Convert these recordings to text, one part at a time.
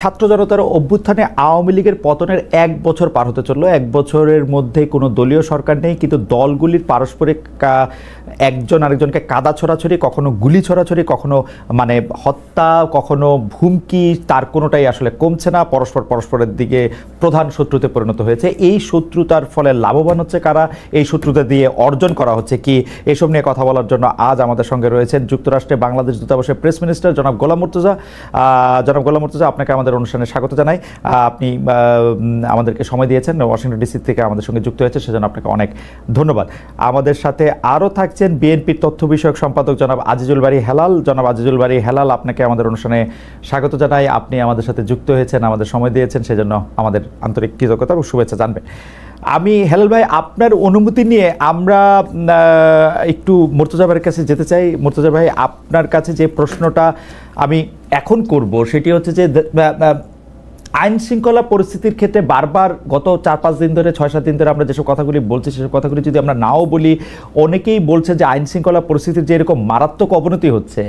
ছাত্র জনতার অভ্যুত্থানে আওয়ামী লীগের পতনের ১ বছর পার হতে চলল। ১ বছরের মধ্যে কোনো দলীয় সরকার নেই, কিন্তু দলগুলির পারস্পরিক একজন আরেকজনকে কাদা ছড়াছড়ি, কখনো গুলি ছড়াছড়ি, কখনো হত্যা, কখনো হুমকি, তার কোনোটাই আসলে কমছে না। পরস্পরের দিকে প্রধান শত্রুতে পরিণত হয়েছে। এই শত্রুতার ফলে লাভবান হচ্ছে কারা, এই শত্রুতা দিয়ে অর্জন করা হচ্ছে কি, এসব নিয়ে কথা বলার জন্য আজ আমাদের সঙ্গে রয়েছেন যুক্তরাষ্ট্রে বাংলাদেশ দূতাবাসের প্রেস মিনিস্টার জনাব গোলাম মুর্তজা। জনাব গোলাম মুর্তজা, আপনাকে আমাদের অনুষ্ঠানে স্বাগত জানাই। আপনি আমাদেরকে সময় দিয়েছেন, ওয়াশিংটন ডিসি থেকে আমাদের সঙ্গে যুক্ত হয়েছে, সেজন্য আপনাকে অনেক ধন্যবাদ। আমাদের সাথে আরও থাকছেন বিএনপির তথ্য বিষয়ক সম্পাদক জনাব আজিজুল বারী হেলাল। জনাব আজিজুল বারী হেলাল, আপনাকে আমাদের অনুষ্ঠানে স্বাগত জানাই। আপনি আমাদের সাথে যুক্ত হয়েছেন, আমাদের সময় দিয়েছেন, সেজন্য আমাদের আন্তরিক কৃতজ্ঞতা ও শুভেচ্ছা জানবেন। আমি হেলাল ভাই, আপনার অনুমতি নিয়ে আমরা একটু মুর্তজা ভাইয়ের কাছে যেতে চাই। মুর্তজা ভাই, আপনার কাছে যে প্রশ্নটা আমি এখন করব সেটি হচ্ছে যে আইন শৃঙ্খলা পরিস্থিতির ক্ষেত্রে বারবার গত ৪-৫ দিন ধরে, ৬-৭ দিন ধরে আমরা যেসব কথাগুলি বলছি, সেসব কথাগুলি যদি আমরা নাও বলি, অনেকেই বলছে যে আইন শৃঙ্খলা পরিস্থিতির যে এরকম মারাত্মক অবনতি হচ্ছে,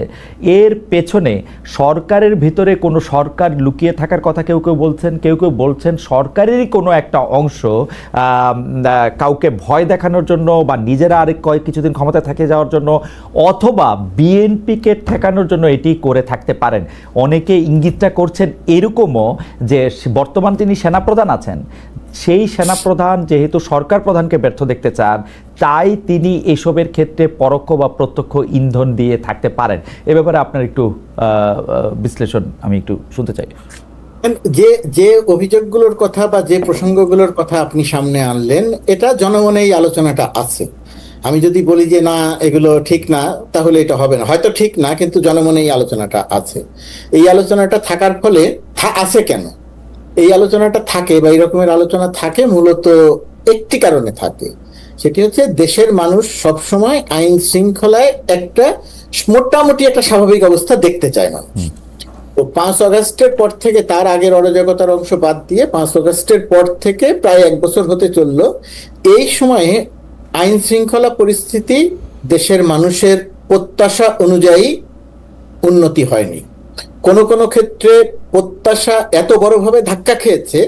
এর পেছনে সরকারের ভিতরে কোনো সরকার লুকিয়ে থাকার কথা কেউ কেউ বলছেন, কেউ কেউ বলছেন সরকারেরই কোনো একটা অংশ কাউকে ভয় দেখানোর জন্য বা নিজেরা আরেক কিছুদিন ক্ষমতায় থেকে যাওয়ার জন্য, অথবা বিএনপিকে ঠেকানোর জন্য এটি করে থাকতে পারেন। অনেকে ইঙ্গিতটা করছেন এরকমও যে বর্তমান তিনি সেনাপ্রধান আছেন, সেই সেনাপ্রধান যেহেতু সরকার প্রধানকে ব্যর্থ দেখতে চান, তাই তিনি এসবের ক্ষেত্রে পরোক্ষ বা প্রত্যক্ষ ইন্ধন দিয়ে থাকতে পারেন। এ ব্যাপারে আপনার একটু বিশ্লেষণ আমি একটু শুনতে চাই। যে অভিযোগগুলোর কথা বা যে প্রসঙ্গগুলোর কথা আপনি সামনে আনলেন, এটা জনমনে এই আলোচনাটা আছে। আমি যদি বলি যে না এগুলো ঠিক না, তাহলে এটা হবে না। হয়তো ঠিক না, কিন্তু জনমনে এই আলোচনাটা আছে। এই আলোচনাটা থাকার ফলে আছে কেন এই আলোচনাটা থাকে বা এই রকমের আলোচনা থাকে, মূলত একটি কারণে থাকে। সেটি হচ্ছে দেশের মানুষ সবসময় আইন শৃঙ্খলায় একটা মোটামুটি একটা স্বাভাবিক অবস্থা দেখতে চায় মানুষ। তো ৫ আগস্টের পর থেকে, তার আগের অরাজকতার অংশ বাদ দিয়ে ৫ আগস্টের পর থেকে প্রায় ১ বছর হতে চললো, এই সময়ে আইন শৃঙ্খলা পরিস্থিতি দেশের মানুষের প্রত্যাশা অনুযায়ী উন্নতি হয়নি। কোনো কোনো ক্ষেত্রে প্রত্যাশা এত বড়ভাবে ধাক্কা খেয়েছে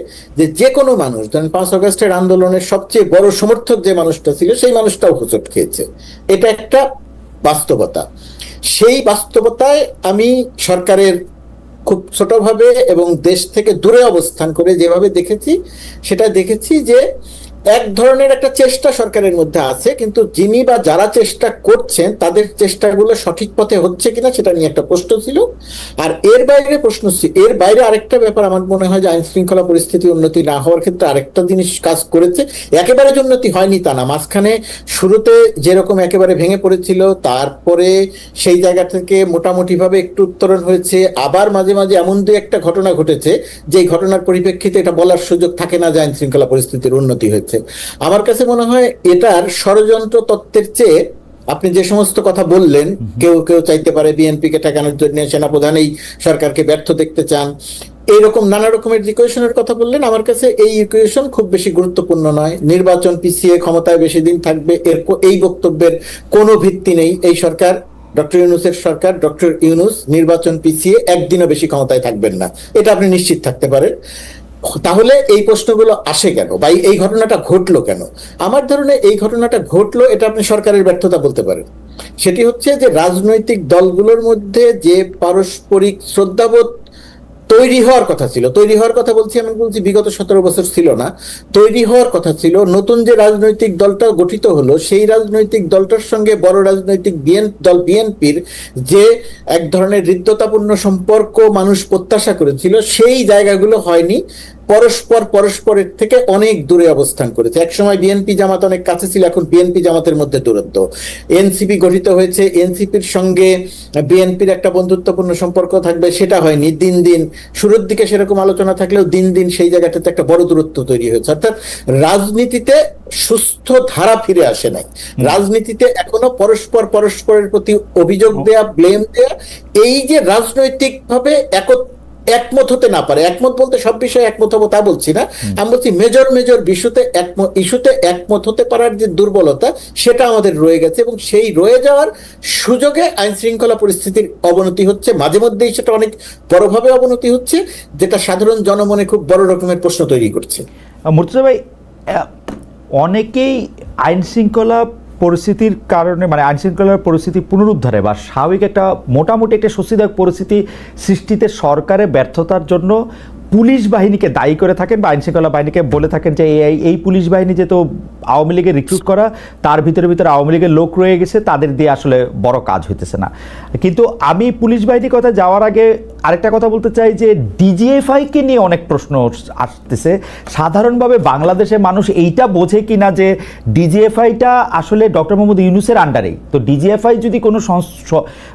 যে কোনো মানুষ, যেমন ৫ আগস্টের আন্দোলনের সবচেয়ে বড় সমর্থক যে মানুষটা ছিল, সেই মানুষটাও হোঁচট খেয়েছে। এটা একটা বাস্তবতা। সেই বাস্তবতায় আমি সরকারের খুব ছোটভাবে এবং দেশ থেকে দূরে অবস্থান করে যেভাবে দেখেছি, সেটা দেখেছি যে এক ধরনের একটা চেষ্টা সরকারের মধ্যে আছে, কিন্তু যিনি বা যারা চেষ্টা করছেন তাদের চেষ্টাগুলো সঠিক পথে হচ্ছে কিনা সেটা নিয়ে একটা প্রশ্ন ছিল। আর এর বাইরে আরেকটা ব্যাপার আমার মনে হয় যে আইন শৃঙ্খলা পরিস্থিতি উন্নতি না হওয়ার ক্ষেত্রে আরেকটা জিনিস কাজ করেছে। একেবারে যে উন্নতি হয়নি তা না, মাঝখানে শুরুতে যেরকম একেবারে ভেঙে পড়েছিল, তারপরে সেই জায়গা থেকে মোটামুটি ভাবে একটু উত্তরণ হয়েছে। আবার মাঝে মাঝে এমন দু একটা ঘটনা ঘটেছে যে ঘটনার পরিপ্রেক্ষিতে এটা বলার সুযোগ থাকে না যে আইন শৃঙ্খলা পরিস্থিতির উন্নতি হয়েছে। আমার কাছে মনে হয় এটার ষড়যন্ত্র তত্ত্বের চেয়ে আপনি যে সমস্ত কথা বললেন, কেউ কেউ চাইতে পারে বিএনপিকে ঠেকানোর জন্য সেনাপ্রধান এই সরকারকে ব্যর্থ দেখতে চান, এইরকম নানা রকমের ইকুয়েশনের কথা বললেন। আমার কাছে এই ইকুয়েশন খুব বেশি গুরুত্বপূর্ণ নয়। নির্বাচন পিছিয়ে ক্ষমতায় বেশি দিন থাকবে, এই বক্তব্যের কোনো ভিত্তি নেই। এই সরকার, ডক্টর ইউনূসের সরকার, ডক্টর ইউনূস নির্বাচন পিছিয়ে একদিনও বেশি ক্ষমতায় থাকবেন না, এটা আপনি নিশ্চিত থাকতে পারেন। তাহলে এই প্রশ্নগুলো আসে কেন, বা এই ঘটনাটা ঘটলো কেন? আমার ধারণা এই ঘটনাটা ঘটলো, এটা আপনি সরকারের ব্যর্থতা বলতে পারেন। সেটি হচ্ছে যে রাজনৈতিক দলগুলোর মধ্যে যে পারস্পরিক শ্রদ্ধাবোধ তৈরি হওয়ার কথা ছিল, তৈরি হওয়ার কথা বলছি, আমি বলছি বিগত ১৭ বছর ছিল না, তৈরি হওয়ার কথা ছিল। নতুন যে রাজনৈতিক দলটা গঠিত হলো, সেই রাজনৈতিক দলটার সঙ্গে বড় রাজনৈতিক দল বিএনপির যে এক ধরনের হৃদ্যতাপূর্ণ সম্পর্ক মানুষ প্রত্যাশা করেছিল, সেই জায়গাগুলো হয়নি। পরস্পরের থেকে অনেক দূরে অবস্থান করেছে। একসময় বিএনপি জামাত অনেক কাছে ছিল, এখন বিএনপি জামাতের মধ্যে দূরত্ব। এনসিপি গঠিত হয়েছে, এনসিপির সঙ্গে বিএনপির একটা বন্ধুত্বপূর্ণ সম্পর্ক থাকবে, সেটা হয়নি। দিন দিন শুরুর দিকে সেরকম আলোচনা থাকলেও দিন দিন সেই জায়গাটাতে একটা বড় দূরত্ব তৈরি হয়েছে। অর্থাৎ রাজনীতিতে সুস্থ ধারা ফিরে আসে নাই। রাজনীতিতে এখনো পরস্পরের প্রতি অভিযোগ দেয়া, ব্লেম দেয়া, এই যে রাজনৈতিক ভাবে একমত হতে না পারে, একমত বলতে সব বিষয়ে একমত হবো তা বলছি না, আমি বলছি মেজর মেজর ইস্যুতে একমত হতে পারার যে দুর্বলতা সেটা আমাদের রয়ে গেছে, এবং সেই রয়ে যাওয়ার সুযোগে আইন শৃঙ্খলা পরিস্থিতির অবনতি হচ্ছে, মাঝে মধ্যেই সেটা অনেক বড়ভাবে অবনতি হচ্ছে, যেটা সাধারণ জনমনে খুব বড় রকমের প্রশ্ন তৈরি করছে। মুর্তজা ভাই, অনেকেই আইন শৃঙ্খলা পরিস্থিতির কারণে, মানে আইন শৃঙ্খলার পরিস্থিতি পুনরুদ্ধারে বা স্বাভাবিক একটা মোটামুটি একটা স্বস্তিদায়ক পরিস্থিতি সৃষ্টিতে সরকারের ব্যর্থতার জন্য পুলিশ বাহিনীকে দায়ী করে থাকেন বা আইন শৃঙ্খলা বাহিনীকে বলে থাকেন যে এই পুলিশ বাহিনী যেহেতু আওয়ামী লীগের রিক্রুট করা, তার ভিতরে আওয়ামী লীগের লোক রয়ে গেছে, তাদের দিয়ে আসলে বড় কাজ হইতেছে না। কিন্তু আমি পুলিশ বাহিনীর কথা যাওয়ার আগে আরেকটা কথা বলতে চাই যে ডিজিএফআইকে নিয়ে অনেক প্রশ্ন আসতেছে। সাধারণভাবে বাংলাদেশের মানুষ এইটা বোঝে কিনা যে ডিজিএফআইটা আসলে ডক্টর মোহাম্মদ ইউনূসের আন্ডারেই, তো ডিজিএফআই যদি কোনো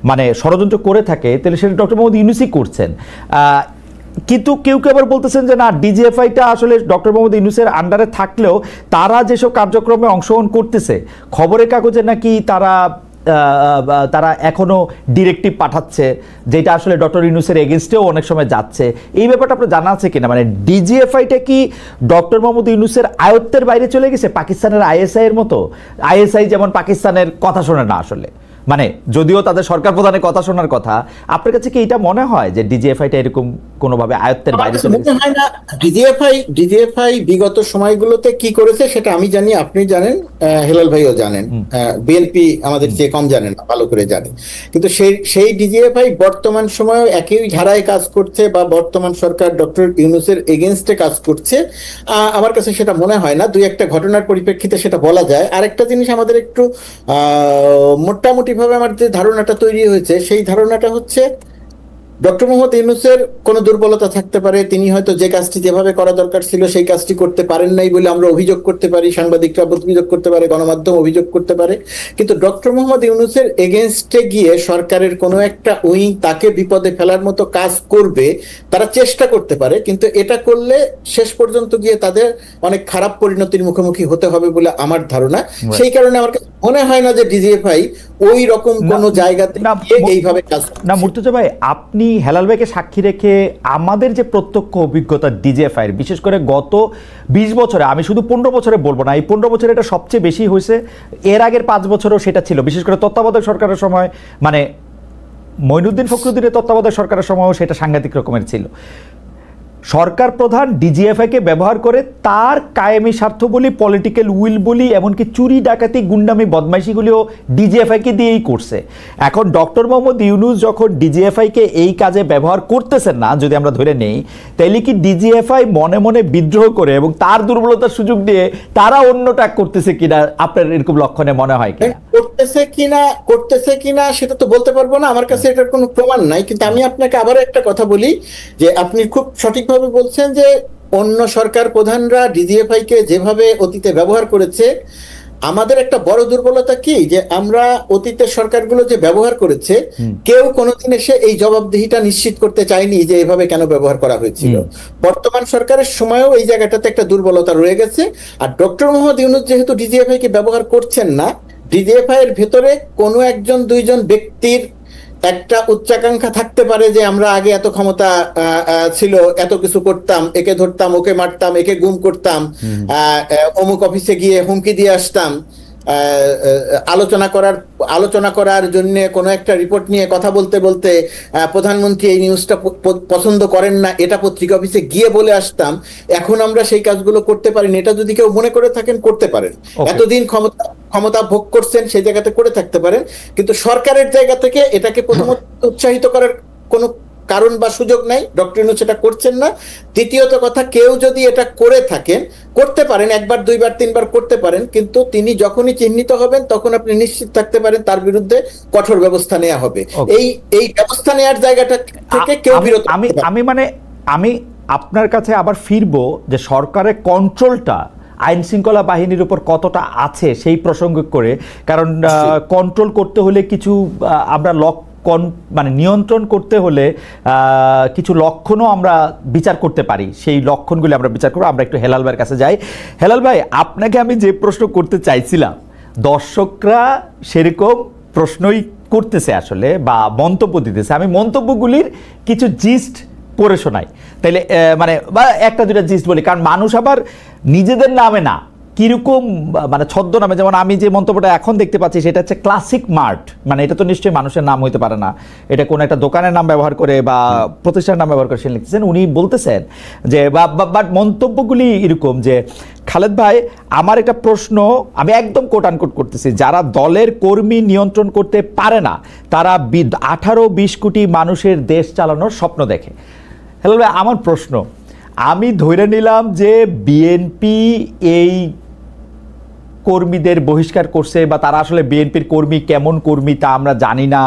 মানে ষড়যন্ত্র করে থাকে তাহলে সেটা ডক্টর মোহাম্মদ ইউনূসই করছেন। কিন্তু কেউ কেউ আবার বলতেছেন যে না, ডিজিএফআইটা আসলে ডক্টর মোহাম্মদ ইউনূসের আন্ডারে থাকলেও তারা যেসব কার্যক্রমে অংশগ্রহণ করতেছে, খবরের কাগজে নাকি তারা এখনো ডিরেক্টিভ পাঠাচ্ছে, যেটা আসলে ডক্টর ইউনূসের এগেনস্টেও অনেক সময় যাচ্ছে। এই ব্যাপারটা আপনার জানা আছে কিনা? মানে ডিজিএফআইটা কি ডক্টর মোহাম্মদ ইউনূসের আয়ত্তের বাইরে চলে গেছে, পাকিস্তানের আইএসআই এর মতো? আইএসআই যেমন পাকিস্তানের কথা শোনে না আসলে, মানে যদিও তাদের সরকার প্রধানের কথা শোনার কথা, আপনার কাছে কি এটা মনে হয় যে ডিজিএফআইটা এরকম কোনোভাবে আয়ত্তের বাইরে চলে গেছে? হয় না, ডিজিএফআই বিগত সময়গুলোতে কি করেছে সেটা আমি জানি, আপনি জানেন, হেলাল ভাইও জানেন, বিএনপি আমাদের চেয়ে কম জানেন না, ভালো করে জানে। কিন্তু সেই ডিজিএফআই বর্তমান সময়েও একই ধারায় কাজ করছে বা বর্তমান সরকার ডক্টর ইউনূসের এগেনস্টে কাজ করছে, আমার কাছে সেটা মনে হয় না। দুই একটা ঘটনার পরিপ্রেক্ষিতে সেটা বলা যায়। আরেকটা জিনিস আমাদের একটু মোটামুটি ভাবে আমার যে ধারণাটা তৈরি হয়েছে, সেই ধারণাটা হচ্ছে ডক্টর মোহাম্মদ ইউনূসের কোনো দুর্বলতা থাকতে পারে, তিনি হয়তো যে কাজটি যেভাবে করা দরকার ছিল সেই কাজটি করতে পারেন নাই বলে আমরা অভিযোগ করতে পারি, সাংবাদিকরা অভিযোগ করতে পারে, গণমাধ্যম অভিযোগ করতে পারে। কিন্তু ডক্টর মোহাম্মদ ইউনূসের এগেনস্টে গিয়ে সরকারের কোনো একটা উইং তাকে বিপদে ফেলার মতো কাজ করবে, তারা চেষ্টা করতে পারে, কিন্তু এটা করলে শেষ পর্যন্ত গিয়ে তাদের অনেক খারাপ পরিণতির মুখোমুখি হতে হবে বলে আমার ধারণা। সেই কারণে আমার কাছে মনে হয় না যে ডিজিএফআই ওই রকম কোনো জায়গাতে এইভাবে কাজ না। মুর্তজা ভাই, আপনি হেলাল ভাইকে সাক্ষী রেখে আমাদের যে প্রত্যক্ষ অভিজ্ঞতা ডিজিএফআই বিশেষ করে গত 20 বছরে, আমি শুধু 15 বছরে বলবো না, এই 15 বছরে এটা সবচেয়ে বেশি হয়েছে, এর আগের 5 বছরও সেটা ছিল, বিশেষ করে তত্ত্বাবধায়ক সরকারের সময়, মানে মঈনুদ্দিন ফখরুদ্দিনের তত্ত্বাবধায়ক সরকারের সময়ও সেটা সাংঘাতিক রকমের ছিল। সরকার প্রধান ডিজিএফআইকে ব্যবহার করে তার কায়েমি স্বার্থ বলি, পলিটিক্যাল উইল বলি, এমনকি চুরি ডাকাতি গুন্ডামি বদমাইশিগুলিও ডিজিএফআইকে দিয়েই করছে। এখন ডক্টর মোহাম্মদ ইউনূস যখন ডিজিএফআইকে এই কাজে ব্যবহার করতেছেন না, যদি আমরা ধরে নেই, তাইলে কি ডিজিএফআই মনে মনে বিদ্রোহ করে এবং তার দুর্বলতার সুযোগ দিয়ে তারা অন্যটা করতেছে কিনা, আপনার এরকম লক্ষণে মনে হয় কিনা? করতেছে কিনা সেটা তো বলতে পারবো না, আমার কাছে এটার কোনো প্রমাণ নাই। কিন্তু আমি আপনাকে আবার একটা কথা বলি, যে আপনি খুব সঠিকভাবে বলছেন যে অন্য সরকার প্রধানরা ডিজিএফআই কে যেভাবে অতীতে ব্যবহার করেছে, আমাদের একটা বড় দুর্বলতা কি, যে আমরা অতীতের সরকারগুলো যে ব্যবহার করেছে, কেউ কোনোদিন এসে এই জবাবদিহিটা নিশ্চিত করতে চায়নি যে এভাবে কেন ব্যবহার করা হয়েছিল। বর্তমান সরকারের সময়ও এই জায়গাটাতে একটা দুর্বলতা রয়ে গেছে। আর ডক্টর মোহাম্মদ ইউনূস যেহেতু ডিজিএফআই কে ব্যবহার করছেন না, ডিজিএফআই এর ভেতরে কোনো একজন দুইজন ব্যক্তির একটা উচ্চাকাঙ্ক্ষা থাকতে পারে যে আমরা আগে এত ক্ষমতা ছিল, এত কিছু করতাম, একে ধরতাম, ওকে মারতাম, একে গুম করতাম, অমুক অফিসে গিয়ে হুমকি দিয়ে আসতাম, আলোচনা করার জন্য কোনো একটা রিপোর্ট নিয়ে কথা বলতে বলতে প্রধানমন্ত্রী এই নিউজটা পছন্দ করেন না, এটা পত্রিকা অফিসে গিয়ে বলে আসতাম। এখন আমরা সেই কাজগুলো করতে পারিনি, এটা যদি কেউ মনে করে থাকেন করতে পারেন। এতদিন ক্ষমতা ভোগ করছেন, সেই জায়গাতে করে থাকতে পারেন, কিন্তু সরকারের জায়গা থেকে এটাকে প্রথমত উৎসাহিত করার কোনো কারণ বা সুযোগ নাই, ডক্টর ইউনূস এটা করছেন না। দ্বিতীয়ত কথা, কেউ যদি এটা করে থাকেন, করতে পারেন, একবার দুইবার তিনবার করতে পারেন, কিন্তু তিনি যখনই চিহ্নিত হবেন তখন আপনি নিশ্চিত থাকতে পারেন তার বিরুদ্ধে কঠোর ব্যবস্থা নেওয়া হবে। এই ব্যবস্থা নেওয়ার জায়গাটা থেকে কেউ বিরত। আমি আপনার কাছে আবার ফিরবো যে সরকারের কন্ট্রোলটা আইন শৃঙ্খলা বাহিনীর উপর কতটা আছে সেই প্রসঙ্গ করে, কারণ কন্ট্রোল করতে হলে কিছু আমরা মানে নিয়ন্ত্রণ করতে হলে কিছু লক্ষণও আমরা বিচার করতে পারি, সেই লক্ষণগুলি আমরা বিচার করবো। আমরা একটু হেলাল ভাইয়ের কাছে যাই। হেলাল ভাই, আপনাকে আমি যে প্রশ্ন করতে চাইছিলাম, দর্শকরা সেরকম প্রশ্নই করতেছে আসলে বা মন্তব্য দিতেছে, আমি মন্তব্যগুলির কিছু জিস্ট পড়ে শোনাই তাইলে মানে বা একটা দুইটা জিনিস বলি, কারণ মানুষ আবার নিজেদের নামে না কিরকম মানে ছদ্মনামে, যেমন আমি যে মন্তব্যটা এখন দেখতে পাচ্ছি সেটা হচ্ছে ক্লাসিক মার্ট, মানে এটা তো নিশ্চয়ই মানুষের নাম হইতে পারে না, এটা কোন একটা দোকানের নাম ব্যবহার করে বা প্রতিষ্ঠানের নাম ব্যবহার করে সে লিখতেছেন। উনি বলতেছেন যে বাট মন্তব্যগুলি এরকম যে খালেদ ভাই আমার একটা প্রশ্ন, আমি একদম কোট আনকোট করতেছি, যারা দলের কর্মী নিয়ন্ত্রণ করতে পারে না তারা 18-20 কোটি মানুষের দেশ চালানোর স্বপ্ন দেখে। হ্যালো ভাই, আমার প্রশ্ন, আমি ধরে নিলাম যে বিএনপি এই কর্মীদের বহিষ্কার করছে বা তারা আসলে বিএনপির কর্মী কেমন কর্মী তা আমরা জানি না,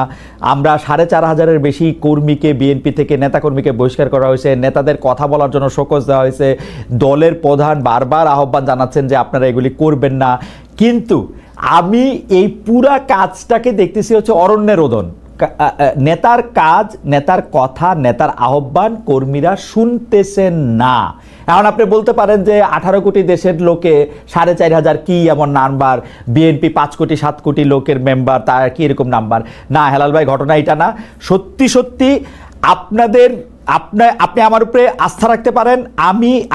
আমরা 4,500-এর বেশি কর্মীকে বিএনপি থেকে নেতাকর্মীকে বহিষ্কার করা হয়েছে, নেতাদের কথা বলার জন্য শোকজ দেওয়া হয়েছে, দলের প্রধান বারবার আহ্বান জানাচ্ছেন যে আপনারা এগুলি করবেন না, কিন্তু আমি এই পুরা কাজটাকে দেখতেছি হচ্ছে অরণ্যে রোদন। নেতার কাজ, নেতার কথা, নেতার আহ্বান কর্মীরা শুনতেছেন না। এখন আপনি বলতে পারেন যে 18 কোটি দেশের লোকে 4,500 কি এমন নাম্বার, বিএনপি 5 কোটি 7 কোটি লোকের মেম্বার, তার কি এরকম নাম্বার না। হেলাল ভাই, ঘটনা এটা না, সত্যি সত্যি আপনি আমার উপরে আস্থা রাখতে পারেন।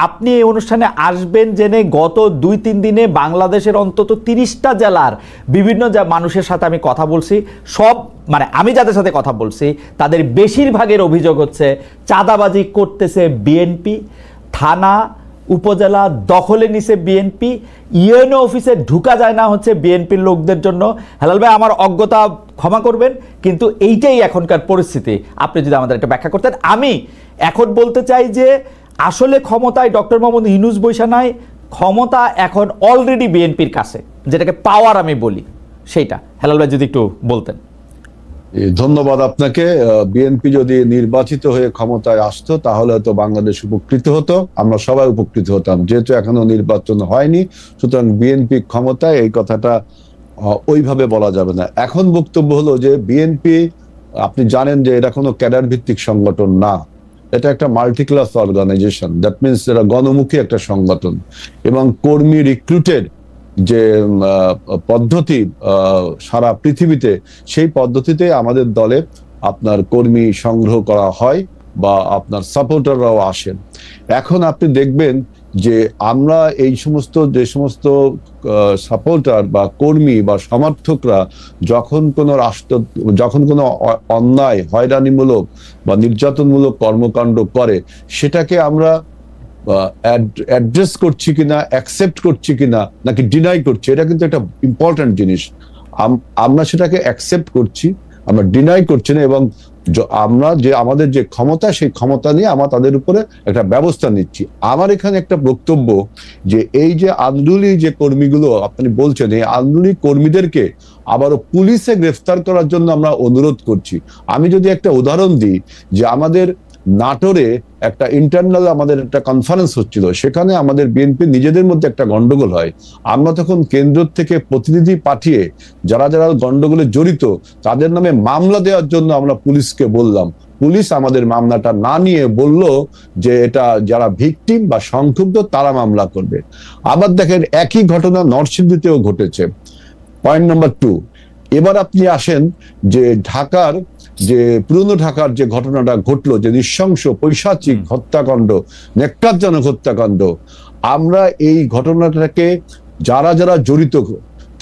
আপনি এই অনুষ্ঠানে আসবেন জেনে গত 2-3 দিনে বাংলাদেশের অন্তত 30টা জেলার বিভিন্ন মানুষের সাথে আমি কথা বলছি, সব মানে আমি যাদের সাথে কথা বলছি তাদের বেশিরভাগের অভিযোগ হচ্ছে চাঁদাবাজি করতেছে বিএনপি, থানা উপজেলা দখলে নিছে বিএনপি, ইউএনও অফিসে ঢুকা যায় না হচ্ছে বিএনপির লোকদের জন্য। হেলাল ভাই, আমার অজ্ঞতা ক্ষমা করবেন, কিন্তু এইটাই এখনকার পরিস্থিতি। আপনি যদি আমাদের একটা ব্যাখ্যা করতেন। আমি এখন বলতে চাই যে আসলে ক্ষমতায় ডক্টর মোহাম্মদ ইউনূস বৈশা নাই, ক্ষমতা এখন অলরেডি বিএনপির কাছে, যেটাকে পাওয়ার আমি বলি সেইটা। হেলাল ভাই যদি একটু বলতেন। ধন্যবাদ আপনাকে। বিএনপি যদি নির্বাচিত হয়ে ক্ষমতায় আসতো তাহলে তো বাংলাদেশ উপকৃত হতো, আমরা সবাই উপকৃত হতাম। যেহেতু এখনো নির্বাচন হয়নি, সুতরাং বিএনপি ক্ষমতায়, এই কথাটা ওইভাবে বলা যাবে না। এখন বক্তব্য হলো যে বিএনপি, আপনি জানেন যে এটা কোনো ক্যাডার ভিত্তিক সংগঠন না, এটা একটা multi class organisation. That means এটা গণমুখী একটা সংগঠন, এবং কর্মী রিক্রুটেড যে পদ্ধতি সারা পৃথিবীতে, সেই পদ্ধতিতে আমাদের দলে আপনার কর্মী সংগ্রহ করা হয় বা আপনার সাপোর্টাররাও আসেন। এখন আপনি দেখবেন যে আমরা এই সমস্ত যে সমস্ত সাপোর্টার বা কর্মী বা সমর্থকরা যখন কোনো অন্যায়, হয়রানিমূলক বা নির্যাতনমূলক কর্মকাণ্ড করে, সেটাকে আমরা অ্যাড্রেস করছি কিনা, অ্যাকসেপ্ট করছি কিনা, নাকি ডিনাই করছি, এটা কিন্তু একটা ইম্পর্টেন্ট জিনিস। আমরা সেটাকে অ্যাকসেপ্ট করছি, আমরা ডিনাই করছি না, এবং আমরা যে আমাদের যে ক্ষমতা, সেই ক্ষমতা নিয়ে আমরা তাদের উপরে একটা ব্যবস্থা নিচ্ছি। আমার এখানে একটা বক্তব্য যে এই যে আন্দোলনী যে কর্মীগুলো আপনি বলছেন, এই আন্দোলনী কর্মীদেরকে আবারও পুলিশে গ্রেফতার করার জন্য আমরা অনুরোধ করছি। আমি যদি একটা উদাহরণ দিই, যে আমাদের নাটোরে একটা ইন্টারনাল আমাদের একটা কনফারেন্স হচ্ছিল, সেখানে আমাদের বিএনপি নিজেদের মধ্যে একটা গন্ডগোল হয়। আমরা তখন কেন্দ্র থেকে প্রতিনিধি পাঠিয়ে যারা যারা গন্ডগোলে জড়িত তাদের নামে মামলা দেওয়ার জন্য আমরা পুলিশকে বললাম। পুলিশ আমাদের মামলাটা না নিয়ে বলল যে এটা যারা ভিকটিম বা সংক্ষুব্ধ তারা মামলা করবে। আবার দেখেন একই ঘটনা নরসিংদীতেও ঘটেছে। পয়েন্ট নাম্বার 2, এবার আপনি আসেন যে ঢাকার যে পুরনো ঢাকার যে ঘটনাটা ঘটলো, যে নৃশংস পৈশাচিক হত্যাকাণ্ড, নেককারজনক হত্যাকাণ্ড, আমরা এই ঘটনাটাকে যারা যারা জড়িত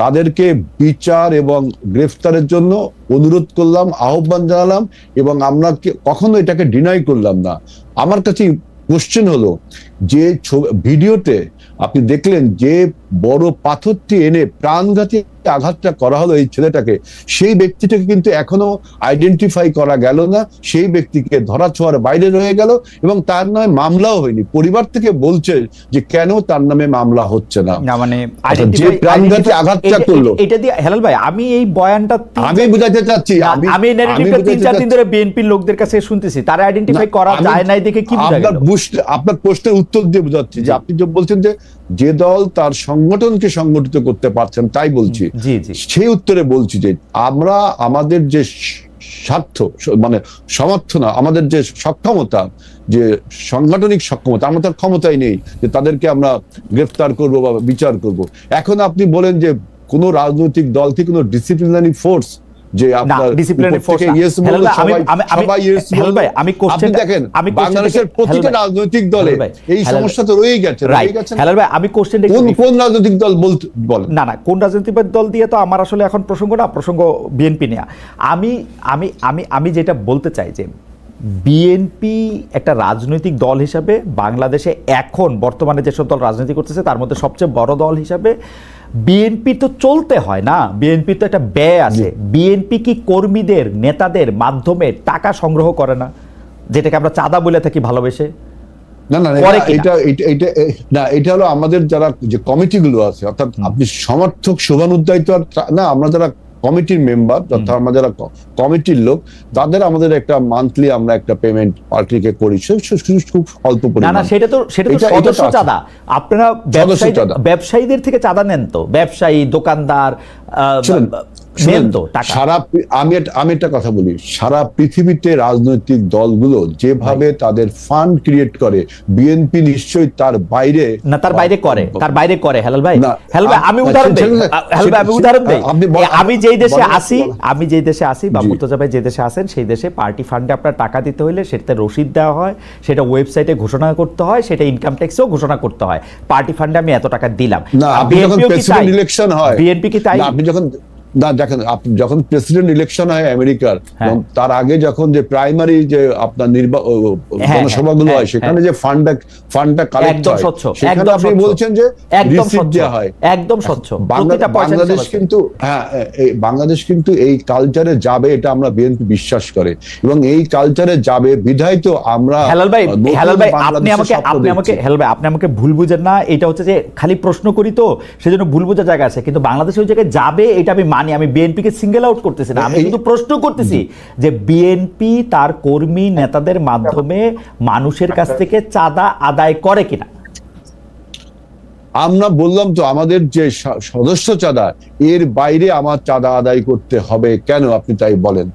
তাদেরকে বিচার এবং গ্রেফতারের জন্য অনুরোধ করলাম, আহ্বান জানালাম, এবং আমরা কখনো এটাকে ডিনাই করলাম না। আমার কাছে কোশ্চেন হলো যে ভিডিওতে আপনি দেখলেন যে বড় পাথরটি এনে প্রাণঘাতী আঘাতটা করা হলো এই ছেলেটাকে, সেই ব্যক্তিটাকে কিন্তু এখনো আইডেন্টিফাই করা গেল না, সেই ব্যক্তিকে ধরা ছোঁয়ার বাইরে রয়ে গেল, এবং তার নামে মামলাও হয়নি। পরিবার থেকে বলছে যে কেন তার নামে মামলা হচ্ছে না, মানে যে প্রাণঘাতী আঘাতটা করলো। এটা দিয়ে হেলাল ভাই, আমি এই বয়ানটা আমি বুঝাতে চাচ্ছি, আমি ন্যারেটিভটা 3-4 দিন ধরে বিএনপির লোকদের কাছে শুনতেছি, তারা আইডেন্টিফাই করা যায় নাই দেখে কি বুঝা গেল? আপনার প্রশ্নের উত্তর দিয়ে বুঝাচ্ছি যে আপনি যে বলছেন যে দল তার সংগঠনকে সংগঠিত করতে পারছেন, তাই বলছি, সেই উত্তরে বলছি যে আমরা আমাদের যে স্বার্থ, মানে সমর্থন, আমাদের যে সক্ষমতা, যে সাংগঠনিক সক্ষমতা, আমরা তার ক্ষমতাই নেই যে তাদেরকে আমরা গ্রেফতার করব বা বিচার করব। এখন আপনি বলেন যে কোনো রাজনৈতিক দল কি কোনো ডিসিপ্লিনারি ফোর্স যে আপনার ডিসিপ্লিনারি ফোর্স ইয়েস বললে সবাই ইয়েস বলবে। আমি কোশ্চেন দেখেন বাংলাদেশের প্রতিটা রাজনৈতিক দলে এই সমস্যা তো রয়েই গেছে। হেলাল ভাই আমি কোশ্চেনটা কোন রাজনৈতিক দল বলেন? না কোন রাজনৈতিক দল দিয়ে তো আমার আসলে এখন প্রসঙ্গ না, প্রসঙ্গ বিএনপি নিয়ে। আমি যেটা বলতে চাই যে বিএনপি একটা রাজনৈতিক দল হিসাবে বাংলাদেশে এখন বর্তমানে যেসব দল রাজনীতি করতেছে তার মধ্যে সবচেয়ে বড় দল হিসাবে বিএনপি তো চলতে হয় না, বিএনপির তো একটা ব্যয় আছে। বিএনপি কি কর্মীদের নেতাদের মাধ্যমে টাকা সংগ্রহ করে না, যেটাকে আমরা চাঁদা বলে থাকি ভালোবেসে? এটা হলো আমাদের যারা যে কমিটিগুলো আছে, অর্থাৎ আপনি সমর্থক শুভানুধ্যায়িত না, আমরা যারা কমিটির মেম্বার অর্থাৎ আমরা যারা কমিটির লোক তাদের আমাদের একটা মান্থলি আমরা একটা পেমেন্ট পার্টিকে করি, খুব অল্প পরিমাণ। না সেটা তো সদস্য চাঁদা। আপনারা ব্যবসায়ীদের থেকে চাঁদা নেন তো, ব্যবসায়ী দোকানদার আমি একটা কথা বলি, সারা পৃথিবীতে রাজনৈতিক দলগুলো যেভাবে তাদের ফান্ড ক্রিয়েট করে বিএনপি নিশ্চয়ই তার বাইরে করে। হেলাল ভাই আমি উদাহরণ দেই। আমি যেই দেশে আসি বা মুর্তজা ভাই যে দেশে আসেন সেই দেশে পার্টি ফান্ডে আপনার টাকা দিতে হলে সেটাতে রসিদ দেওয়া হয়, সেটা ওয়েবসাইটে ঘোষণা করতে হয়, সেটা ইনকাম ট্যাক্সেও ঘোষণা করতে হয় পার্টি ফান্ডে আমি এত টাকা দিলাম। বিএনপি কি তাই? আপনি দেখেন যখন প্রেসিডেন্ট ইলেকশন হয় আমেরিকার, তার আগে যখন যে প্রাইমারি যে আপনার জনসভাগুলো হয় সেখানে যে ফান্ডটা কালেক্ট হয় সেখানে আপনি বলছেন যে রিসিট দেওয়া হয় একদম স্বচ্ছ। বাংলাদেশ কিন্তু এই কালচারে যাবে, এটা আমরা বিএনপি বিশ্বাস করে এবং এই কালচারে যাবে বিধায় তো আমরা। হেলাল ভাই আপনি আমাকে ভুল বুঝেন না, এটা হচ্ছে যে খালি প্রশ্ন করি তো সেজন্য ভুল বোঝার জায়গা আছে, কিন্তু বাংলাদেশ ওই জায়গায় যাবে এটা আমি আমি বিএনপিকে সিঙ্গেল আউট করতেছি না, আমি শুধু প্রশ্ন করতেছি যে বিএনপি তার কর্মী নেতাদের মাধ্যমে মানুষের কাছ থেকে চাঁদা আদায় করে কিনা। আমরা বললাম তো আমাদের যে সদস্য চাঁদা এর বাইরে আমার চাঁদা আদায় করতে হবে কেন, আপনি তাই বলেন।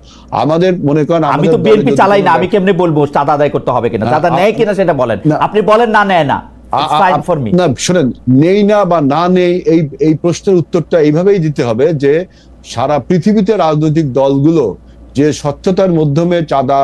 আমাদের মনে করেন আমি তো বিএনপি চালাই না, আমি কেমনে বলবো চাঁদা আদায় করতে হবে কিনা? চাঁদা নেয় কিনা সেটা বলেন, আপনি বলেন না নেয় না। শোনেন, নেই না বা না নেই এই প্রশ্নের উত্তরটা এইভাবেই দিতে হবে যে সারা পৃথিবীতে রাজনৈতিক দলগুলো যে স্বচ্ছতার মাধ্যমে চাঁদা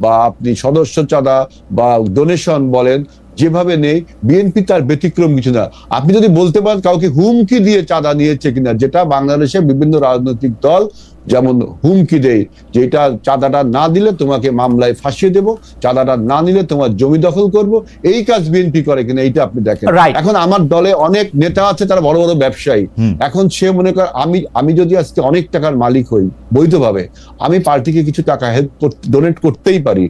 বা আপনি সদস্য চাঁদা বা ডোনেশন বলেন যেভাবে নেই, বিএনপি তার ব্যতিক্রম কিছু না। আপনি যদি বলতে পারেন কাউকে হুমকি দিয়ে চাঁদা নিয়েছে কিনা, যেটা বাংলাদেশে বিভিন্ন রাজনৈতিক দল যেমন হুমকি দেয় যে এটা চাঁদাটা না দিলে তোমাকে মামলায় ফাঁসিয়ে দেবো, চাঁদাটা না নিলে তোমার জমি দখল করব, এই কাজ বিএনপি করে কিনা এইটা আপনি দেখেন। এখন আমার দলে অনেক নেতা আছে তারা বড় বড় ব্যবসায়ী, এখন সে মনে করে আমি যদি আজকে অনেক টাকার মালিক হই বৈধভাবে, আমি পার্টিকে কিছু টাকা হেল্প ডোনেট করতেই পারি,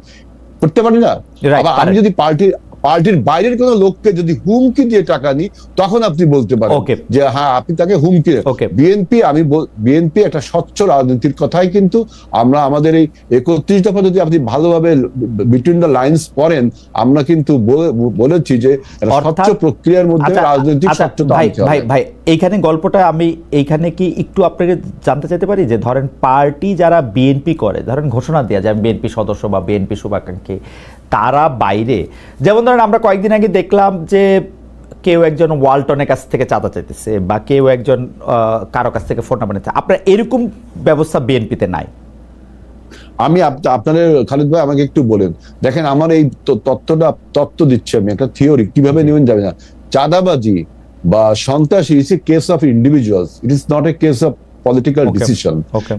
করতে পারি না? আবার আমি যদি পার্টির বাইরের কোন লোককে যদি হুমকি দিয়ে টাকা নিই তখন আপনি বলতে পারেন যে হ্যাঁ আপনি তাকে হুমকি। বিএনপি একটা স্বচ্ছ রাজনীতির কথাই কিন্তু আমরা আমাদের এই 31 দফা যদি আপনি ভালোভাবে বিটুইন দ্য লাইন্স পড়েন, আমরা কিন্তু বলেছি যে স্বচ্ছ প্রক্রিয়ার মধ্যে রাজনৈতিক স্বচ্ছতা। ভাই এইখানে গল্পটা আমি এইখানে কি একটু আপনাকে জানতে চাইতে পারি যে ধরেন পার্টি যারা বিএনপি করে, ধরেন ঘোষণা দেয়া যায় বিএনপি সদস্য বা বিএনপি শুভাকাঙ্ক্ষী, তারা বাইরে যেমন ধরেন আমরা কয়েকদিন আগে দেখলাম যে কেউ একজন ওয়ালটনের কাছ থেকে চাঁদা চাইতেছে বা কেউ একজন কারো কাছ থেকে ফোন নাম্বার নিচ্ছে, আপনার এরকম ব্যবস্থা বিএনপিতে নাই? আমি আপনাদের খালিদ ভাই আমাকে একটু বলেন, দেখেন আমার এই তত্ত্ব দিচ্ছি আমি, একটা থিওরি কিভাবে নেবেন যাবে না। চাঁদাবাজি বা সন্ত্রাসী is a case of individuals, it is not a case of political decision.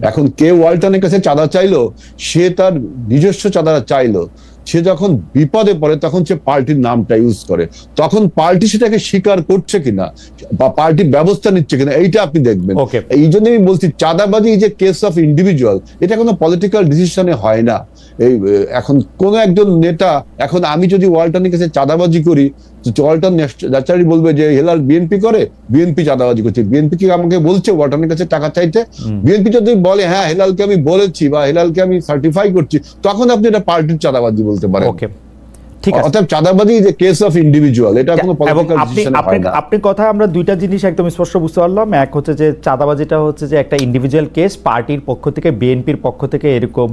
এখন কেউ ওয়ালটনের কাছে চাঁদা চাইলো, সে তার নিজস্ব চাঁদা চাইলো, সে যখন বিপদে পড়ে তখন সে পার্টির নামটা ইউজ করে, তখন পার্টি সেটাকে স্বীকার করছে কিনা বা পার্টি ব্যবস্থা নিচ্ছে কিনা এইটা আপনি দেখবেন। এই জন্য আমি বলছি চাঁদাবাজি যে কেস অফ ইন্ডিভিজুয়াল, এটা কোনো পলিটিক্যাল ডিসিশনে হয় না। এই এখন কোন একজন নেতা, এখন আমি যদি ওয়ালটনের কাছে চাঁদাবাজি করি, ওয়ালটন ন্যাচারালি বলবে যে হেলাল বিএনপি করে, বিএনপি চাঁদাবাজি করছে, বিএনপি কি আমাকে বলছে ওয়ালটনের কাছে টাকা চাইতে? বিএনপি যদি বলে হ্যাঁ হেলালকে আমি বলেছি বা হেলালকে আমি সার্টিফাই করছি, তখন আপনি এটা পার্টির চাঁদাবাজি বলতে পারেন। চাঁদাবাজি যে কেস অফ ইন্ডিভিজুয়াল, এটা কোনো পলিটিক্যাল ডিসিশন হয় না। আপনি কথা আমরা দুইটা জিনিস একদম স্পষ্ট বুঝতে পারলাম। এক হচ্ছে যে চাঁদাবাজিটা হচ্ছে যে একটা ইন্ডিভিজুয়াল কেস, পার্টির পক্ষ থেকে বিএনপির পক্ষ থেকে এরকম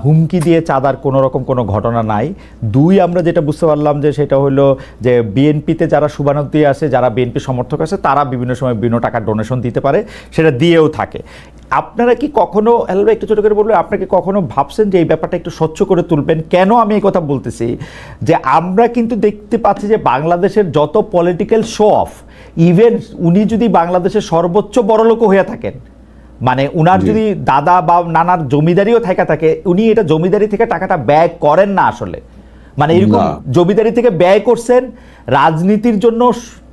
হুমকি দিয়ে চাঁদার কোনো রকম কোনো ঘটনা নাই। দুই, আমরা যেটা বুঝতে পারলাম যে সেটা হলো যে বিএনপিতে যারা শুভানুধ্যায়ী আছে, যারা বিএনপি সমর্থক আছে, তারা বিভিন্ন সময় বিভিন্ন টাকার ডোনেশন দিতে পারে, সেটা দিয়েও থাকে। আপনারা কি কখনো, হেলবে একটু ছোট করে বলবো, আপনারা কি কখনো ভাবছেন যে এই ব্যাপারটা একটু স্বচ্ছ করে তুলবেন? কেন আমি এই কথা বলতেছি, যে আমরা কিন্তু দেখতে পাচ্ছি যে বাংলাদেশের যত পলিটিক্যাল শো অফ, ইভেন উনি যদি বাংলাদেশের সর্বোচ্চ বড়লোক হয়ে থাকেন, মানে উনার যদি দাদা বা নানার জমিদারিও থাকে, উনি এটা জমিদারি থেকে টাকাটা ব্যয় করেন না আসলে, মানে এরকম জমিদারি থেকে ব্যয় করছেন, রাজনীতির জন্য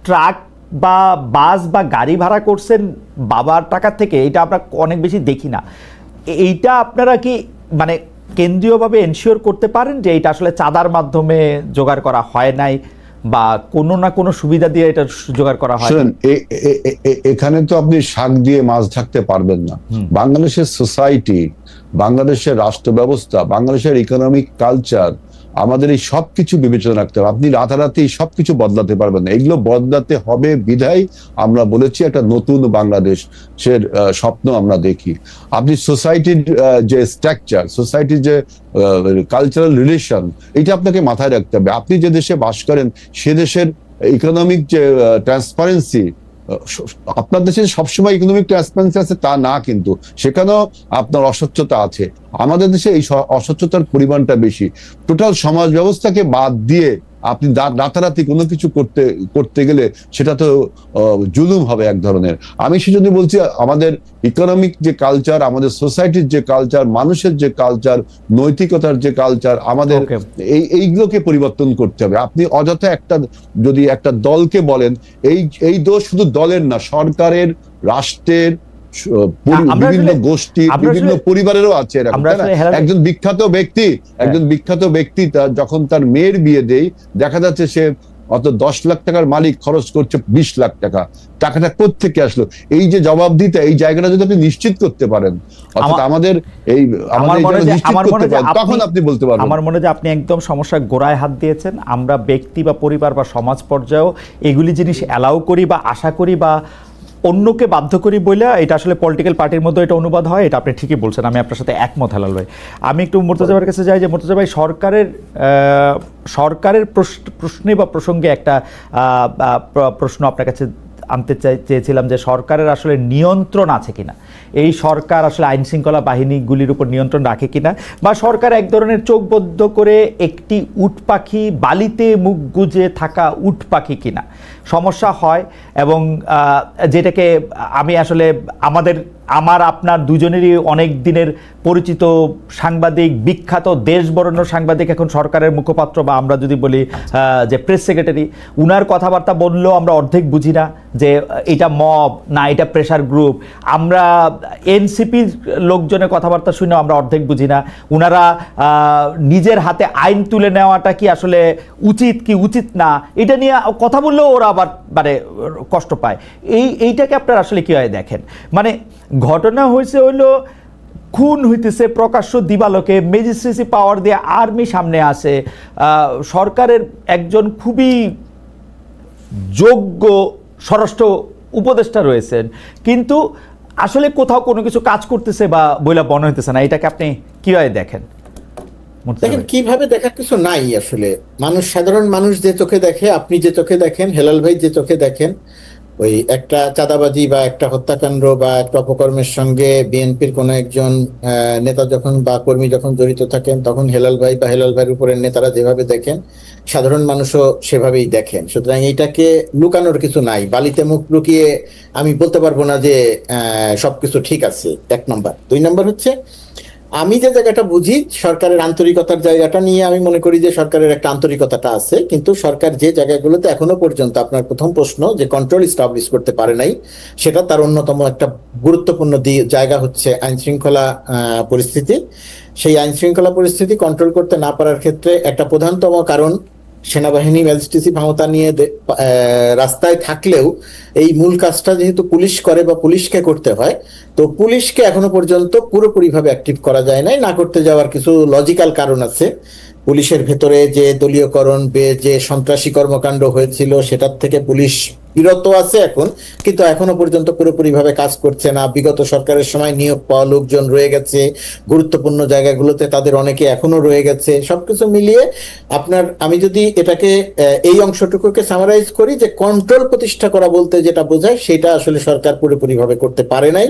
ট্রাক বা বাস বা গাড়ি ভাড়া করছেন বাবার টাকা থেকে, এটা আমরা অনেক বেশি দেখি না। এইটা আপনারা কি মানে কেন্দ্রীয়ভাবে এনশিওর করতে পারেন যে এটা আসলে চাঁদার মাধ্যমে জোগাড় করা হয় নাই, বা কোনো না কোনো সুবিধা দিয়ে এটা জোগাড় করা হয়? এখানে তো আপনি শাক দিয়ে মাছ ঢাকতে পারবেন না। বাংলাদেশের সোসাইটি, বাংলাদেশের রাষ্ট্র ব্যবস্থা, বাংলাদেশের ইকোনমিক কালচার, আমাদের এই সবকিছু বিবেচনা রাখতে হবে। আপনি রাতারাতি সবকিছু বদলাতে পারবেন না, এগুলো বদলাতে হবে। বিধায় আমরা বলেছি একটা নতুন বাংলাদেশের স্বপ্ন আমরা দেখি। আপনি সোসাইটির যে স্ট্রাকচার, সোসাইটির যে কালচারাল রিলেশন, এটা আপনাকে মাথায় রাখতে হবে। আপনি যে দেশে বাস করেন সে দেশের ইকোনমিক যে ট্রান্সপারেন্সি, আপনার দেশে সবসময় ইকোনমিক ট্রান্সপারেন্সি আছে তা না, কিন্তু সেখানেও আপনার অস্বচ্ছতা আছে। আমাদের দেশে এই অস্বচ্ছতার পরিমাণটা বেশি। টোটাল সমাজ ব্যবস্থাকে বাদ দিয়ে আপনি রাতারাতি কোনো কিছু করতে গেলে সেটা তো জুলুম হবে এক ধরনের। আমি সেজন্য বলছি আমাদের ইকোনমিক যে কালচার, আমাদের সোসাইটির যে কালচার, মানুষের যে কালচার, নৈতিকতার যে কালচার, আমাদের এইগুলোকে পরিবর্তন করতে হবে। আপনি অযথা যদি একটা দলকে বলেন, এই দোষ শুধু দলের না, সরকারের, রাষ্ট্রের, বিভিন্ন গোষ্ঠী, বিভিন্ন পরিবারেরও আছে এরকম। একজন বিখ্যাত ব্যক্তি যখন তার মেয়ের বিয়ে দেয়, দেখা যাচ্ছে সে অত 10 লাখ টাকার মালিক খরচ করছে 20 লাখ টাকা। টাকাটা কোত্থেকে আসলো? এই যে জবাবদিহিতা, এই জায়গাটা যদি আপনি নিশ্চিত করতে পারেন, আমাদের তখন আপনি বলতে পারবেন। আমার মনে হয় যে আপনি একদম সমস্যার গোড়ায় হাত দিয়েছেন। আমরা ব্যক্তি বা পরিবার বা সমাজ পর্যায়েও এগুলি জিনিস অ্যালাউ করি বা আশা করি বা অন্যকে বাধ্য করি বলে এটা আসলে পলিটিক্যাল পার্টির মধ্যে এটা অনুবাদ হয়। এটা আপনি ঠিকই বলছেন, আমি আপনার সাথে একমত হেলাল ভাই। আমি একটু মুর্তজা ভাইয়ের কাছে যাই, যে মুর্তজা ভাই, সরকারের প্রশ্নে বা প্রসঙ্গে একটা প্রশ্ন আপনার কাছে আনতে চেয়েছিলাম, যে সরকারের আসলে নিয়ন্ত্রণ আছে কিনা, এই সরকার আসলে আইন শৃঙ্খলা বাহিনীগুলির উপর নিয়ন্ত্রণ রাখে কিনা, বা সরকার এক ধরনের চোখ বদ্ধ করে একটি উট পাখি, বালিতে মুখ গুজে থাকা উট পাখি কিনা সমস্যা হয়। এবং যেটাকে আমি আসলে আমার আপনার দুজনেরই অনেক দিনের পরিচিত সাংবাদিক, বিখ্যাত দেশ বরেণ্য সাংবাদিক, এখন সরকারের মুখপাত্র বা আমরা যদি বলি যে প্রেস সেক্রেটারি, উনার কথাবার্তা বললেও আমরা অর্ধেক বুঝি না যে এটা মব না এটা প্রেশার গ্রুপ। আমরা এনসিপির লোকজনের কথাবার্তা শুনেও আমরা অর্ধেক বুঝি না। উনারা নিজের হাতে আইন তুলে নেওয়াটা কি আসলে উচিত কি উচিত না, এটা নিয়ে কথা বললেও ওরা আবার মানে কষ্ট পায়। এইটাকে আপনারা আসলে কীভাবে দেখেন? মানে ঘটনা হইলো খুন হইতেছে প্রকাশ্য দিবালোকে, ম্যাজিস্ট্রেসি পাওয়ার দিয়ে আর্মি সামনে আসে, সরকারের একজন খুবই যোগ্য স্বরাষ্ট্র উপদেষ্টা রয়েছেন, কিন্তু আসলে কোথাও কোনো কিছু কাজ করতেছে বা বইলা মনে হইতেছে না। এটাকে আপনি কিভাবে দেখেন? দেখেন, কিভাবে দেখার কিছু নাই আসলে। সাধারণ মানুষ যে চোখে দেখে, আপনি যে চোখে দেখেন, হেলাল ভাই যে চোখে দেখেন, ওই একটা চাঁদাবাজি বা একটা হত্যাকাণ্ড বা একটা অপকর্মের সঙ্গে বিএনপির কোনো একজন নেতা যখন বা কর্মী যখন জড়িত থাকেন, তখন হেলাল ভাই বা হেলাল ভাইয়ের উপরের নেতারা যেভাবে দেখেন, সাধারণ মানুষও সেভাবেই দেখেন। সুতরাং এইটাকে লুকানোর কিছু নাই। বালিতে মুখ লুকিয়ে আমি বলতে পারবো না যে সবকিছু ঠিক আছে, 1 নম্বর। 2 নম্বর হচ্ছে, আমি যে জায়গাটা বুঝি সরকারের আন্তরিকতার জায়গাটা নিয়ে, আমি মনে করি যে সরকারের একটা আন্তরিকতাটা আছে, কিন্তু সরকার যে জায়গাগুলোতে এখনো পর্যন্ত, আপনার প্রথম প্রশ্ন যে কন্ট্রোল এস্টাবলিশ করতে পারে নাই, সেটা তার অন্যতম একটা গুরুত্বপূর্ণ জায়গা হচ্ছে আইন শৃঙ্খলা পরিস্থিতি। সেই আইন শৃঙ্খলা পরিস্থিতি কন্ট্রোল করতে না পারার ক্ষেত্রে একটা প্রধানতম কারণ, সেনাবাহিনী ম্যাজিস্ট্রেসি ক্ষমতা নিয়ে রাস্তায় থাকলেও এই মূল কাজটা যেহেতু পুলিশ করে বা পুলিশকে করতে হয়, তো পুলিশকে এখনো পর্যন্ত পুরোপুরিভাবে অ্যাক্টিভ করা যায় নাই। না করতে যাওয়ার কিছু লজিক্যাল কারণ আছে। পুলিশের ভেতরে যে দলীয়করণ, যে সন্ত্রাসী কর্মকাণ্ড হয়েছিল, সেটার থেকে পুলিশ বিরত আছে এখন, কিন্তু এখনো পর্যন্ত পুরোপুরিভাবে কাজ করছে না। বিগত সরকারের সময় নিয়োগ পাওয়া লোকজন রয়ে গেছে, গুরুত্বপূর্ণ জায়গাগুলোতে তাদের অনেকে এখনো রয়ে গেছে। সবকিছু মিলিয়ে আমি যদি এটাকে এই অংশটুকুকে সামারাইজ করি, যে কন্ট্রোল প্রতিষ্ঠা করা বলতে যেটা বোঝায় সেটা আসলে সরকার পুরোপুরিভাবে করতে পারে নাই,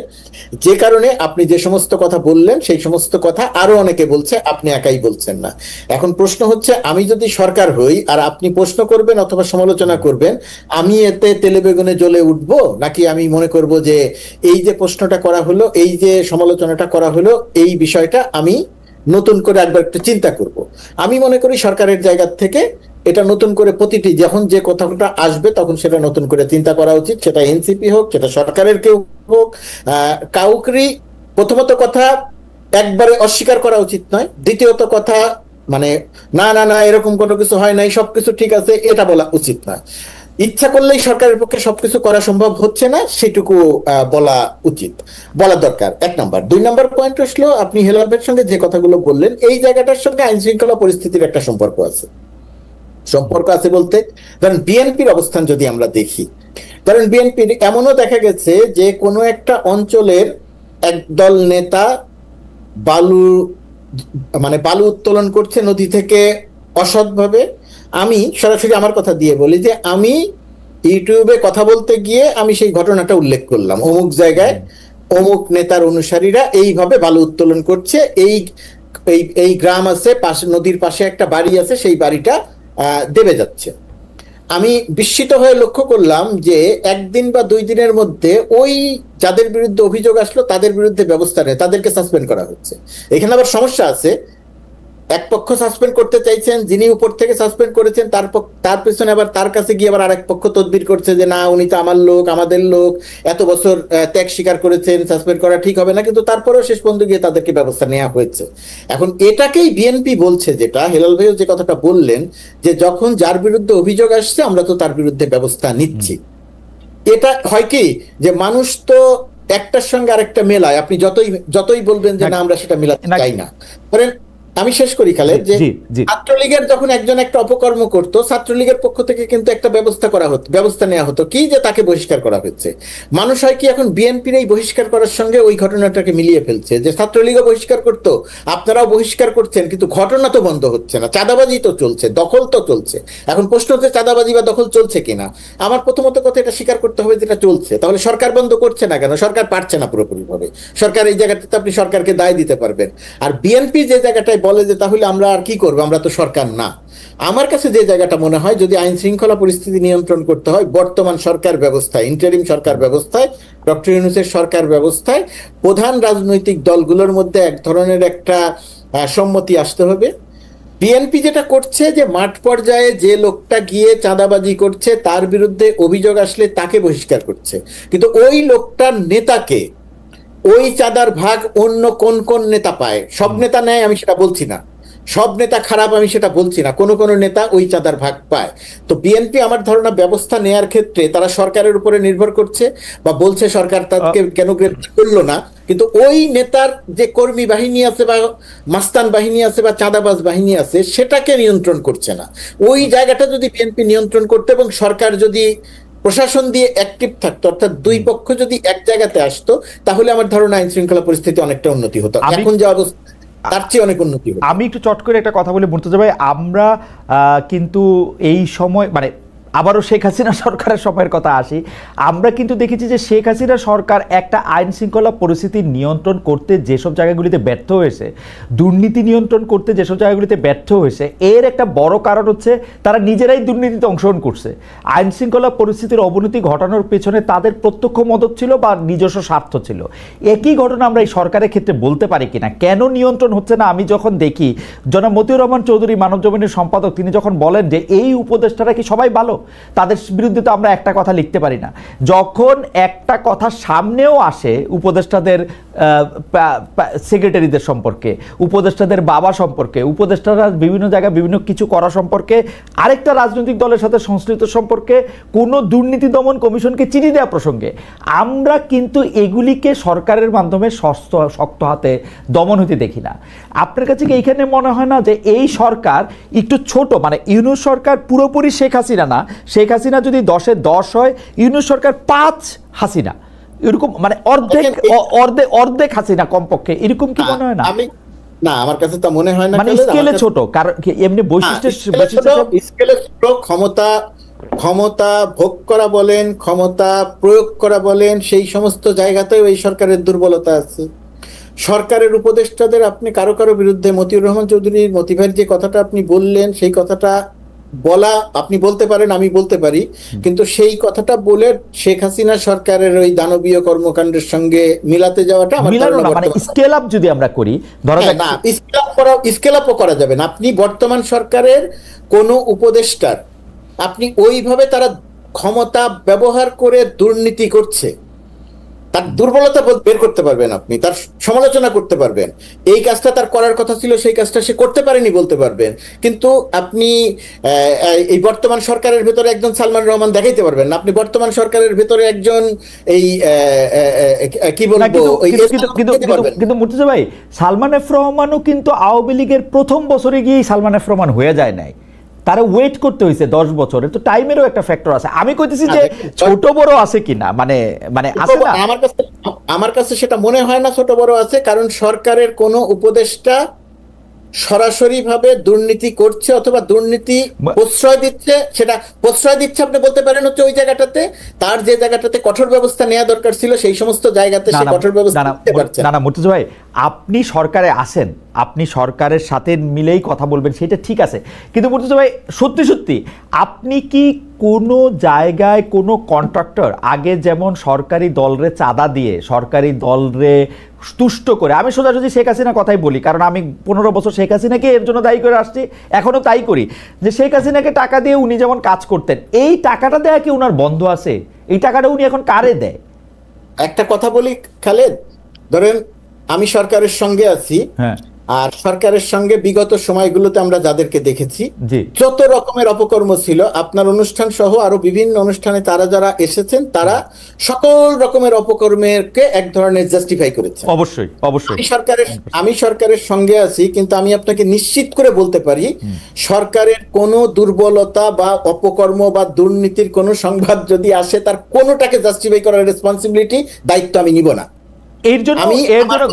যে কারণে আপনি যে সমস্ত কথা বললেন সেই সমস্ত কথা আরো অনেকে বলছে, আপনি একাই বলছেন না। এখন প্রশ্ন হচ্ছে, আমি যদি সরকার হই আর আপনি প্রশ্ন করবেন অথবা সমালোচনা করবেন, আমি এতে তেলে বেগুনে জ্বলে উঠবো, নাকি আমি মনে করব যে এই যে প্রশ্নটা করা হলো, এই যে সমালোচনাটা করা হলো, এই বিষয়টা আমি নতুন করে একবার একটু চিন্তা করব। আমি মনে করি সরকারের জায়গা থেকে এটা নতুন করে প্রতিটি যখন যে কথাটা আসবে তখন সেটা নতুন করে চিন্তা করা উচিত। সেটা এনসিপি হোক, সেটা সরকারের কেউ হোক, কাউকেই প্রথমত কথা একবারে অস্বীকার করা উচিত নয়। দ্বিতীয়ত কথা, মানে না না না এরকম কোনো কিছু হয় নাই, সবকিছু ঠিক আছে, এটা বলা উচিত নয়। ইচ্ছা করলেই সরকারের পক্ষে সবকিছু করা সম্ভব হচ্ছে না, সেটুকু বলা উচিত, বলা দরকার, 1 নম্বর। 2 নম্বর পয়েন্ট আসলো, আপনি হেলাল ভাইয়ের সঙ্গে যে কথাগুলো বললেন, এই জায়গাটার সঙ্গে আইন শৃঙ্খলা পরিস্থিতির একটা সম্পর্ক আছে। সম্পর্ক আছে বলতে, ধরেন বিএনপির অবস্থান যদি আমরা দেখি, ধরেন বিএনপির এমনও দেখা গেছে যে কোনো একটা অঞ্চলের একদল নেতা বালু উত্তোলন করছে নদী থেকে অসৎভাবে। আমি সরাসরি আমার কথা দিয়ে বলি যে আমি ইউটিউবে কথা বলতে গিয়ে আমি সেই ঘটনাটা উল্লেখ করলাম, অমুক জায়গায় অমুক নেতার অনুসারীরা এইভাবে বালু উত্তোলন করছে, এই গ্রাম আছে, পাশে নদীর পাশে একটা বাড়ি আছে, সেই বাড়িটা দেবে যাচ্ছে। আমি বিস্মিত হয়ে লক্ষ্য করলাম যে 1 দিন বা 2 দিনের মধ্যে ওই যাদের বিরুদ্ধে অভিযোগ আসলো তাদের বিরুদ্ধে ব্যবস্থা নেয়, তাদেরকে সাসপেন্ড করা হচ্ছে। এখানে আবার সমস্যা আছে, এক পক্ষ সাসপেন্ড করতে চাইছেন, যিনি উপর থেকে সাসপেন্ড করেছেন তার পেছনে আবার তার কাছে গিয়ে আবার আরেক পক্ষ তদবির করছে যে না, উনি তো আমার লোক, আমাদের লোক, এত বছর ত্যাগ স্বীকার করেছেন, সাসপেন্ড করা ঠিক হবে না, কিন্তু তারপরেও শেষ পর্যন্ত গিয়ে তাদেরকে ব্যবস্থা নেওয়া হয়েছে। এখন এটাকেই বিএনপি বলছে, যেটা হেলাল ভাইও যে কথাটা বললেন, যে যখন যার বিরুদ্ধে অভিযোগ আসছে আমরা তো তার বিরুদ্ধে ব্যবস্থা নিচ্ছি। এটা হয় কি যে মানুষ তো একটার সঙ্গে আরেকটা মেলায়, আপনি যতই বলবেন যে না আমরা সেটা মেলাতে চাই না। ধরেন আমি শেষ করি খালেদ, যে ছাত্রলীগের যখন একজন একটা অপকর্ম করতো, ছাত্রলীগের পক্ষ থেকে কিন্তু একটা ব্যবস্থা নেওয়া হতো, কি যে তাকে বহিষ্কার করা হচ্ছে। মানুষ হয় কি এখন বিএনপির এই বহিষ্কার করার সঙ্গে ওই ঘটনাটাকে মিলিয়ে ফেলছে, যে ছাত্রলীগও বহিষ্কার করতো, আপনারাও বহিষ্কার করছেন, কিন্তু ঘটনা তো বন্ধ হচ্ছে না, চাঁদাবাজি তো চলছে, দখল তো চলছে। এখন প্রশ্ন হচ্ছে চাঁদাবাজি বা দখল চলছে কিনা। আমার প্রথমত কথা এটা স্বীকার করতে হবে যেটা চলছে। তাহলে সরকার বন্ধ করছে না কেন? সরকার পারছে না পুরোপুরি ভাবে। সরকার এই জায়গাটাতে আপনি সরকারকে দায় দিতে পারবেন। আর বিএনপি যে জায়গাটায় বলে যে তাহলে আমরা আর কি করবো, আমরা তো সরকার না। আমার কাছে যে জায়গাটা মনে হয়, যদি আইন শৃঙ্খলা পরিস্থিতি নিয়ন্ত্রণ করতে হয়, বর্তমান সরকার ব্যবস্থায়, ইন্টারিম সরকার ব্যবস্থায়, ডক্টর ইউনূসের সরকার ব্যবস্থায় প্রধান রাজনৈতিক দলগুলোর মধ্যে এক ধরনের একটা সম্মতি আসতে হবে। বিএনপি যেটা করছে যে মাঠ পর্যায়ে যে লোকটা গিয়ে চাঁদাবাজি করছে তার বিরুদ্ধে অভিযোগ আসলে তাকে বহিষ্কার করছে, কিন্তু ওই লোকটার নেতাকে ওই চাঁদার ভাগ অন্য কোন কোন নেতা পায়। সব নেতা নেয় আমি সেটা বলছি না, সব নেতা খারাপ আমি সেটা বলছি না, কোন কোন নেতা ওই চাঁদার ভাগ পায়। তো বিএনপি আমার ধারণা ব্যবস্থা নেয়ার ক্ষেত্রে তারা সরকারের উপরে নির্ভর করছে, বা বলছে সরকার তাকে কেন গ্রেপ্তার করলো না, কিন্তু ওই নেতার যে কর্মী বাহিনী আছে বা মাস্তান বাহিনী আছে বা চাঁদাবাজ বাহিনী আছে সেটাকে নিয়ন্ত্রণ করছে না। ওই জায়গাটা যদি বিএনপি নিয়ন্ত্রণ করতে এবং সরকার যদি প্রশাসন দিয়ে অ্যাক্টিভ থাকতো, অর্থাৎ দুই পক্ষ যদি এক জায়গাতে আসতো, তাহলে আমার ধারণা আইন শৃঙ্খলা পরিস্থিতি অনেকটা উন্নতি হতো। এখন যে অবস্থা তার চেয়ে অনেক উন্নতি হতো। আমি একটু চট করে একটা কথা বলি মুর্তজা ভাই, আমরা কিন্তু এই সময় মানে আবারও শেখ হাসিনা সরকারের সময়ের কথা আসি, আমরা কিন্তু দেখেছি যে শেখ হাসিনা সরকার একটা আইন শৃঙ্খলা পরিস্থিতি নিয়ন্ত্রণ করতে যেসব জায়গাগুলিতে ব্যর্থ হয়েছে, দুর্নীতি নিয়ন্ত্রণ করতে যেসব জায়গাগুলিতে ব্যর্থ হয়েছে, এর একটা বড় কারণ হচ্ছে তারা নিজেরাই দুর্নীতিতে অংশগ্রহণ করছে। আইন শৃঙ্খলা পরিস্থিতির অবনতি ঘটানোর পেছনে তাদের প্রত্যক্ষ মদত ছিল বা নিজস্ব স্বার্থ ছিল। একই ঘটনা আমরা এই সরকারের ক্ষেত্রে বলতে পারি কিনা, কেন নিয়ন্ত্রণ হচ্ছে না? আমি যখন দেখি জনাব মতিউর রহমান চৌধুরী মানব জমিনের সম্পাদক, তিনি যখন বলেন যে এই উপদেষ্টারা কি সবাই ভালো, তাদের বিরুদ্ধে তো আমরা একটা কথা লিখতে পারি না। যখন একটা কথা সামনেও আসে উপদেষ্টাদের সেক্রেটারিদের সম্পর্কে, উপদেষ্টাদের বাবা সম্পর্কে, উপদেষ্টারা বিভিন্ন জায়গায় বিভিন্ন কিছু করা সম্পর্কে, আরেকটা রাজনৈতিক দলের সাথে সংশ্লিষ্ট সম্পর্কে, কোনো দুর্নীতি দমন কমিশনকে চিঠি দেওয়া প্রসঙ্গে, আমরা কিন্তু এগুলিকে সরকারের মাধ্যমে শক্ত হাতে দমন হতে দেখি না। আপনার কাছে কি এইখানে মনে হয় না যে এই সরকার একটু ছোট, মানে ইউনূস সরকার পুরোপুরি শেখ হাসিনা না, শেখ হাসিনা যদি 10-এ 10 হয়, ইউনূস সরকার 5 হাসিনা, এরকম মানে অর্ধেক হাসিনা কমপক্ষে, এরকম কি মনে হয় না? না, আমার কাছে তা মনে হয় না। মানে স্কেলে ছোট, কারণ এমনি বৈশিষ্ট্য স্কেলে ছোট, ক্ষমতা ভোগ করা বলেন, ক্ষমতা প্রয়োগ করা বলেন, সেই সমস্ত জায়গাতেও এই সরকারের দুর্বলতা আছে। সরকারের উপদেষ্টাদের আপনি কারো কারো বিরুদ্ধে, মতিউর রহমান চৌধুরীর মতিভাইয়ের যে কথাটা আপনি বললেন, সেই কথাটা বলা আপনি বলতে পারেন, আমি বলতে পারি, কিন্তু সেই কথাটা বলে শেখ হাসিনা সরকারের ওই দানবীয় কর্মকাণ্ডের সঙ্গে মিলাতে যাওয়াটা আমার ধারণা মানে স্কেল আপ যদি আমরা করি, ধরা যাক না, স্কেল আপও করা যাবে না। আপনি বর্তমান সরকারের কোন উপদেষ্টার আপনি ওইভাবে তারা ক্ষমতা ব্যবহার করে দুর্নীতি করছে, তার দুর্বলতা বের করতে পারবেন, আপনি তার সমালোচনা করতে পারবেন, এই কাজটা তার করার কথা ছিল সেই কাজটা সে করতে পারেনি বলতে পারবেন, কিন্তু আপনি এই বর্তমান সরকারের ভেতরে একজন সালমান রহমান দেখাইতে পারবেন না। আপনি বর্তমান সরকারের ভেতরে একজন এই কি বলবো, কিন্তু মুর্তজা ভাই, সালমান এফ রহমানও কিন্তু আওয়ামী লীগের প্রথম বছরে গিয়েই সালমান এফ রহমান হয়ে যায় নাই, তারা ওয়েট করতে হয়েছে 10 বছরের, তো টাইমেরও একটা ফ্যাক্টর আছে। আমি কইতেছি যে ছোট বড় আছে কিনা, মানে আছে না, আমার কাছে সেটা মনে হয় না ছোট বড় আছে, কারণ সরকারের কোনো উপদেষ্টা সরাসরি ভাবে দুর্নীতি করছে অথবা দুর্নীতি প্রশ্রয় দিচ্ছে, সেটা প্রশ্রয় দিচ্ছে আপনি বলতে পারেন হচ্ছে ওই জায়গাটাতে, তার যে জায়গাটাতে কঠোর ব্যবস্থা নেওয়া দরকার ছিল সেই সমস্ত জায়গাতে সে কঠোর ব্যবস্থা নিতে পারছে না। না মুর্তজা ভাই, আপনি সরকারে আসেন, আপনি সরকারের সাথে মিলেই কথা বলবেন, সেটা ঠিক আছে, কিন্তু মুর্তজা ভাই সত্যি সত্যি আপনি কি কোনো জায়গায় কোনো কন্ট্রাক্টর আগে যেমন সরকারি দলরে চাঁদা দিয়ে সরকারি দলরে তুষ্ট করে, আমি সোজাসুজি শেখ হাসিনা কথাই বলি, কারণ আমি 15 বছর শেখ হাসিনাকে এর জন্য দায়ী করে আসছি, এখনো তাই করি, যে শেখ হাসিনাকে টাকা দিয়ে উনি যেমন কাজ করতেন, এই টাকাটা দেয়া কি উনার বন্ধ আছে? এই টাকাটা উনি এখন কারে দেয়? একটা কথা বলি খালেদ, ধরেন আমি সরকারের সঙ্গে আছি, হ্যাঁ, আর সরকারের সঙ্গে বিগত সময়গুলোতে আমরা যাদেরকে দেখেছি, যত রকমের অপকর্ম ছিল, আপনার অনুষ্ঠান সহ আরো বিভিন্ন অনুষ্ঠানে তারা যারা এসেছেন, তারা সকল রকমের অপকর্মকে এক ধরনের জাস্টিফাই করেছে। অবশ্যই অবশ্যই আমি সরকারের সঙ্গে আছি, কিন্তু আমি আপনাকে নিশ্চিত করে বলতে পারি সরকারের কোনো দুর্বলতা বা অপকর্ম বা দুর্নীতির কোনো সংবাদ যদি আসে, তার কোনোটাকে জাস্টিফাই করার রেসপন্সিবিলিটি, দায়িত্ব আমি নিব না। এর জন্য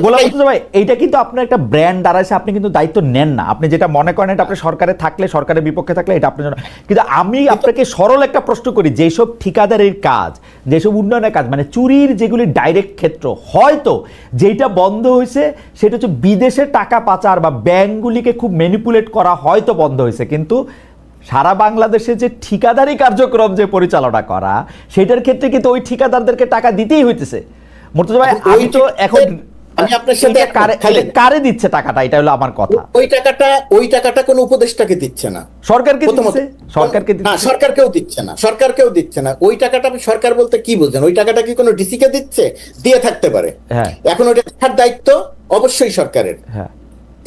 গোলাম মুর্তজা ভাই, এইটা কিন্তু আপনার একটা ব্র্যান্ড দাঁড়াইছে, আপনি কিন্তু দায়িত্ব নেন না, আপনি যেটা মনে করেন এটা আপনি সরকারে থাকলে, সরকারের বিপক্ষে থাকলে এটা আপনার জন্য। কিন্তু আমি আপনাকে সরল একটা প্রশ্ন করি, যেসব ঠিকাদারের কাজ, যেসব উন্নয়নের কাজ, মানে চুরির যেগুলি ডাইরেক্ট ক্ষেত্র, হয়তো যেটা বন্ধ হয়েছে সেটা হচ্ছে বিদেশে টাকা পাচার বা ব্যাংকগুলিকে খুব ম্যানিপুলেট করা, হয়তো বন্ধ হয়েছে, কিন্তু সারা বাংলাদেশে যে ঠিকাদারি কার্যক্রম যে পরিচালনা করা, সেটার ক্ষেত্রে কিন্তু ওই ঠিকাদারদেরকে টাকা দিতেই হইতেছে। মুর্তজা ভাই, আমি তো এখন আমি আপনার সাথে কারে দিচ্ছে টাকাটা, এটা হলো আমার কথা। ওই টাকাটা কোনো উপদেষ্টাকে দিচ্ছে না, সরকারকে দিচ্ছে, সরকারকেও দিচ্ছে না। ওই টাকাটা সরকার বলতে কি বুঝছেন? ওই টাকাটা কি কোনো ডিসি কে দিচ্ছে? দিয়ে থাকতে পারে, এখন ওইটা দেখার দায়িত্ব অবশ্যই সরকারের।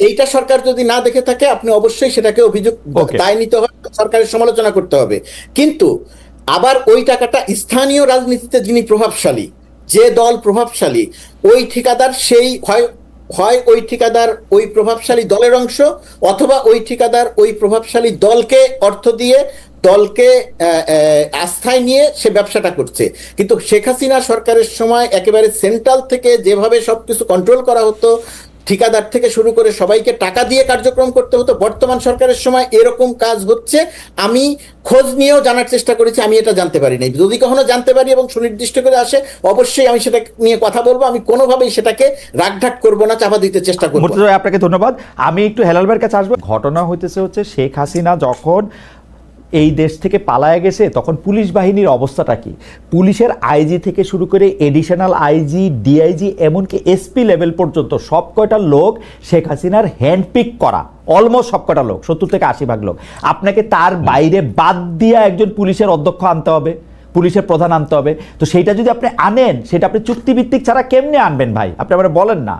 এইটা সরকার যদি না দেখে থাকে, আপনি অবশ্যই সেটাকে অভিযোগ দায় নিতে হবে, সরকারের সমালোচনা করতে হবে। কিন্তু আবার ওই টাকাটা স্থানীয় রাজনীতিতে যিনি প্রভাবশালী, যে দল প্রভাবশালী, ওই ঠিকাদার সেই হয় ওই ঠিকাদার ওই প্রভাবশালী দলের অংশ, অথবা ওই ঠিকাদার ওই প্রভাবশালী দলকে অর্থ দিয়ে, দলকে আস্থায় নিয়ে সে ব্যবসাটা করছে। কিন্তু শেখ হাসিনা সরকারের সময় একেবারে সেন্ট্রাল থেকে যেভাবে সবকিছু কন্ট্রোল করা হতো, ঠিকাদার থেকে শুরু করে সবাইকে টাকা দিয়ে কার্যক্রম করতে হতো, বর্তমান সরকারের সময় এরকম কাজ হচ্ছে। আমি খোঁজ নিয়েও জানার চেষ্টা করেছি, আমি এটা জানতে পারি নাই। যদি কখনো জানতে পারি এবং সুনির্দিষ্ট করে আসে, অবশ্যই আমি সেটা নিয়ে কথা বলবো। আমি কোনোভাবেই সেটাকে রাগঢাক করবো না, চাপা দিতে চেষ্টা করবো। আপনাকে ধন্যবাদ। আমি একটু হেলাল ভাইয়ের কাছে আসবো। ঘটনা হচ্ছে শেখ হাসিনা যখন এই দেশ থেকে পালায় গেছে, তখন পুলিশ বাহিনীর অবস্থাটা কি? পুলিশের আইজি থেকে শুরু করে এডিশনাল আইজি, ডিআইজি, এমনকি এসপি লেভেল পর্যন্ত সব কয়টা লোক শেখ হাসিনার হ্যান্ডপিক করা, অলমোস্ট সব কয়টা লোক, 70 থেকে 80% লোক। আপনাকে তার বাইরে বাদ দিয়ে একজন পুলিশের অধ্যক্ষ আনতে হবে, পুলিশের প্রধান আনতে হবে। তো সেইটা যদি আপনি আনেন, সেটা আপনি চুক্তিভিত্তিক ছাড়া কেমনে আনবেন ভাই? আপনি আমরা বলেন না।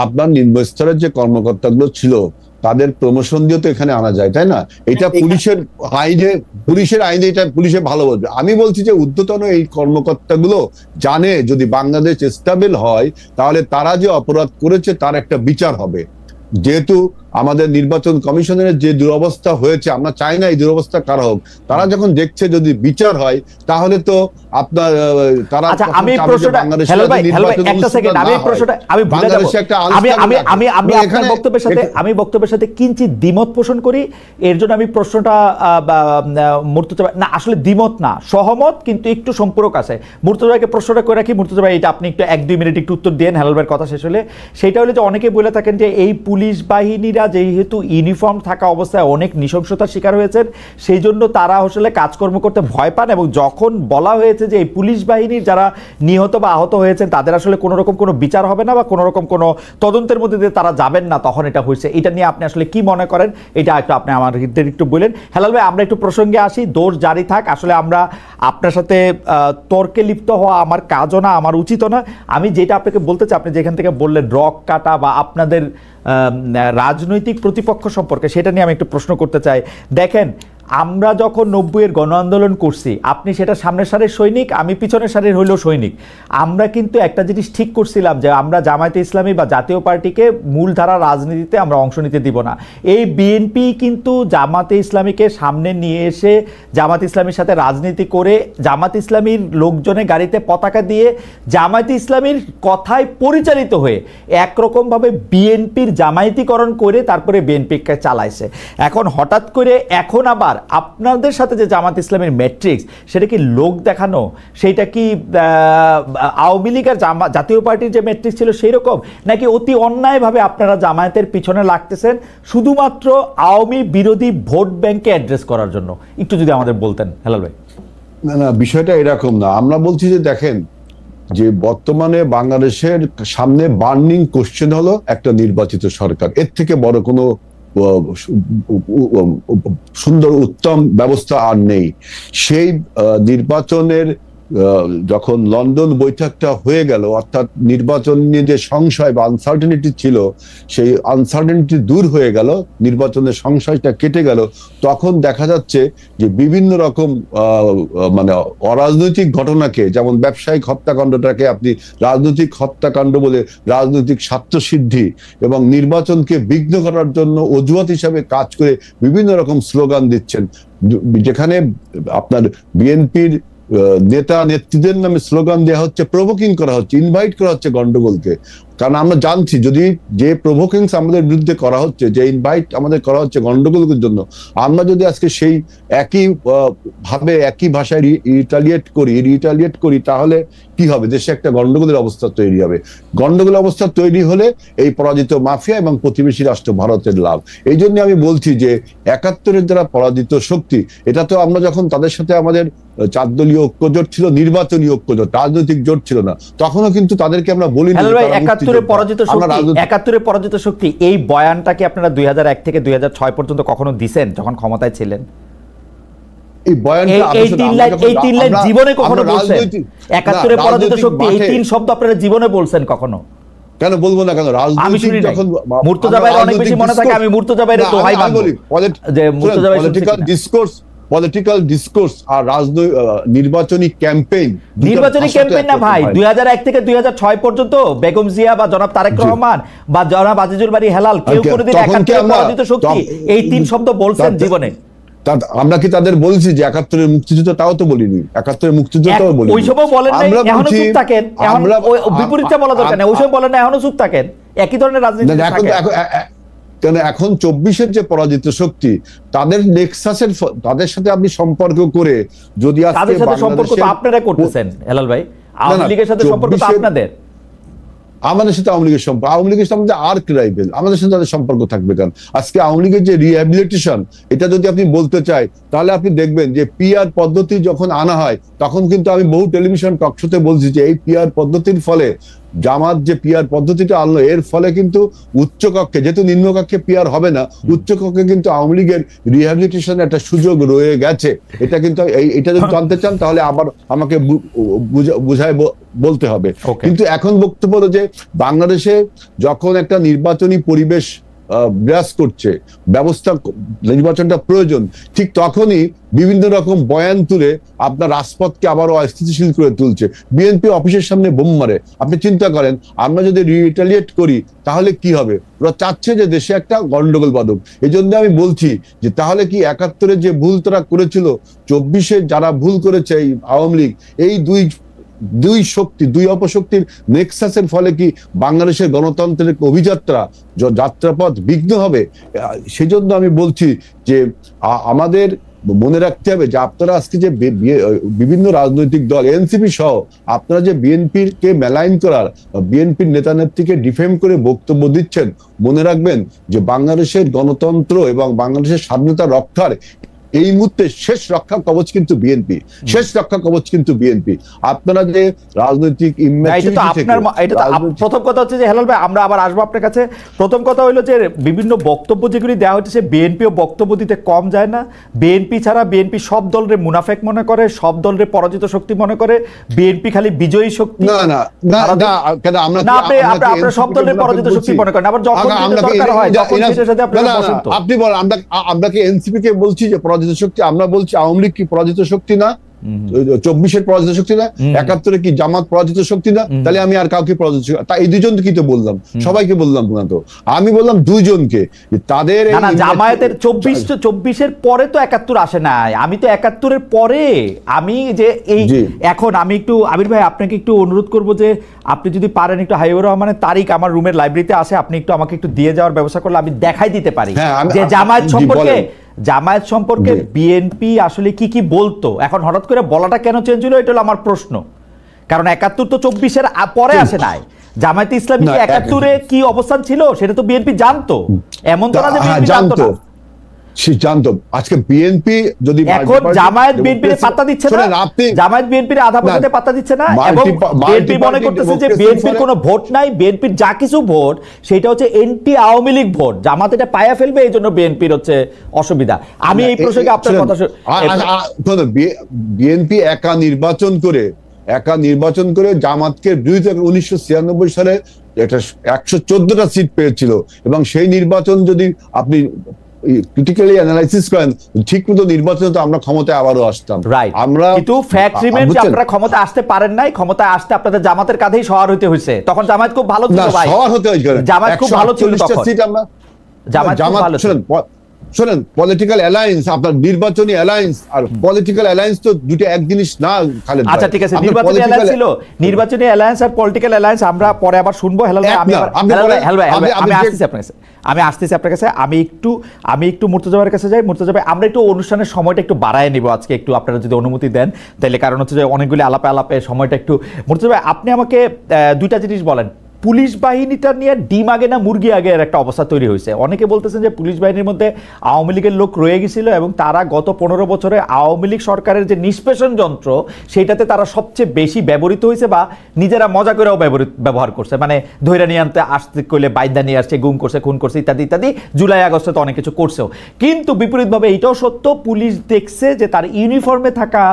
আপনার নিম্নস্তরের যে কর্মকর্তাগুলো ছিল, তাদের প্রমোশন দিয়ে তো এখানে আনা যায়, তাই না? এটা পুলিশের আইনে এটা পুলিশে ভালো বলবে। আমি বলছি যে ঊর্ধ্বতন এই কর্মকর্তাগুলো জানে যদি বাংলাদেশ স্টেবল হয়, তাহলে তারা যে অপরাধ করেছে তার একটা বিচার হবে। যেহেতু আমাদের নির্বাচন কমিশনের যে দুরবস্থা হয়েছে, আমরা চাই না এই দুরবস্থা কারা হোক। তারা যখন দেখছে যদি বিচার হয় তাহলে তো আপনার তারা আমি প্রশ্নটা একটা সেকেন্ড আমি বক্তব্যের সাথে কিঞ্চিত দ্বিমত পোষণ করি। এর জন্য আমি প্রশ্নটা মুর্তজা না, আসলে দ্বিমত না, সহমত, কিন্তু একটু সম্পর্ক আছে। মুর্তজাকে প্রশ্নটা করে রাখি। মুর্তজা ভাই, এটা আপনি একটু 1-2 মিনিট একটু উত্তর দেন হেলাল ভাইয়ের কথা শেষ হলে। সেটা হলো যে অনেকে বলে থাকেন যে এই পুলিশ বাহিনীরা যেহেতু ইউনিফর্ম থাকা অবস্থায় অনেক নৃশংসতার শিকার হয়েছেন, সেই জন্য তারা আসলে কাজকর্ম করতে ভয় পান, এবং যখন বলা হয়েছে যে এই পুলিশ বাহিনীর যারা নিহত বা আহত হয়েছেন তাদের আসলে কোনো রকম কোনো বিচার হবে না বা কোনো রকম কোনো তদন্তের মধ্যে দিয়ে তারা যাবেন না, তখন এটা হয়েছে। এটা নিয়ে আপনি আসলে কি মনে করেন, এটা একটু আপনি আমাদের একটু বলেন। হেলাল ভাই, আমরা একটু প্রসঙ্গে আসি, দোষ জারি থাক। আসলে আমরা আপনার সাথে তর্কে লিপ্ত হওয়া আমার কাজও না, আমার উচিতও না। আমি যেটা আপনাকে বলতে চাই, আপনি যেখান থেকে বললেন রক কাটা বা আপনাদের রাজনৈতিক প্রতিপক্ষ সম্পর্কে, সেটা নিয়ে আমি একটু প্রশ্ন করতে চাই। দেখেন, আমরা যখন 90-এর গণ আন্দোলন করছি, আপনি সেটা সামনের সারির সৈনিক, আমি পিছনের সারির হইলেও সৈনিক। আমরা কিন্তু একটা জিনিস ঠিক করছিলাম যে আমরা জামায়াতে ইসলামী বা জাতীয় পার্টিকে মূলধারা রাজনীতিতে আমরা অংশ নিতে দিব না। এই বিএনপি কিন্তু জামাতে ইসলামীকে সামনে নিয়ে এসে জামাত ইসলামীর সাথে রাজনীতি করে জামাত ইসলামীর লোকজনের গাড়িতে পতাকা দিয়ে জামায়াতে ইসলামীর কথায় পরিচালিত হয়ে একরকমভাবে বিএনপির জামায়াতিকরণ করে তারপরে বিএনপিকে চালাইছে। এখন হঠাৎ করে এখন আবার আপনাদের সাথে যে জামাত ইসলামের ম্যাট্রিক্স, সেটা কি লোক দেখানো? সেইটা কি আওয়ামী লীগ আর জাতীয় পার্টির যে ম্যাট্রিক্স ছিল সেই রকম, নাকি অতি অন্যায়ভাবে আপনারা জামায়াতের পিছনে লাগতেছেন শুধুমাত্র আওয়ামী বিরোধী ভোট ব্যাংকে অ্যাড্রেস করার জন্য? একটু যদি আমাদের বলতেন হেলাল ভাই। না না, বিষয়টা এরকম না। আমরা বলছি যে দেখেন, যে বর্তমানে বাংলাদেশের সামনে বার্নিং কোশ্চেন হলো একটা নির্বাচিত সরকার। এর থেকে বড় কোনো সুন্দর উত্তম ব্যবস্থা আর নেই। সেই নির্বাচনের যখন লন্ডন বৈঠকটা হয়ে গেল, অর্থাৎ নির্বাচন নিয়ে যে সংশয় বা আনসার্টেনিটি ছিল, সেই আনসার্টেনিটি দূর হয়ে গেল, নির্বাচনের সংশয়টা কেটে গেল, তখন দেখা যাচ্ছে যে বিভিন্ন রকম মানে অরাজনৈতিক ঘটনাকে, যেমন ব্যবসায়িক হত্যাকাণ্ডটাকে আপনি রাজনৈতিক হত্যাকাণ্ড বলে রাজনৈতিক স্বার্থসিদ্ধি এবং নির্বাচনকে বিঘ্ন করার জন্য অজুহাত হিসাবে কাজ করে বিভিন্ন রকম স্লোগান দিচ্ছেন, যেখানে আপনার বিএনপির নেতা নেত্রীদের নামে স্লোগান দেওয়া হচ্ছে, প্রভোকিং করা হচ্ছে, ইনভাইট করা হচ্ছে গন্ডগোলকে। কারণ আমরা জানছি যদি যে প্রভোকিংস আমাদের বিরুদ্ধে করা হচ্ছে, যে ইনভাইট আমাদের করা হচ্ছে গন্ডগোলের জন্য, আমরা যদি আজকে সেই একই ভাবে একই ভাষায় রিটালিয়েট করি তাহলে কি হবে? দেশে একটা গন্ডগোলের অবস্থা তৈরি হবে। গন্ডগোলের অবস্থা তৈরি হলে এই পরাজিত মাফিয়া এবং প্রতিবেশী রাষ্ট্র ভারতের লাভ। এই জন্য আমি বলছি যে 71-এর যারা পরাজিত শক্তি, এটা তো আমরা যখন তাদের সাথে আমাদের 4 দলীয় ঐক্য জোট ছিল, নির্বাচনী ঐক্য জোট, রাজনৈতিক জোট ছিল না, তখনও কিন্তু তাদেরকে আমরা বলি 71-এর পরাজিত শক্তি। এই বয়ানটাকে আপনারা 2001 থেকে 2006 পর্যন্ত কখনো দিছেন যখন ক্ষমতায় ছিলেন? এই বয়ানটা এই তিন লাইন জীবনে কখনো বলছেন? 71-এর পরাজিত শক্তি, এই 3 শব্দ আপনারা জীবনে বলছেন কখনো? কেন বলবো না? কেন রাজনৈতিক যখন মুর্তজা ভাইয়ের অনেক বেশি মনে থাকে, আমি মুর্তজা ভাইয়ের দোহাই বলি যে মুর্তজা ভাই পলিটিক্যাল ডিসকোর্স আর নির্বাচনী ক্যাম্পেইন না ভাই। 2001 থেকে 2006 পর্যন্ত বেগম জিয়া বা জনাব তারেক রহমান বা জনাব আজিজুল বারী হেলাল কেউ কোনোদিন 71-এর পরাজিত শক্তি এই 3 শব্দ বলছেন জীবনে? আমরা কি তাদের বলছি যে 71-এর মুক্তিযুদ্ধ? তাও তো বলিনি। 71-এর মুক্তিযুদ্ধটাও বলিনি। ওই সময় বলেন না, এখনো চুপ থাকেন। এখন বিপরীতটা বলা দরকার নেই। ওই সময় বলেন না, এখনো চুপ থাকেন, একই ধরনের রাজনীতি থাকেন। কেন এখন 24-এর যে পরাজিত শক্তি, তাদের নেক্সাসের, তাদের সাথে আপনি সম্পর্ক করে যদি তাদের সাথে সম্পর্ক তো আপনারা করতেছেন হেলাল ভাই, আওয়ামী লীগের সাথে সম্পর্ক তো আপনাদের। আমাদের সাথে আওয়ামী লীগের সম্পর্ক, আওয়ামী লীগের সাথে আর্ক রাইভেল, আমাদের সাথে তাদের সম্পর্ক থাকবে কেন? আজকে আওয়ামী লীগের যে রিহ্যাবিলিটেশন, এটা যদি আপনি বলতে চাই তাহলে আপনি দেখবেন যে পিআর পদ্ধতি যখন আনা হয়, তখন কিন্তু আমি বহু টেলিভিশন টকশোতে বলছি যে এই পিআর পদ্ধতির ফলে, জামাত যে পিআর পদ্ধতিটা আনলো, এর ফলে কিন্তু উচ্চকক্ষে, যেহেতু নিম্নকক্ষে পিআর হবে না, উচ্চকক্ষে কিন্তু আওয়ামী লীগের রিহ্যাবিলিটেশনের একটা সুযোগ রয়ে গেছে। এটা কিন্তু এটা যদি জানতে চান তাহলে আবার আমাকে বুঝায় বলতে হবে। কিন্তু এখন বক্তব্য হলো যে বাংলাদেশে যখন একটা নির্বাচনী পরিবেশ বিরাজ করছে, নির্বাচনটা প্রয়োজন, ঠিক তখনই বিভিন্ন রকম বয়ান তুলে আপনার রাজপথকে আবারও অস্থিতিশীল করে তুলছে। বিএনপি অফিসের সামনে বোম মারে। আপনি চিন্তা করেন, আমরা যদি রিটালিয়েট করি তাহলে কি হবে? ওরা চাচ্ছে যে দেশে একটা গন্ডগোল বাঁধুক। এই জন্য আমি বলছি যে তাহলে কি ৭১-এ যে ভুল তারা করেছিল, ২৪-এ যারা ভুল করেছে এই আওয়ামী লীগ, এই দুই অপশক্তির নেক্সাসের ফলে কি বাংলাদেশের গণতন্ত্রের অভিযাত্রা যাত্রাপথ বিঘ্ন হবে? সেজন্য আমি বলছি যে আমাদের মনে রাখতে হবে যে আপনারা আজকে যে বিভিন্ন রাজনৈতিক দল এনসিপি সহ আপনারা যে বিএনপির কে মেলাইন করার, বিএনপির নেতা নেত্রীকে ডিফেম করে বক্তব্য দিচ্ছেন, মনে রাখবেন যে বাংলাদেশের গণতন্ত্র এবং বাংলাদেশের স্বাধীনতা রক্ষার এই মুহূর্তে শেষ রক্ষা কবচ কিন্তু বিএনপি, শেষ রক্ষা কবচ কিন্তু বিএনপি। আপনারা যে রাজনৈতিক প্রথম কথা হচ্ছে যে হেলাল ভাই, আমরা আবার আসবো আপনার কাছে। প্রথম কথা হইলো যে বিভিন্ন বক্তব্য যেগুলি দেওয়া হচ্ছে, বিএনপিও বক্তব্য দিতে কম যায় না। বিএনপি ছাড়া বিএনপি সব দলের মুনাফেক মনে করে, সব দলের পরাজিত শক্তি মনে করে, বিএনপি খালি বিজয়ী শক্তি। আপনারা সব দলের পরাজিত শক্তি মনে করেন, আবার যখন দরকার হয় তখন সেটার সাথে আপনারা বসেন। তো আপনি বলেন, আমরা কি এনসিপি কে বলছি যে পরাজিত শক্তি? আমরা বলছি আওয়ামী লীগ কি পরাজিত শক্তি না? ২৪-এর পরাজিত শক্তি না? ৭১-এ কি জামাত পরাজিত শক্তি না? তাহলে আমি আর কাউকে পরাজিত শক্তি, তা এই দুজনকে কি তো বললাম? সবাইকে বললাম না তো, আমি বললাম দুইজনকে। তাদের জামায়াতের ২৪-এর পরে তো ৭১ আসে নাই। আমি তো ৭১-এর পরে, আমি যে এই এখন আমি একটু আমির ভাই আপনাকে একটু অনুরোধ করবো যে আপনি যদি পারেন একটু হাবিবুর রহমানের তারিখ আমার রুমের লাইব্রেরিতে আসে, আপনি একটু আমাকে একটু দিয়ে যাওয়ার ব্যবস্থা করলে আমি দেখাই দিতে পারি যে জামায়াত সম্পর্কে বিএনপি আসলে কি কি বলতো। এখন হঠাৎ করে বলাটা কেন চেঞ্জ হলো, এটা হলো আমার প্রশ্ন। কারণ ৭১ তো ২৪-এর পরে আসে নাই। জামায়াতে ইসলামী ৭১-এ কি অবস্থান ছিল সেটা তো বিএনপি জানতো, এমন তো না যে বিএনপি জানতো না। সে জানতো। আজকে বিএনপি যদি এখন জামায়াত বিএনপির পাত্তা দিচ্ছে না, জামায়াত বিএনপির আধা পর্যন্ত পাত্তা দিচ্ছে না, এবং বিএনপি মনে করতেছে যে বিএনপির কোনো ভোট নাই, বিএনপির যা কিছু ভোট সেটা হচ্ছে এন্টি আওয়ামী লীগ ভোট, জামাত এটা পায়া ফেলবে, এই জন্য বিএনপির হচ্ছে অসুবিধা। আমি এই প্রসঙ্গে আপনার কথা, বিএনপি একা নির্বাচন করে জামাতকে বিরুদ্ধে ১৯৯৬ সালে এটা ১১৪টা সিট পেয়েছিল, এবং সেই নির্বাচন যদি আপনি ক্রিটিক্যালি অ্যানালাইসিস করেন, ঠিকমতো নির্বাচনে তো আমরা ক্ষমতায় আবারও আসতাম। আমরা কিন্তু ফ্যাক্ট রিমেইন যে আপনারা ক্ষমতা আসতে পারেন নাই, ক্ষমতায় আসতে আপনাদের জামাতের কাঁধেই সওয়ার হইতে হয়েছে। তখন জামাত খুব ভালো ছিল ভাই, সওয়ার হতে হয়েছে, জামাত খুব ভালো ছিল তখন। জামাত শোনেন, পলিটিক্যাল অ্যালায়েন্স, আপনার নির্বাচনী অ্যালায়েন্স আর পলিটিক্যাল অ্যালায়েন্স তো দুটো এক জিনিস না খালেদ ভাই। আচ্ছা ঠিক আছে, নির্বাচনী অ্যালায়েন্স ছিল, নির্বাচনী অ্যালায়েন্স আর পলিটিক্যাল অ্যালায়েন্স আমরা পরে আবার শুনবো। হেলাল ভাই, আমি আসতেছি আপনার কাছে, আমি একটু মুর্তজা ভাইয়ের কাছে যাই। মুর্তজা ভাই, আমরা একটু অনুষ্ঠানের সময়টা একটু বাড়ায় নিব আজকে, একটু আপনারা যদি অনুমতি দেন তাহলে, কারণ হচ্ছে যে অনেকগুলি আলাপে সময়টা একটু। মুর্তজা ভাই, আপনি আমাকে দুইটা জিনিস বলেন। পুলিশ বাহিনীটা নিয়ে ডিম আগে না মুরগি আগে এর একটা অবস্থা তৈরি হয়েছে। অনেকে বলতেছেন যে পুলিশ বাহিনীর মধ্যে আওয়ামী লীগের লোক রয়ে গেছিল, এবং তারা গত ১৫ বছরে আওয়ামী লীগ সরকারের যে নিষ্পেষণ যন্ত্র সেটাতে তারা সবচেয়ে বেশি ব্যবহৃত হয়েছে, বা নিজেরা মজা করেও ব্যবহার করছে। মানে ধৈর্য নিয়ে আনতে আসতে করলে বাইদা নিয়ে আসছে, গুম করছে, খুন করছে, ইত্যাদি ইত্যাদি। জুলাই আগস্টে তো অনেক কিছু করছেও। কিন্তু বিপরীতভাবে এইটাও সত্য, পুলিশ দেখছে যে তার ইউনিফর্মে থাকা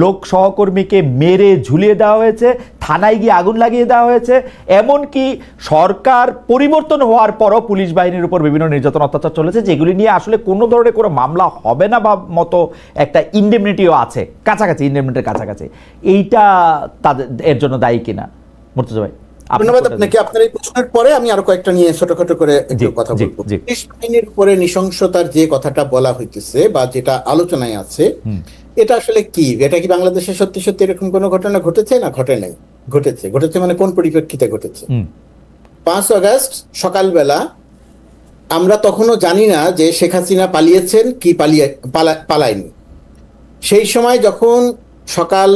লোক সহকর্মীকে মেরে ঝুলিয়ে দেওয়া হয়েছে, থানায় গিয়ে আগুন লাগিয়ে দেওয়া হয়েছে। এমন কি সরকার পরিবর্তন হওয়ার পরও পুলিশ বাহিনীর উপর বিভিন্ন নির্যাতন অত্যাচার চলেছে, যেগুলি নিয়ে আসলে কোনো ধরনের কোনো মামলা হবে না বা মতো একটা ইন্ডেমনিটিও আছে, কাছাকাছি, ইন্ডেমনিটির কাছাকাছি। এইটা তাদের এর জন্য দায়ী কিনা? মুর্তজা ভাই, ধন্যবাদ আপনাকে। আপনার এই প্রশ্নের পরে আমি আরো কয়েকটা নিয়ে ছোটখাটো করে একটু কথা বলবো। পুলিশ বাহিনীর উপরে নৃশংসতার যে কথাটা বলা হইতেছে বা যেটা আলোচনায় আছে, এটা আসলে কি? এটা কি বাংলাদেশে সত্যি সত্যি এরকম কোনো ঘটনা ঘটেছে? না ঘটে নাই? ঘটেছে মানে কোন পরিপ্রেক্ষিতে ঘটেছে? ৫ আগস্ট সকালবেলা আমরা তখনও জানি না যে শেখ হাসিনা পালিয়েছেন কি পালায়নি। সেই সময় যখন সকাল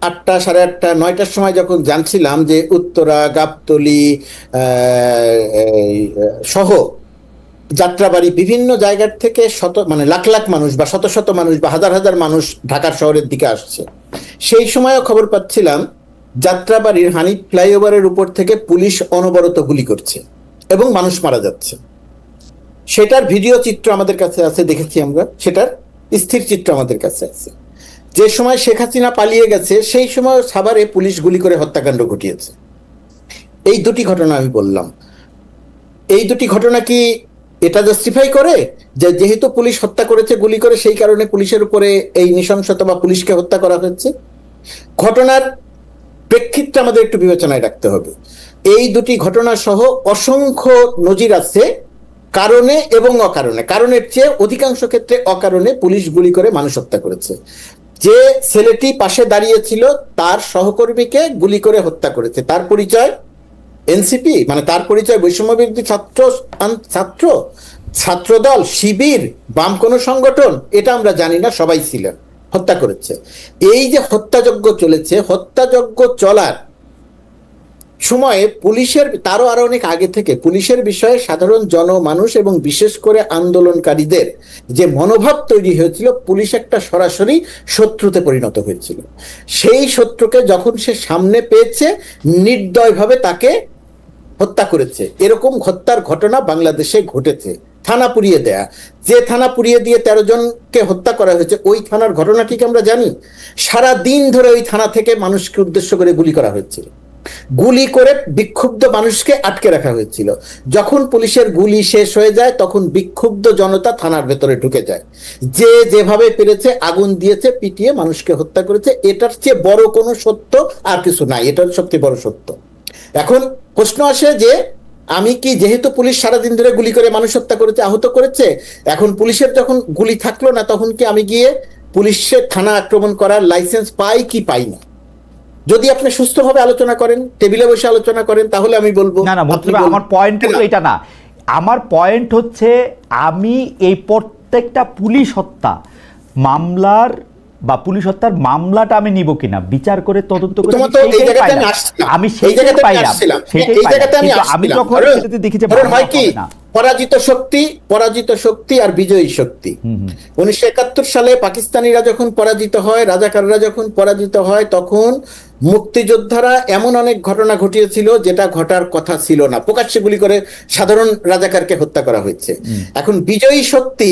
৮টা, সাড়ে ৮টা, ৯টার সময় যখন জানছিলাম যে উত্তরা, গাবতলী সহ যাত্রাবাড়ি বিভিন্ন জায়গার থেকে মানে লাখ লাখ মানুষ বা শত শত মানুষ বা হাজার হাজার মানুষ ঢাকার শহরের দিকে আসছে, সেই সময়ও খবর পাচ্ছিলাম যাত্রাবাড়ির হানিফ ফ্লাইওভারের উপর থেকে পুলিশ অনবরত গুলি করছে এবং মানুষ মারা যাচ্ছে। সেটার ভিডিও চিত্র আমাদের কাছে আছে, দেখেছি আমরা, সেটার স্থির চিত্র আমাদের কাছে আছে। যে সময় শেখ হাসিনা পালিয়ে গেছে সেই সময় সাভারে পুলিশ গুলি করে হত্যাকাণ্ড ঘটিয়েছে। এই দুটি ঘটনা আমি বললাম। এই দুটি ঘটনা কি এটা জাস্টিফাই করে যে যেহেতু পুলিশ হত্যা করেছে গুলি করে, সেই কারণে পুলিশের উপরে এই নৃশংসতা বা পুলিশকে হত্যা করা হচ্ছে? ঘটনার প্রেক্ষিতটা আমাদের একটু বিবেচনায় রাখতে হবে। এই দুটি ঘটনা সহ অসংখ্য নজির আছে কারণে এবং অকারণে। কারণের চেয়ে অধিকাংশ ক্ষেত্রে অকারণে পুলিশ গুলি করে মানুষ হত্যা করেছে। যে ছেলেটি পাশে দাঁড়িয়েছিল তার সহকর্মীকে গুলি করে হত্যা করেছে, তার পরিচয় এনসিপি, মানে তার পরিচয় বৈষম্য বিরোধী ছাত্রদল, শিবির, বাম কোন সংগঠন, এটা আমরা জানি না, সবাই ছিলেন, হত্যা করেছে। এই যে হত্যাযজ্ঞ চলেছে, হত্যাযজ্ঞ চলার সময়ে পুলিশের, তারও আরো অনেক আগে থেকে পুলিশের বিষয়ে সাধারণ জনমানুষ এবং বিশেষ করে আন্দোলনকারীদের যে মনোভাব তৈরি হয়েছিল, পুলিশ একটা সরাসরি শত্রুতে পরিণত হয়েছিল। সেই শত্রুকে যখন সে সামনে পেয়েছে, নির্দয়ভাবে তাকে হত্যা করেছে। এরকম হত্যার ঘটনা বাংলাদেশে ঘটেছে। থানা পুড়িয়ে দেয়া, যে থানা পুড়িয়ে দিয়ে 13 জনকে হত্যা করা হয়েছে, ওই থানার ঘটনাটি কি আমরা জানি? সারা দিন ধরে ওই থানা থেকে মানুষকে উদ্দেশ্য করে গুলি করা হয়েছিল, গুলি করে বিক্ষুব্ধ মানুষকে আটকে রাখা হয়েছিল। যখন পুলিশের গুলি শেষ হয়ে যায়, তখন বিক্ষুব্ধ জনতা থানার ভেতরে ঢুকে যায়, যে যেভাবে পেরেছে আগুন দিয়েছে, পিটিয়ে মানুষকে হত্যা করেছে। এটার চেয়ে বড় কোনো সত্য আর কিছু নাই, এটার সবচেয়ে বড় সত্য। এখন প্রশ্ন আসে যে আমি কি, যেহেতু পুলিশ সারাদিন ধরে গুলি করে মানুষ হত্যা করেছে, আহত করেছে, এখন পুলিশের যখন গুলি থাকলো না, তখন কি আমি গিয়ে পুলিশের থানা আক্রমণ করার লাইসেন্স পাই কি পাই না? যদি আপনি সুস্থভাবে আলোচনা করেন, টেবিলে বসে আলোচনা করেন, তাহলে আমি বলবো না। আমার পয়েন্ট হলো এটা না, আমার পয়েন্ট হচ্ছে আমি এই প্রত্যেকটা পুলিশ হত্যা মামলার বা পুলিশ হত্যার মামলাটা আমি নিব কিনা, বিচার করে তদন্ত করে আমি সেইটাই পাইলাম, আমি যখন দেখি যে পরাজিত শক্তি আর বিজয়ী শক্তি। 1971 সালে পাকিস্তানিরা যখন পরাজিত হয়, রাজাকাররা যখন পরাজিত হয়, তখন মুক্তিযোদ্ধারা এমন অনেক ঘটনা ঘটিয়েছিল যেটা ঘটার কথা ছিল না, প্রকাশ্যে গুলি করে সাধারণ রাজাকারকে হত্যা করা হয়েছে। এখন বিজয়ী শক্তি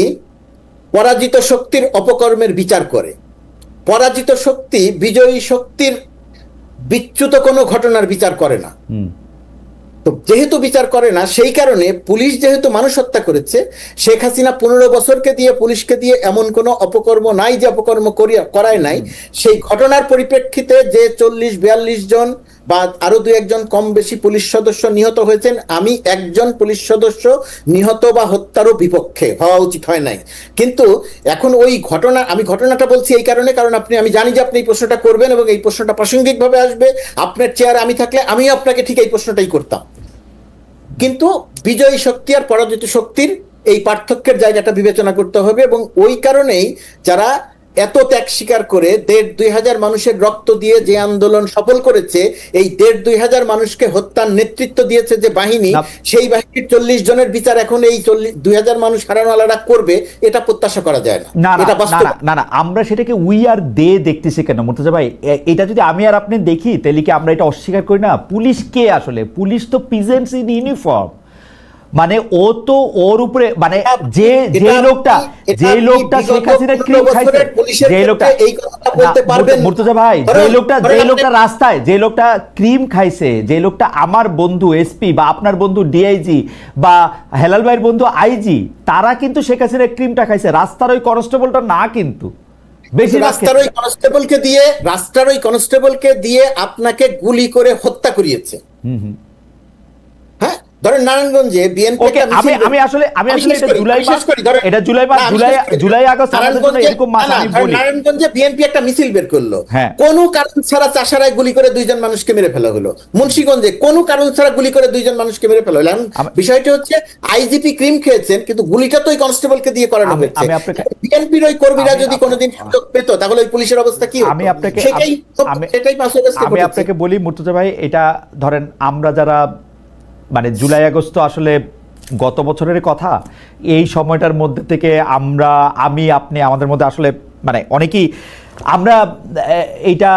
পরাজিত শক্তির অপকর্মের বিচার করে, পরাজিত শক্তি বিজয়ী শক্তির বিচ্যুত কোনো ঘটনার বিচার করে না। তো যেহেতু বিচার করে না, সেই কারণে পুলিশ যেহেতু মানুষ হত্যা করেছে, শেখ হাসিনা 15 বছরকে দিয়ে পুলিশকে দিয়ে এমন কোনো অপকর্ম নাই যে অপকর্ম করায় নাই। সেই ঘটনার পরিপ্রেক্ষিতে যে 40-42 জন বা আরো 2-1 জন কম বেশি পুলিশ সদস্য নিহত হয়েছেন, আমি একজন পুলিশ সদস্য নিহত বা হত্যারও বিপক্ষে, হওয়া উচিত হয় নাই। কিন্তু এখন ওই ঘটনা, আমি ঘটনাটা বলছি এই কারণে, কারণ আমি জানি যে আপনি এই প্রশ্নটা করবেন এবং এই প্রশ্নটা প্রাসঙ্গিকভাবে আসবে। আপনার চেয়ারে আমি থাকলে আমিও আপনাকে ঠিক এই প্রশ্নটাই করতাম। কিন্তু বিজয়ী শক্তি আর পরাজিত শক্তির এই পার্থক্যের জায়গাটা বিবেচনা করতে হবে, এবং ওই কারণেই যারা এত ত্যাগ স্বীকার করে 1,500-2,000 মানুষের রক্ত দিয়ে যে আন্দোলন সফল করেছে, এই 1,500-2,000 মানুষকে হত্যার নেতৃত্ব দিয়েছে যে বাহিনী, সেই বাহিনীর 40 জনের বিচার এখন এই 2,000 মানুষ হারানোওয়ালারা করবে, এটা প্রত্যাশা করা যায় না। না, আমরা সেটাকে উই আর দে দেখতেছি কেন মুর্তজা ভাই? এটা যদি আমি আর আপনি দেখি, তাহলে কি আমরা এটা অস্বীকার করি না? পুলিশ কে আসলে? পুলিশ তো পিজেন্টস ইন ইউনিফর্ম। মানে ও তো ওর উপরে, মানে যে লোকটা শেখ হাসিনা ক্রিম খাইছে, যে লোকটা, মুর্তজা ভাই, যে লোকটা রাস্তায়, যে লোকটা ক্রিম খাইছে, যে লোকটা আমার বন্ধু এসপি বা আপনার বন্ধু ডিআইজি বা হেলাল ভাইয়ের বন্ধু আইজি, তারা কিন্তু শেখ হাসিনা ক্রিমটা খাইছে, রাস্তার ওই কনস্টেবলটা না। কিন্তু রাস্তার ওই কনস্টেবলকে দিয়ে আপনাকে গুলি করে হত্যা করিয়েছে। হ্যাঁ, ধরেন নারায়ণগঞ্জে বিএনপি, আমি আসলে এটা জুলাই আগস্ট এরকম মাস আমি বলি, নারায়ণগঞ্জে বিএনপি একটা মিছিল বের করলো, কোন কারণ ছাড়া চাষারায় গুলি করে 2 জন মানুষকে মেরে ফেলা হলো। মুন্সিগঞ্জে কোন কারণ ছাড়া গুলি করে 2 জন মানুষকে মেরে ফেলা হলো। বিষয়টা হচ্ছে আইজিপি ক্রিম খেয়েছেন, কিন্তু গুলিটা তো ওই কনস্টেবলকে দিয়ে করানো হয়েছে। বিএনপির ওই কর্মীরা যদি কোনোদিন সুযোগ পেত, তাহলে ওই পুলিশের অবস্থা কি হতো? আমি আপনাকে বলি মুর্তজা ভাই, এটা ধরেন আমরা যারা, মানে জুলাই আগস্ট তো আসলে গত বছরের কথা, এই সময়টার মধ্যে থেকে আমি আপনি আমাদের মধ্যে আসলে মানে অনেকেই আমরা এইটা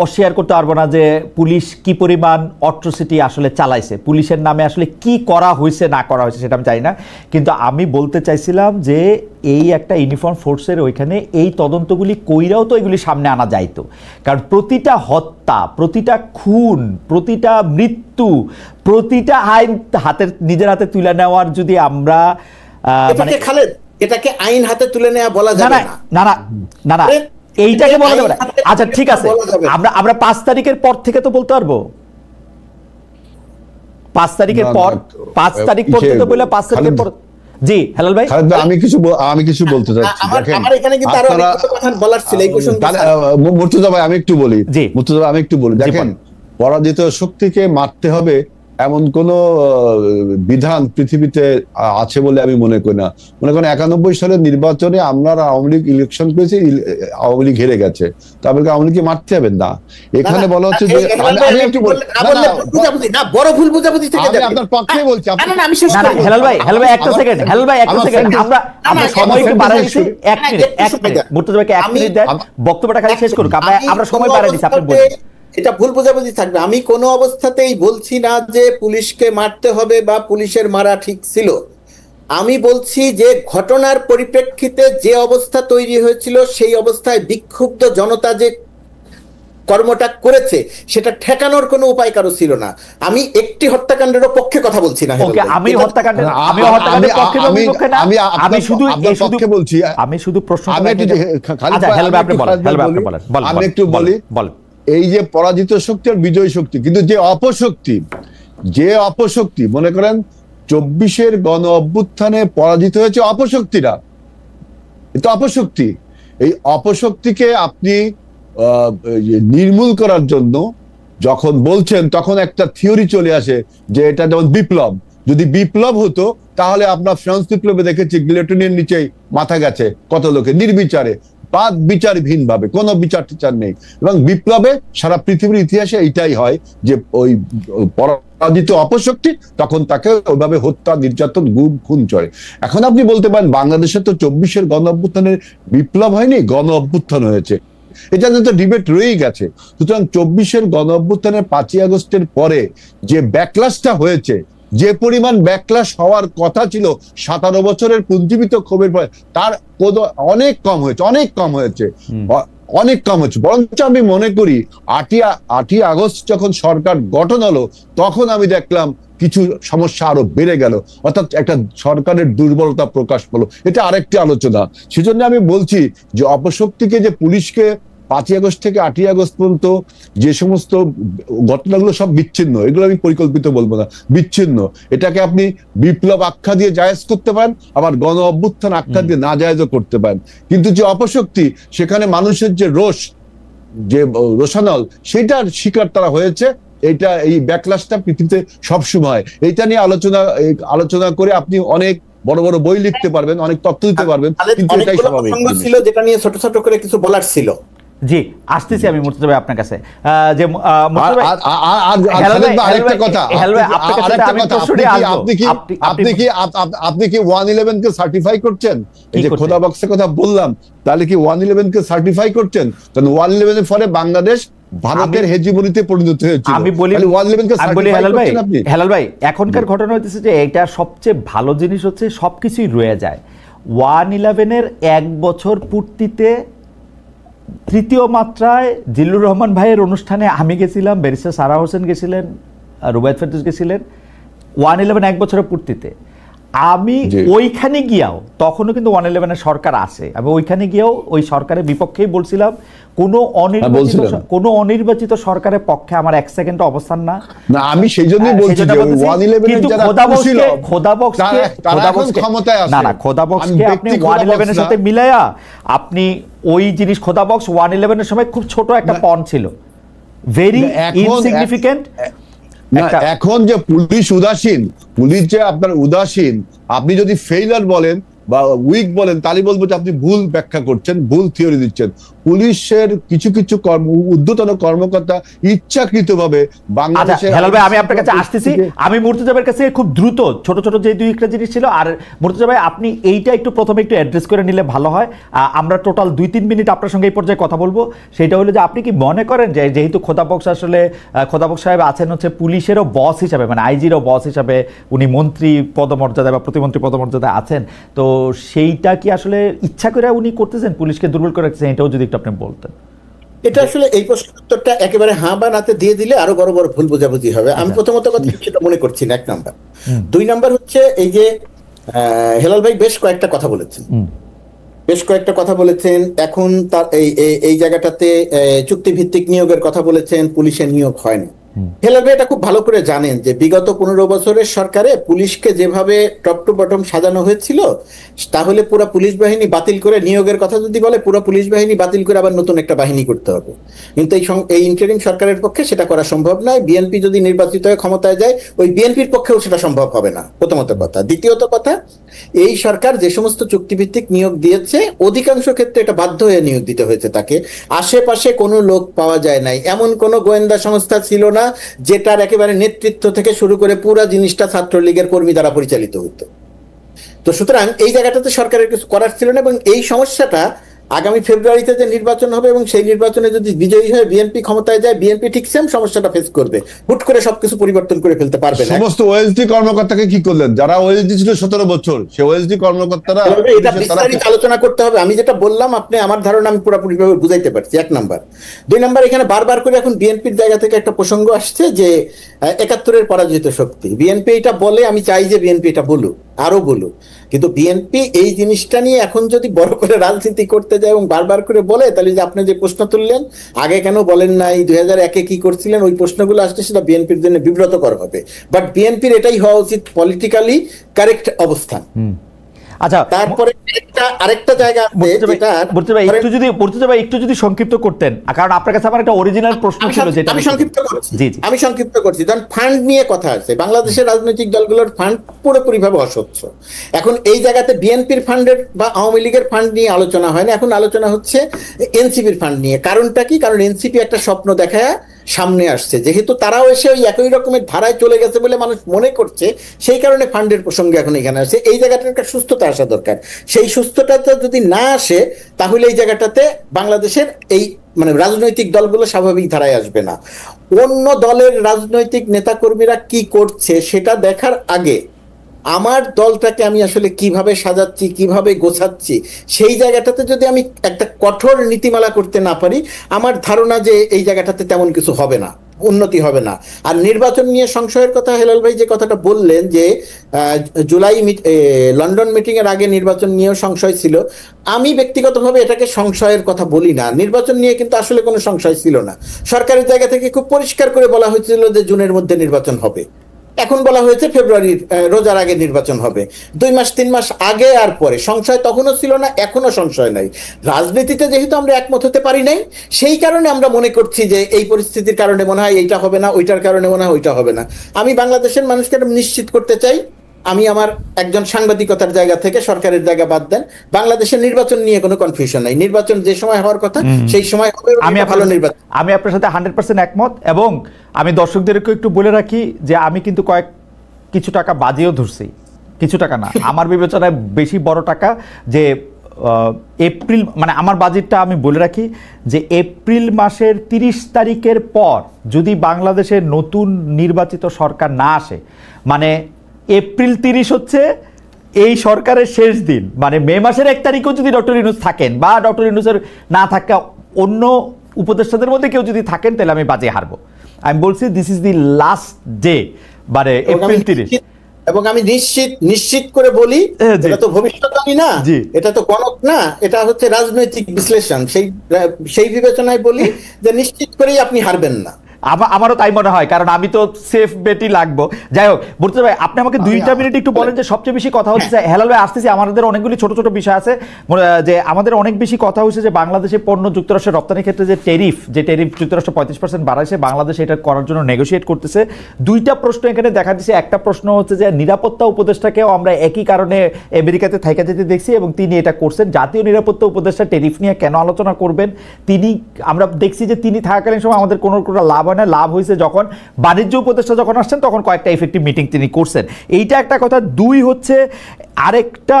অস্বীকার করতে পারবো না যে পুলিশ কি পরিমাণ অট্রোসিটি আসলে চালাইছে, পুলিশের নামে আসলে কি করা হয়েছে না করা হয়েছে সেটা আমি জানি না, কিন্তু আমি বলতে চাইছিলাম যে এই একটা ইউনিফর্ম ফোর্সের ওইখানে এই তদন্তগুলি কইরাও তো এগুলি সামনে আনা যাইতো, কারণ প্রতিটা হত্যা, প্রতিটা খুন, প্রতিটা মৃত্যু, প্রতিটা আইন নিজের হাতে তুলে নেওয়ার যদি আমরা মানে খালেদ এটাকে আইন হাতে তুলে নেওয়া বলা যাবে না। না না না না এইটাকে বলা যাবে না। আচ্ছা ঠিক আছে, আমরা 5 তারিখের পর থেকে তো বলতে পারবো, 5 তারিখের পর, 5 তারিখ পর্যন্ত বলে 5 তারিখের পর। জি হেলাল ভাই, আমি কিছু বলতে চাচ্ছি। আমার এখানে কিন্তু আরো অনেক কথা বলার ছিল এই প্রসঙ্গে। মুর্তজা ভাই আমি একটু বলি, দেখেন পরাজিত শক্তিকে মারতে হবে এমন কোন বিধান পৃথিবীতে আছে বলে আমি মনে করি না। মনে করেন 91 সালের নির্বাচনে আমরা আওয়ামী লীগ ইলেকশন পেয়েছি, আওয়ামী লীগ হেরে গেছে, তারপরে আওয়ামী লীগকে মারতে হবেন না। এখানে বলা হচ্ছে যে আমি একটু বড় ভুল বুঝাবুঝি থেকে যাবে। আপনার পক্ষে বলছি। হেলাল ভাই একটা সেকেন্ড, আমরা সময় একটু বাড়াই দিছি, 1 মিনিট মুর্তজা ভাইকে 1 মিনিট দেন, বক্তব্যটা খালি শেষ করুক, আমরা সময় বাড়াই দিছি, আপনি বলুন। এটা ভুল বোঝাবুঝি থাকবে। আমি কোনো অবস্থাতেই বলছি না যে পুলিশকে মারতে হবে বা পুলিশের মারা ঠিক ছিল। আমি বলছি যে ঘটনার পরিপ্রেক্ষিতে যে অবস্থা তৈরি হয়েছিল সেই অবস্থায় বিক্ষুব্ধ জনতা যে কর্মটা করেছে সেটা ঠেকানোর কোনো উপায় কারো ছিল না। আমি একটি হত্যাকাণ্ডের পক্ষে কথা বলছি না। আমি হত্যাকাণ্ডের পক্ষে না, আমি শুধু বলছি, আমি শুধু প্রশ্ন আমি একটু বলি, এই যে পরাজিত শক্তি আর বিজয় শক্তি, কিন্তু যে অপশক্তি মনে করেন 24-এর গণ অভ্যুত্থানে পরাজিত হয়েছে অপশক্তিরা, এটা অপশক্তি। এই অপশক্তিকে আপনি নির্মূল করার জন্য যখন বলছেন তখন একটা থিওরি চলে আসে যে এটা যেমন বিপ্লব, যদি বিপ্লব হতো তাহলে আপনার ফ্রান্স বিপ্লবে দেখেছি গিলোটিনের নিচেই মাথা গেছে কত লোকে নির্বিচারে, বাদ বিচারহীন ভাবে, কোনো বিচার টিচার নেই। এবং বিপ্লবে সারা পৃথিবীর ইতিহাসে এইটাই হয় যে ওই পরাজিত অপশক্তি তখন তাকে ওইভাবে হত্যা, নির্যাতন, গুম, খুন চলে। এখন আপনি বলতে পারেন বাংলাদেশে তো 24-এর গণ অভ্যুত্থানের বিপ্লব হয়নি, গণ অভ্যুত্থান হয়েছে, এটা তো ডিবেট রয়েই গেছে। সুতরাং 24-এর গণ অভ্যুত্থানের 5ই আগস্টের পরে যে ব্যাকলাশটা হয়েছে, যে পরিমাণ ব্যাকলাশ হওয়ার কথা ছিল 17 বছরের পুঞ্জীবিত ক্ষোভের পরে, তার অনেক কম হয়েছে। বরঞ্চ আমি মনে করি 8ই আগস্ট যখন সরকার গঠন হলো তখন আমি দেখলাম কিছু সমস্যা আরো বেড়ে গেল, অর্থাৎ একটা সরকারের দুর্বলতা প্রকাশ পেল। এটা আরেকটি আলোচনা। সেজন্য আমি বলছি যে অপশক্তিকে, যে পুলিশকে 5ই আগস্ট থেকে 8ই আগস্ট পর্যন্ত যে সমস্ত ঘটনাগুলো সব বিচ্ছিন্ন, এগুলো আমি পরিকল্পিত বলবো না, বিচ্ছিন্ন। এটাকে আপনি বিপ্লব আখ্যা দিয়ে জায়েজ করতে পারেন, আবার গণ অভ্যুত্থান আখ্যা দিয়ে না জায়েজও করতে পারেন। কিন্তু যে অপশক্তি, সেখানে মানুষের যে রোষ, যে রোষানল, সেটার শিকার তারা হয়েছে। এই ব্যাকলাশটা পৃথিবীতে সবসময়, এইটা নিয়ে আলোচনা করে আপনি অনেক বড় বড় বই লিখতে পারবেন, অনেক তথ্য দিতে পারবেন, কিন্তু এটাই স্বাভাবিক ছিল যেটা নিয়ে ছোট ছোট করে কিছু বলার ছিল। জি আসতেছি আমি মুর্তজা ভাই আপনার কাছে, যে আপনি কি 111 কে সার্টিফাই করছেন? এই যে খোদা বক্সের কথা বললাম, তাহলে কি 111 কে সার্টিফাই করছেন? কারণ 111 এর ফলে বাংলাদেশ ভারতের হেজিমনিতে পরিণত হয়েছে। আমি বলি হেলাল ভাই, এখনকার ঘটনা হচ্ছে যে এটা সবচেয়ে ভালো জিনিস হচ্ছে সবকিছুই রয়ে যায়। 111-এর 1 বছর পূর্তিতে 3য় মাত্রায় জিল্লুর রহমান ভাইয়ের অনুষ্ঠানে আমি গেছিলাম, ব্যারিস্টার সারা হোসেন গেছিলেন, রুবায়েত ফেরদৌস গেছিলেন। 111 1 বছরের পূর্তিতে আমি ওইখানে গিয়াও, তখনও কিন্তু 111-এর সরকার আছে, আমি ওইখানে গিয়েও ওই সরকারের বিপক্ষেই বলছিলাম, কোনো অনির্বাচিত সরকারের পক্ষে আমার 1 সেকেন্ড অবস্থান না। আমি সেই জন্যই বলছি যে 111-এর যারা ছিল খোদাবক্সকে আপনি 111-এর সাথে মিলায়া আপনি ওই জিনিস, খোদাবক্স 111-এর সময় খুব ছোট একটা পণ ছিল, ভেরি ইনসিগনিফিকেন্ট। এখন যে পুলিশ যে আপনার উদাসীন, আপনি যদি ফেইলার বলেন বা উইক বলেন, তাহলে বলবো যে আপনি ভুল ব্যাখ্যা করছেন, ভুল থিওরি দিচ্ছেন। পুলিশের কিছু কিছু ঊর্ধ্বতন কর্মকর্তা ইচ্ছাকৃতভাবে বাংলাদেশের হেলাল ভাই, আমি আপনার কাছে আসতেছি। আমি মুর্তজা ভাইয়ের কাছে খুব দ্রুত ছোট ছোট যে দুই একটা জিনিস ছিল, আর মুর্তজা ভাই আপনি এইটা একটু প্রথমে একটু অ্যাড্রেস করে নিলে ভালো হয়। আমরা টোটাল 2-3 মিনিট আপনার সঙ্গে এই পর্যায়ে কথা বলবো। সেটা হলো যে আপনি কি মনে করেন যে যেহেতু খোদাবক্স আসলে খোদাবক্স সাহেব আছেন হচ্ছে পুলিশেরও বস হিসাবে, মানে আইজিরও বস হিসাবে, উনি মন্ত্রী পদমর্যাদায় বা প্রতিমন্ত্রী পদমর্যাদায় আছেন, তো সেইটা কি আসলে ইচ্ছা করে উনি করতেছেন, পুলিশকে দুর্বল করে রাখছেন? এটাও যদি একটু আপনি বলতেন। এটা আসলে এই প্রশ্নের উত্তরটা একেবারে হাঁ বা নাতে দিয়ে দিলে আরো বড় বড় ভুল বোঝাবুঝি হবে। আমি প্রথমত কথা সেটা মনে করছি না, 1 নাম্বার। 2 নাম্বার হচ্ছে এই যে হেলাল ভাই বেশ কয়েকটা কথা বলেছেন, এখন তার এই জায়গাটাতে চুক্তিভিত্তিক নিয়োগের কথা বলেছেন, পুলিশের নিয়োগ হয় না। হেলাল ভাই এটা খুব ভালো করে জানেন যে বিগত 15 বছরের সরকারে পুলিশকে যেভাবে টপ টু বটম সাজানো হয়েছিল, তাহলে পুরো পুলিশ বাহিনী বাতিল করে, নিয়োগের কথা যদি বলে পুরো পুলিশ বাহিনী বাতিল করে আবার নতুন একটা বাহিনী করতে হবে। কিন্তু এই ইন্টারিম সরকারের পক্ষে সেটা করা সম্ভব নয়। বিএনপি যদি নির্বাচিত হয়ে ক্ষমতায় যায়, ওই বিএনপির পক্ষেও সেটা সম্ভব হবে না, প্রথমত কথা। দ্বিতীয়ত কথা, এই সরকার যে সমস্ত চুক্তিভিত্তিক নিয়োগ দিয়েছে, অধিকাংশ ক্ষেত্রে এটা বাধ্য হয়ে নিয়োগ দিতে হয়েছে তাকে। আশেপাশে কোনো লোক পাওয়া যায় নাই, এমন কোনো গোয়েন্দা সংস্থা ছিল না যেটার একেবারে নেতৃত্ব থেকে শুরু করে পুরো জিনিসটা ছাত্রলীগের কর্মী দ্বারা পরিচালিত হতো। তো সুতরাং এই জায়গাটাতে সরকারের কিছু করার ছিল না, এবং এই সমস্যাটা আগামী ফেব্রুয়ারিতে যে নির্বাচন হবে এবং সেই নির্বাচনে যদি বিজয়ী হয়ে বিএনপি ক্ষমতায় যায়, বিএনপি ঠিক সেম সমস্যাটা ফেস করবে। হুট করে সবকিছু পরিবর্তন করে ফেলতে পারবে না। সমস্ত ওএসডি কর্মকর্তাকে কি করলেন? যারা ওএসডি ছিল 17 বছর, সে ওএসডি কর্মকর্তারা এটা বিস্তারিত আলোচনা করতে হবে। আমি যেটা বললাম, আপনি আমার ধারণা আমি পুরোপুরি ভাবে বুঝাইতে পারছি, 1 নাম্বার। 2 নাম্বার, এখানে বারবার করে এখন বিএনপির জায়গা থেকে একটা প্রসঙ্গ আসছে যে 71-এর পরাজিত শক্তি। বিএনপি এটা বলে, আমি চাই যে বিএনপি এটা বলুক, আরো বলুক, কিন্তু বিএনপি এই জিনিসটা নিয়ে এখন যদি বড় করে রাজনীতি করতে যায় এবং বারবার করে বলে, তাহলে যে আপনি যে প্রশ্ন তুললেন, আগে কেন বলেন নাই, 2001-এ কি করছিলেন, ওই প্রশ্নগুলো আসলে সেটা বিএনপির জন্য বিব্রতকর হবে। বাট বিএনপির এটাই হওয়া উচিত, পলিটিক্যালি কারেক্ট অবস্থান। আচ্ছা, তারপরে আরেকটা জায়গা আছে যেটা একটু যদি সংক্ষিপ্ত করতেন, কারণ আপনার কাছে আমার একটা অরিজিনাল প্রশ্ন ছিল যেটা আমি সংক্ষিপ্ত করছি। কারণ ফান্ড নিয়ে কথা আছে, বাংলাদেশের রাজনৈতিক দলগুলোর ফান্ড পুরোপুরিভাবে অস্বচ্ছ। এখন এই জায়গাতে বিএনপির ফান্ডের বা আওয়ামী লীগের ফান্ড নিয়ে আলোচনা হয় না, এখন আলোচনা হচ্ছে এনসিপির ফান্ড নিয়ে। কারণটা কি? কারণ এনসিপি একটা স্বপ্ন দেখায় সামনে আসছে, যেহেতু তারাও এসে ওই একই রকমের ধারায় চলে গেছে বলে মানুষ মনে করছে, সেই কারণে ফান্ডের প্রসঙ্গে এখন এখানে আসছে। এই জায়গাটার একটা সুস্থতা আসা দরকার। সেই সুস্থতাটা যদি না আসে, তাহলে এই জায়গাটাতে বাংলাদেশের এই মানে রাজনৈতিক দলগুলো স্বাভাবিক ধারায় আসবে না। অন্য দলের রাজনৈতিক নেতাকর্মীরা কি করছে সেটা দেখার আগে আমার দলটাকে আমি আসলে কিভাবে সাজাচ্ছি, কিভাবে গোছাচ্ছি, সেই জায়গাটাতে যদি আমি একটা কঠোর নীতিমালা করতে না পারি, আমার ধারণা যে এই জায়গাটাতে তেমন কিছু হবে না, উন্নতি হবে না। আর নির্বাচন নিয়ে সংশয়ের কথা হেলাল ভাই যে কথাটা বললেন যে লন্ডন মিটিং এর আগে নির্বাচন নিয়েও সংশয় ছিল, আমি ব্যক্তিগতভাবে এটাকে সংশয়ের কথা বলি না। নির্বাচন নিয়ে কিন্তু আসলে কোনো সংশয় ছিল না। সরকারের জায়গা থেকে খুব পরিষ্কার করে বলা হয়েছিল যে জুনের মধ্যে নির্বাচন হবে। এখন বলা হয়েছে ফেব্রুয়ারির রোজার আগে নির্বাচন হবে। 2 মাস 3 মাস আগে আর পরে সংশয় তখনও ছিল না, এখনো সংশয় নাই। রাজনীতিতে যেহেতু আমরা একমত হতে পারি নাই, সেই কারণে আমরা মনে করছি যে এই পরিস্থিতির কারণে মনে হয় এইটা হবে না, ওইটার কারণে মনে হয় ওইটা হবে না। আমি বাংলাদেশের মানুষকে নিশ্চিত করতে চাই, আমি আমার একজন সাংবাদিকতার জায়গা থেকে, সরকারের জায়গা বাদ দেন, বাংলাদেশের নির্বাচন নিয়ে কোনো কনফিউশন নাই। নির্বাচন যে সময় হওয়ার কথা সেই সময় হবে। ভালো নির্বাচন। আমি আপনার সাথে 100% একমত, এবং আমি দর্শকদেরকে একটু বলে রাখি যে আমি কিন্তু কিছু টাকা বাজিয়েও ধরছি, কিছু টাকা না, আমার বিবেচনায় বেশি বড় টাকা। যে এপ্রিল, মানে আমার বাজেটটা আমি বলে রাখি যে এপ্রিল মাসের 30 তারিখের পর যদি বাংলাদেশের নতুন নির্বাচিত সরকার না আসে, মানে এপ্রিল 30 হচ্ছে এই সরকারের শেষ দিন, মানে মে মাসের 1 তারিখেও যদি ডক্টর ইউনূস থাকেন বা ডক্টর ইউনূসের না থাকা অন্য উপদেষ্টাদের মধ্যে কেউ যদি থাকেন, তাহলে আমি বাজে হারবো। আমি বলছি this is the last day, মানে এপ্রিল 30। এবং আমি নিশ্চিত করে বলি, এটা তো ভবিষ্যৎবাণী না, এটা তো গণক না, এটা হচ্ছে রাজনৈতিক বিশ্লেষণ। সেই বিবেচনায় বলি যে নিশ্চিত করেই আপনি হারবেন না। আমারও তাই মনে হয়, কারণ আমি তো সেফ বেটই লাগবো। যাই হোক, মুর্তজা ভাই, আপনি আমাকে 2টা মিনিট একটু বলেন যে সবচেয়ে বেশি কথা হচ্ছে, হেলাল ভাই আসতেছি, আমাদের অনেকগুলি ছোট ছোট বিষয় আছে, যে আমাদের অনেক বেশি কথা হচ্ছে যে বাংলাদেশে পণ্য যুক্তরাষ্ট্রের রপ্তানির ক্ষেত্রে যে ট্যারিফ যুক্তরাষ্ট্র 35% বাড়াইছে, বাংলাদেশ এটা করার জন্য নেগোশিয়েট করতেছে। 2টা প্রশ্ন এখানে দেখা দিচ্ছে। একটা প্রশ্ন হচ্ছে যে নিরাপত্তা উপদেষ্টাকেও আমরা একই কারণে আমেরিকাতে থাইকা যেতে দেখছি, এবং তিনি এটা করছেন। জাতীয় নিরাপত্তা উপদেষ্টা ট্যারিফ নিয়ে কেন আলোচনা করবেন? আমরা দেখছি যে তিনি থাকাকালীন সময় আমাদের কোনো লাভ হয় না। লাভ হয়েছে যখন বাণিজ্য উপদেষ্টা যখন আসছেন, তখন কয়েকটা ইফেক্টিভ মিটিং তিনি করছেন। এইটা একটা কথা। 2 হচ্ছে আরেকটা,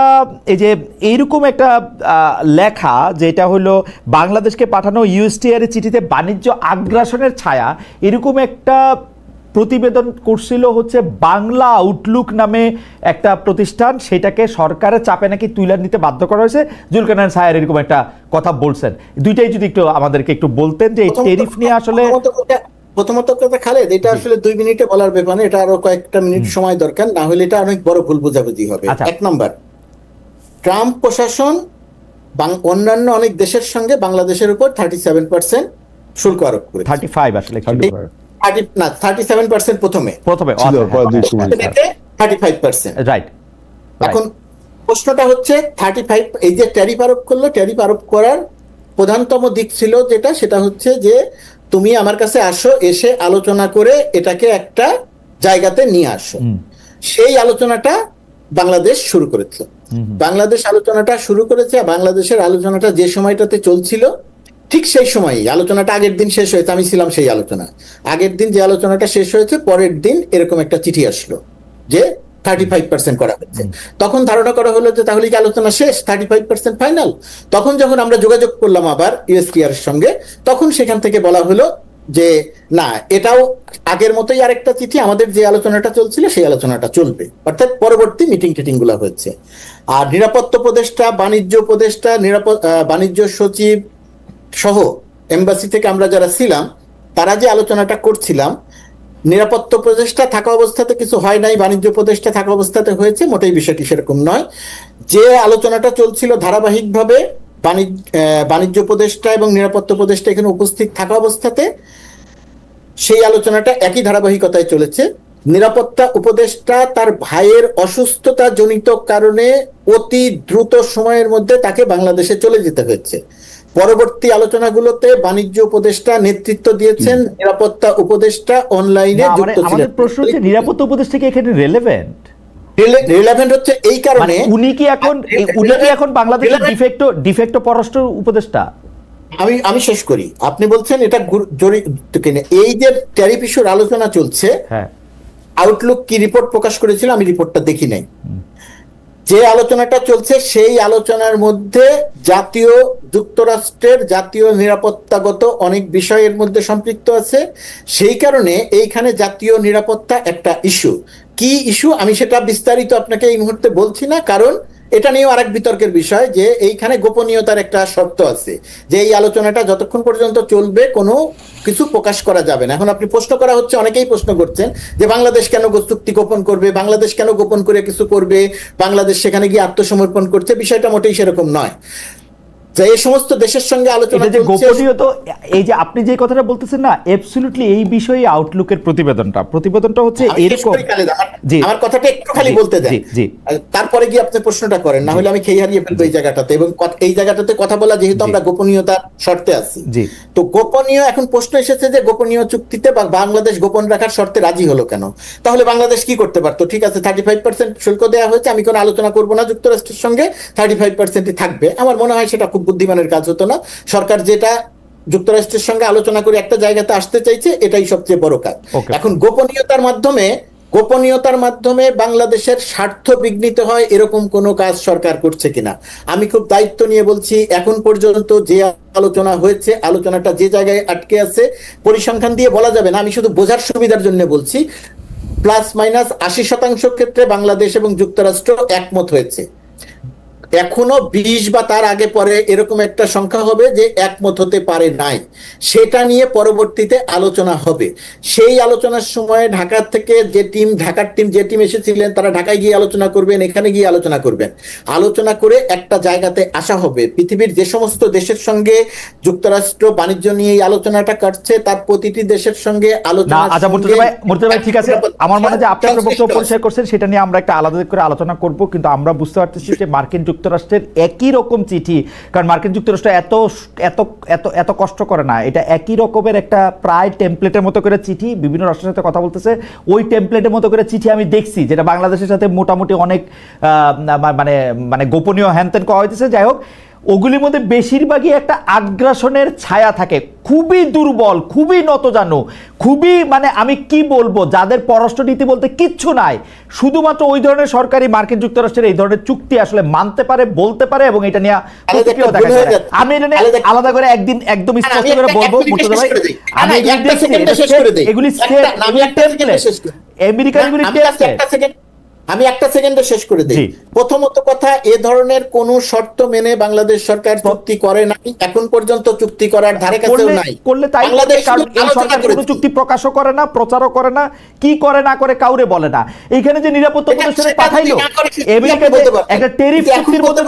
এই যে এইরকম একটা লেখা যেটা হলো বাংলাদেশকে পাঠানো ইউএসটিআর চিঠিতে বাণিজ্য আগ্রাসনের ছায়া, এরকম একটা প্রতিবেদন করছিল হচ্ছে বাংলা আউটলুক নামে একটা প্রতিষ্ঠান, সেটাকে সরকারের চাপে নাকি তুলে নিতে বাধ্য করা হয়েছে। জুলকারনাইন সাহেব এরকম একটা কথা বলছেন। 2টাই যদি একটু আমাদেরকে একটু বলতেন যে এই ট্যারিফ নিয়ে আসলে। প্রথমত কথা খালেদ, এটা আসলে 2 মিনিটে বলার ব্যাপার না, এটা আরো কয়েকটা মিনিট সময় দরকার, না হলে এটা অনেক বড় ভুল বোঝাবুঝি হবে। 1 নাম্বার, ট্রাম্প প্রশাসন অন্যান্য অনেক দেশের সঙ্গে বাংলাদেশের উপর 37% শুল্ক আরোপ করেছে। 35 আসলে 37% প্রথমে 35%, রাইট। এখন প্রশ্নটা হচ্ছে 35, এই যে ট্যারিফ আরোপ করলো, ট্যারিফ আরোপ করার প্রধানতম দিক ছিল সেটা হচ্ছে যে তুমি আমার কাছে আসো, এসে আলোচনা করে এটাকে একটা জায়গাতে নিয়ে আসো। সেই আলোচনাটা বাংলাদেশ শুরু করেছে। বাংলাদেশ আলোচনাটা শুরু করেছে। বাংলাদেশের আলোচনাটা যে সময়টাতে চলছিল, ঠিক সেই সময়ই আলোচনাটা আগের দিন শেষ হয়েছে। আমি ছিলাম সেই আলোচনা। আগের দিন যে আলোচনাটা শেষ হয়েছে, পরের দিন এরকম একটা চিঠি আসলো যে 35% করা হচ্ছে। তখন ধারণা করা হলো যে তাহলে কি আলোচনা শেষ, 35% ফাইনাল। তখন যখন আমরা যোগাযোগ করলাম আবার ইউএসটিআর এর সঙ্গে, তখন সেখান থেকে বলা হলো যে না, এটাও আগের মতোই আরেকটা চিঠি, আমাদের যে আলোচনাটা চলছিল সেই আলোচনাটা চলবে, অর্থাৎ পরবর্তী মিটিং টিটিং গুলো হচ্ছে। আর নিরাপত্তা উপদেষ্টা, বাণিজ্য উপদেষ্টা, বাণিজ্য সচিব সহ এমবাসি থেকে আমরা যারা ছিলাম, তারা যে আলোচনাটা করছিলাম, নিরাপত্তা উপদেষ্টা থাকা অবস্থাতে কিছু হয় নাই, বাণিজ্য উপদেষ্টা থাকা অবস্থাতে হয়েছে, মোটেই বিষয়টি সেরকম নয়। যে আলোচনাটা চলছিল ধারাবাহিকভাবে, বাণিজ্য উপদেষ্টা এবং নিরাপত্তা উপদেষ্টা এখানে উপস্থিত থাকা অবস্থাতে সেই আলোচনাটা একই ধারাবাহিকতায় চলেছে। নিরাপত্তা উপদেষ্টা তার ভাইয়ের অসুস্থতা জনিত কারণে অতি দ্রুত সময়ের মধ্যে তাকে বাংলাদেশে চলে যেতে হয়েছে। পরবর্তী আলোচনাগুলোতে বাণিজ্য উপদেষ্টা নেতৃত্ব দিয়েছেন, নিরাপত্তা উপদেষ্টা অনলাইনে যুক্ত ছিলেন। প্রশ্ন হচ্ছে নিরাপত্তা উপদেষ্টা কি এখানে রিলেভেন্ট? রিলেভেন্ট হচ্ছে এই কারণে, উনি কি এখন বাংলাদেশের ডিফেক্টো পররাষ্ট্র উপদেষ্টা? আমি শেষ করি। আপনি বলছেন এটা এই যে ট্যারিফ ইস্যুর আলোচনা চলছে, আউটলুক কি রিপোর্ট প্রকাশ করেছিল, আমি রিপোর্টটা দেখি নাই। যে আলোচনাটা চলছে সেই আলোচনার মধ্যে যুক্তরাষ্ট্রের জাতীয় নিরাপত্তাগত অনেক বিষয়ের মধ্যে সম্পৃক্ত আছে। সেই কারণে এইখানে জাতীয় নিরাপত্তা একটা ইস্যু। কি ইস্যু আমি সেটা বিস্তারিত আপনাকে এই মুহূর্তে বলছি না, কারণ এটা নিয়েও আরেক বিতর্কের বিষয় যে এইখানে গোপনীয়তার একটা শর্ত আছে, যে এই আলোচনাটা যতক্ষণ পর্যন্ত চলবে কোনো কিছু প্রকাশ করা যাবে না। এখন আপনি প্রশ্ন করা হচ্ছে, অনেকেই প্রশ্ন করছেন যে বাংলাদেশ কেন চুক্তি গোপন করবে, বাংলাদেশ কেন গোপন করে কিছু করবে, বাংলাদেশ সেখানে গিয়ে আত্মসমর্পণ করছে। বিষয়টা মোটেই সেরকম নয়। যে এই সমস্ত দেশের সঙ্গে আলোচনা যে গোপনীয়তা, এই যে আপনি যে কথাটা বলতেছেন না, অ্যাবসলিউটলি এই বিষয়ে আউটলুকের প্রতিবেদনটা হচ্ছে এরকম। আমার কথাটা একটু খালি বলতে দেন, তারপরে গিয়ে আপনি প্রশ্নটা করেন, না হলে আমি খেয়ে হারিয়ে ফেলবো এই জায়গাটাতে। এবং এই জায়গাটাতে কথা বলা, যেহেতু আমরা গোপনীয়তার শর্তে আছি, তো গোপনীয়, এখন প্রশ্ন এসেছে যে গোপনীয় চুক্তিতে বাংলাদেশ গোপন রাখার শর্তে রাজি হলো কেন? তাহলে বাংলাদেশ কি করতে পারতো? ঠিক আছে, 35% শুল্ক দেওয়া হয়েছে, আমি কোনো আলোচনা করবো না যুক্তরাষ্ট্রের সঙ্গে, 35%ই থাকবে। আমার মনে হয় সেটা খুব বুদ্ধিমানের কাজ হতো না। সরকার যেটা যুক্তরাষ্ট্রের সঙ্গে আলোচনা করে একটা জায়গাতে আসতে চাইছে, এটাই সবচেয়ে বড় কাজ। এখন গোপনীয়তার মাধ্যমে বাংলাদেশের স্বার্থ বিঘ্নিত হয় এরকম কোনো কাজ সরকার করছে কিনা, আমি খুব দায়িত্ব নিয়ে বলছি, এখন পর্যন্ত যে আলোচনা হয়েছে, আলোচনাটা যে জায়গায় আটকে আছে পরিসংখ্যান দিয়ে বলা যাবে না, আমি শুধু বোঝার সুবিধার জন্য বলছি, +- 80% ক্ষেত্রে বাংলাদেশ এবং যুক্তরাষ্ট্র একমত হয়েছে। এখনো 20 বা তার আগে পরে এরকম একটা সংখ্যা হবে যে একমত হতে পারে নাই, সেটা নিয়ে পরবর্তীতে আলোচনা হবে। সেই আলোচনার সময় ঢাকার থেকে ঢাকার টিম যে টিম এসেছিলেন তারা ঢাকায় গিয়ে আলোচনা করবেন, এখানে গিয়ে আলোচনা করবেন, আলোচনা করে একটা জায়গাতে আসা হবে। পৃথিবীর যে সমস্ত দেশের সঙ্গে যুক্তরাষ্ট্র বাণিজ্য নিয়ে এই আলোচনাটা কাটছে তার প্রতিটি দেশের সঙ্গে আলোচনা। আচ্ছা মুর্তজা ভাই ঠিক আছে, আমার মনে হয় যে আপনি আপনার বক্তব্য পরিষ্কার করছেন, সেটা নিয়ে আমরা একটা আলাদা করে আলোচনা করব। কিন্তু আমরা বুঝতে পারতেছি যে মার্কিন যুক্তরাষ্ট্রের একই রকম চিঠি, কারণ মার্কিন যুক্তরাষ্ট্র এত এত এত এত কষ্ট করে না, এটা একই রকমের একটা প্রায় টেমপ্লেটের মতো করে চিঠি বিভিন্ন রাষ্ট্রের সাথে কথা বলতেছে। ওই টেমপ্লেটের মতো করে চিঠি আমি দেখছি যেটা বাংলাদেশের সাথে মোটামুটি অনেক মানে মানে গোপনীয় হ্যানত্যান করা হইতেছে। যাই হোক, ওগুলির মধ্যে বেশিরভাগই একটা আগ্রাসনের ছায়া থাকে, খুবই দুর্বল, খুবই নতজানু, খুবই মানে আমি কি বলবো, যাদের পররাষ্ট্রনীতি বলতে কিচ্ছু নাই। শুধুমাত্র ওই ধরনের সরকারি মার্কিন যুক্তরাষ্ট্রের এই ধরনের চুক্তি আসলে মানতে পারে, বলতে পারে, এবং এটা নিয়ে প্রতিক্রিয়া দেখা যায়। আমি এটা নিয়ে আলাদা করে একদিন একদম স্পষ্ট করে বলবো মুর্তজা ভাই, আমি এগুলি আমেরিকান আমি একটা সেকেন্ডে শেষ করে দিই। প্রথমত কথা, এ ধরনের কোন শর্ত মেনে বাংলাদেশ সরকার চুক্তি করে নাই, এখন পর্যন্ত চুক্তি করার ধারে কাছেও নাই। করলে তাই সরকার কোনো চুক্তি প্রকাশও করে না, প্রচারও করে না, কি করে না করে কাউরে বলে না। এইখানে যে নিরাপত্তা প্রতিষ্ঠানে পাঠাইলো আমেরিকা, একটা টেরিফ চুক্তির মধ্যে,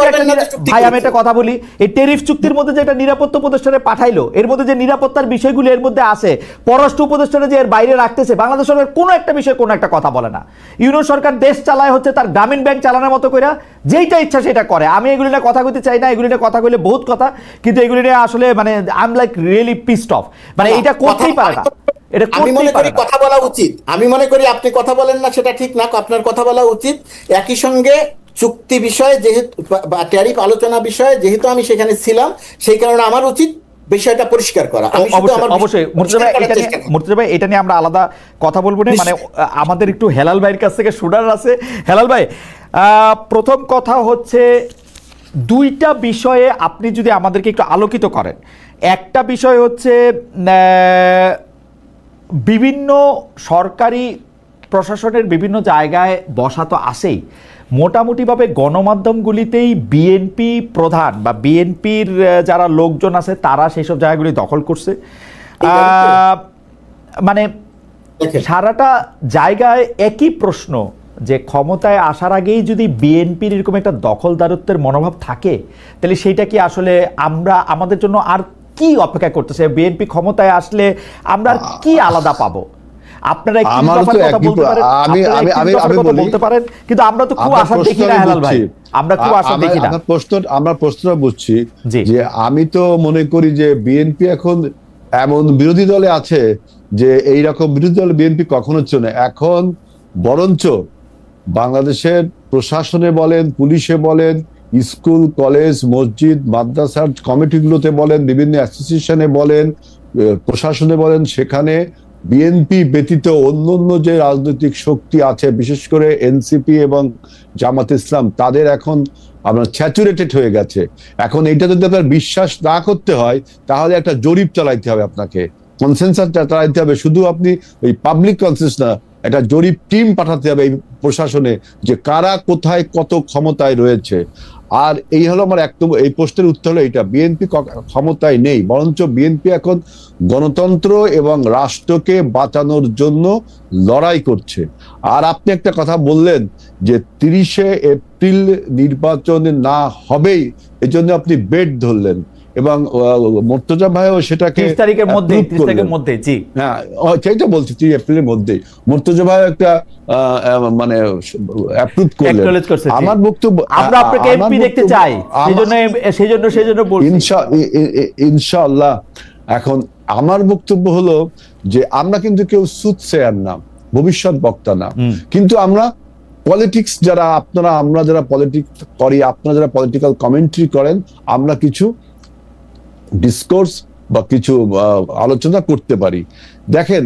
ভাই আমি একটা কথা বলি, এই টেরিফ চুক্তির মধ্যে যে একটা নিরাপত্তা প্রতিষ্ঠানে পাঠাইলো, এর মধ্যে যে নিরাপত্তার বিষয়গুলো এর মধ্যে আছে, পররাষ্ট্র উপদেষ্টারা যে এর বাইরে রাখতেছে, বাংলাদেশ সরকার কোনো একটা বিষয়ে কোনো একটা কথা বলে না। ইউনিয়ন সরকার দেশ চালায় হচ্ছে তার গ্রামীণ ব্যাংক চালানোর মতো করে, যেইটা ইচ্ছা সেটা করে। আমি এগুলি নিয়ে কথা কইতে চাই না, এগুলি নিয়ে কথা কইলে বহুত কথা, কিন্তু এগুলি নিয়ে আসলে মানে I am like really pissed of, মানে এটা করতেই পারে না। আমি মনে করি কথা বলা উচিত, আমি মনে করি আপনি কথা বলেন না সেটা ঠিক না, আপনার কথা বলা উচিত। একই সঙ্গে চুক্তি বিষয়ে যেহেতু ট্যারিফ আলোচনা বিষয়ে যেহেতু আমি সেখানে ছিলাম, সেই কারণে আমার উচিত বিষয়টা পরিষ্কার করা। অবশ্যই মুর্তজা ভাই, এটা নিয়ে আমরা আলাদা কথা বলবো না, মানে আমাদের একটু হেলাল ভাইয়ের কাছ থেকে শুনার আছে। হেলাল ভাই, প্রথম কথা হচ্ছে দুইটা বিষয়ে আপনি যদি আমাদেরকে একটু আলোকিত করেন। একটা বিষয় হচ্ছে বিভিন্ন সরকারি প্রশাসনের বিভিন্ন জায়গায় বসা তো আসেই, মোটামুটিভাবে গণমাধ্যমগুলিতেই বিএনপি প্রধান বা বিএনপির যারা লোকজন আছে তারা সেই সব জায়গাগুলি দখল করছে। মানে সারাটা জায়গায় একই প্রশ্ন যে ক্ষমতায় আসার আগেই যদি বিএনপির এরকম একটা দখলদারত্বের মনোভাব থাকে, তাহলে সেইটা কি আসলে আমরা আমাদের জন্য আর কি অপেক্ষা করতেছে? বিএনপি ক্ষমতায় আসলে আমরা কি আলাদা পাবো? আপনারা বলতে পারেন, কিন্তু আমরা তো খুব আশা দেখি না হেলাল ভাই, আমরা খুব আশা দেখি না। আমরা প্রশ্নটা বুঝছি যে আমি তো মনে করি যে বিএনপি এখন এমন বিরোধী দলে আছে যে এইরকম বিরোধী দলে বিএনপি কখনো ছিল না। এখন বরঞ্চ বাংলাদেশের প্রশাসনে বলেন, পুলিশে বলেন, স্কুল, কলেজ, মসজিদ, মাদ্রাসার কমিটিগুলোতে বলেন, বিভিন্ন অ্যাসোসিয়েশনে বলেন, প্রশাসনে বলেন, সেখানে বিএনপি ব্যতীত অন্য যে রাজনৈতিক শক্তি আছে, বিশেষ করে এনসিপি এবং জামাত ইসলাম, তাদের এখন আপনার স্যাচুরেটেড হয়ে গেছে। এখন এইটা যদি আপনার বিশ্বাস না করতে হয়, তাহলে একটা জরিপ চালাইতে হবে, আপনাকে কনসেনসাস চালাইতে হবে। শুধু আপনি ওই পাবলিক কনসেন্সাস না, একটা জরিপ টিম পাঠাতে হবে এই প্রশাসনে, যে কারা কোথায় কত ক্ষমতায় রয়েছে। আর এই হলো আমার একদম এই প্রশ্নের উত্তর হলো এইটা, বিএনপি ক্ষমতায় নেই, বরঞ্চ বিএনপি এখন গণতন্ত্র এবং রাষ্ট্রকে বাঁচানোর জন্য লড়াই করছে। আর আপনি একটা কথা বললেন যে 30শে এপ্রিল নির্বাচন না হবেই, এজন্য আপনি বেট ধরলেন, এবং মুর্তজা ভাইও সেটাকে 30 তারিখের মধ্যে জি হ্যাঁ সেইটা বলছি, 30 এপ্রিলের মধ্যেই মুর্তজা ভাই একটা মানে অ্যাপ্রুভ করলেন। আমার বক্তব্য, আমরা আপনাকে এমপি দেখতে চাই, সেজন্য বলছি ইনশাআল্লাহ। এখন আমার বক্তব্য হলো যে আমরা কিন্তু কেউ সুদসেয়ার না, ভবিষ্যৎ বক্তা না, কিন্তু আমরা পলিটিক্স যারা আমরা যারা পলিটিক্স করি, আপনারা যারা পলিটিক্যাল কমেন্ট্রি করেন, আমরা কিছু ডিসকোর্স বা কিছু আলোচনা করতে পারি। দেখেন,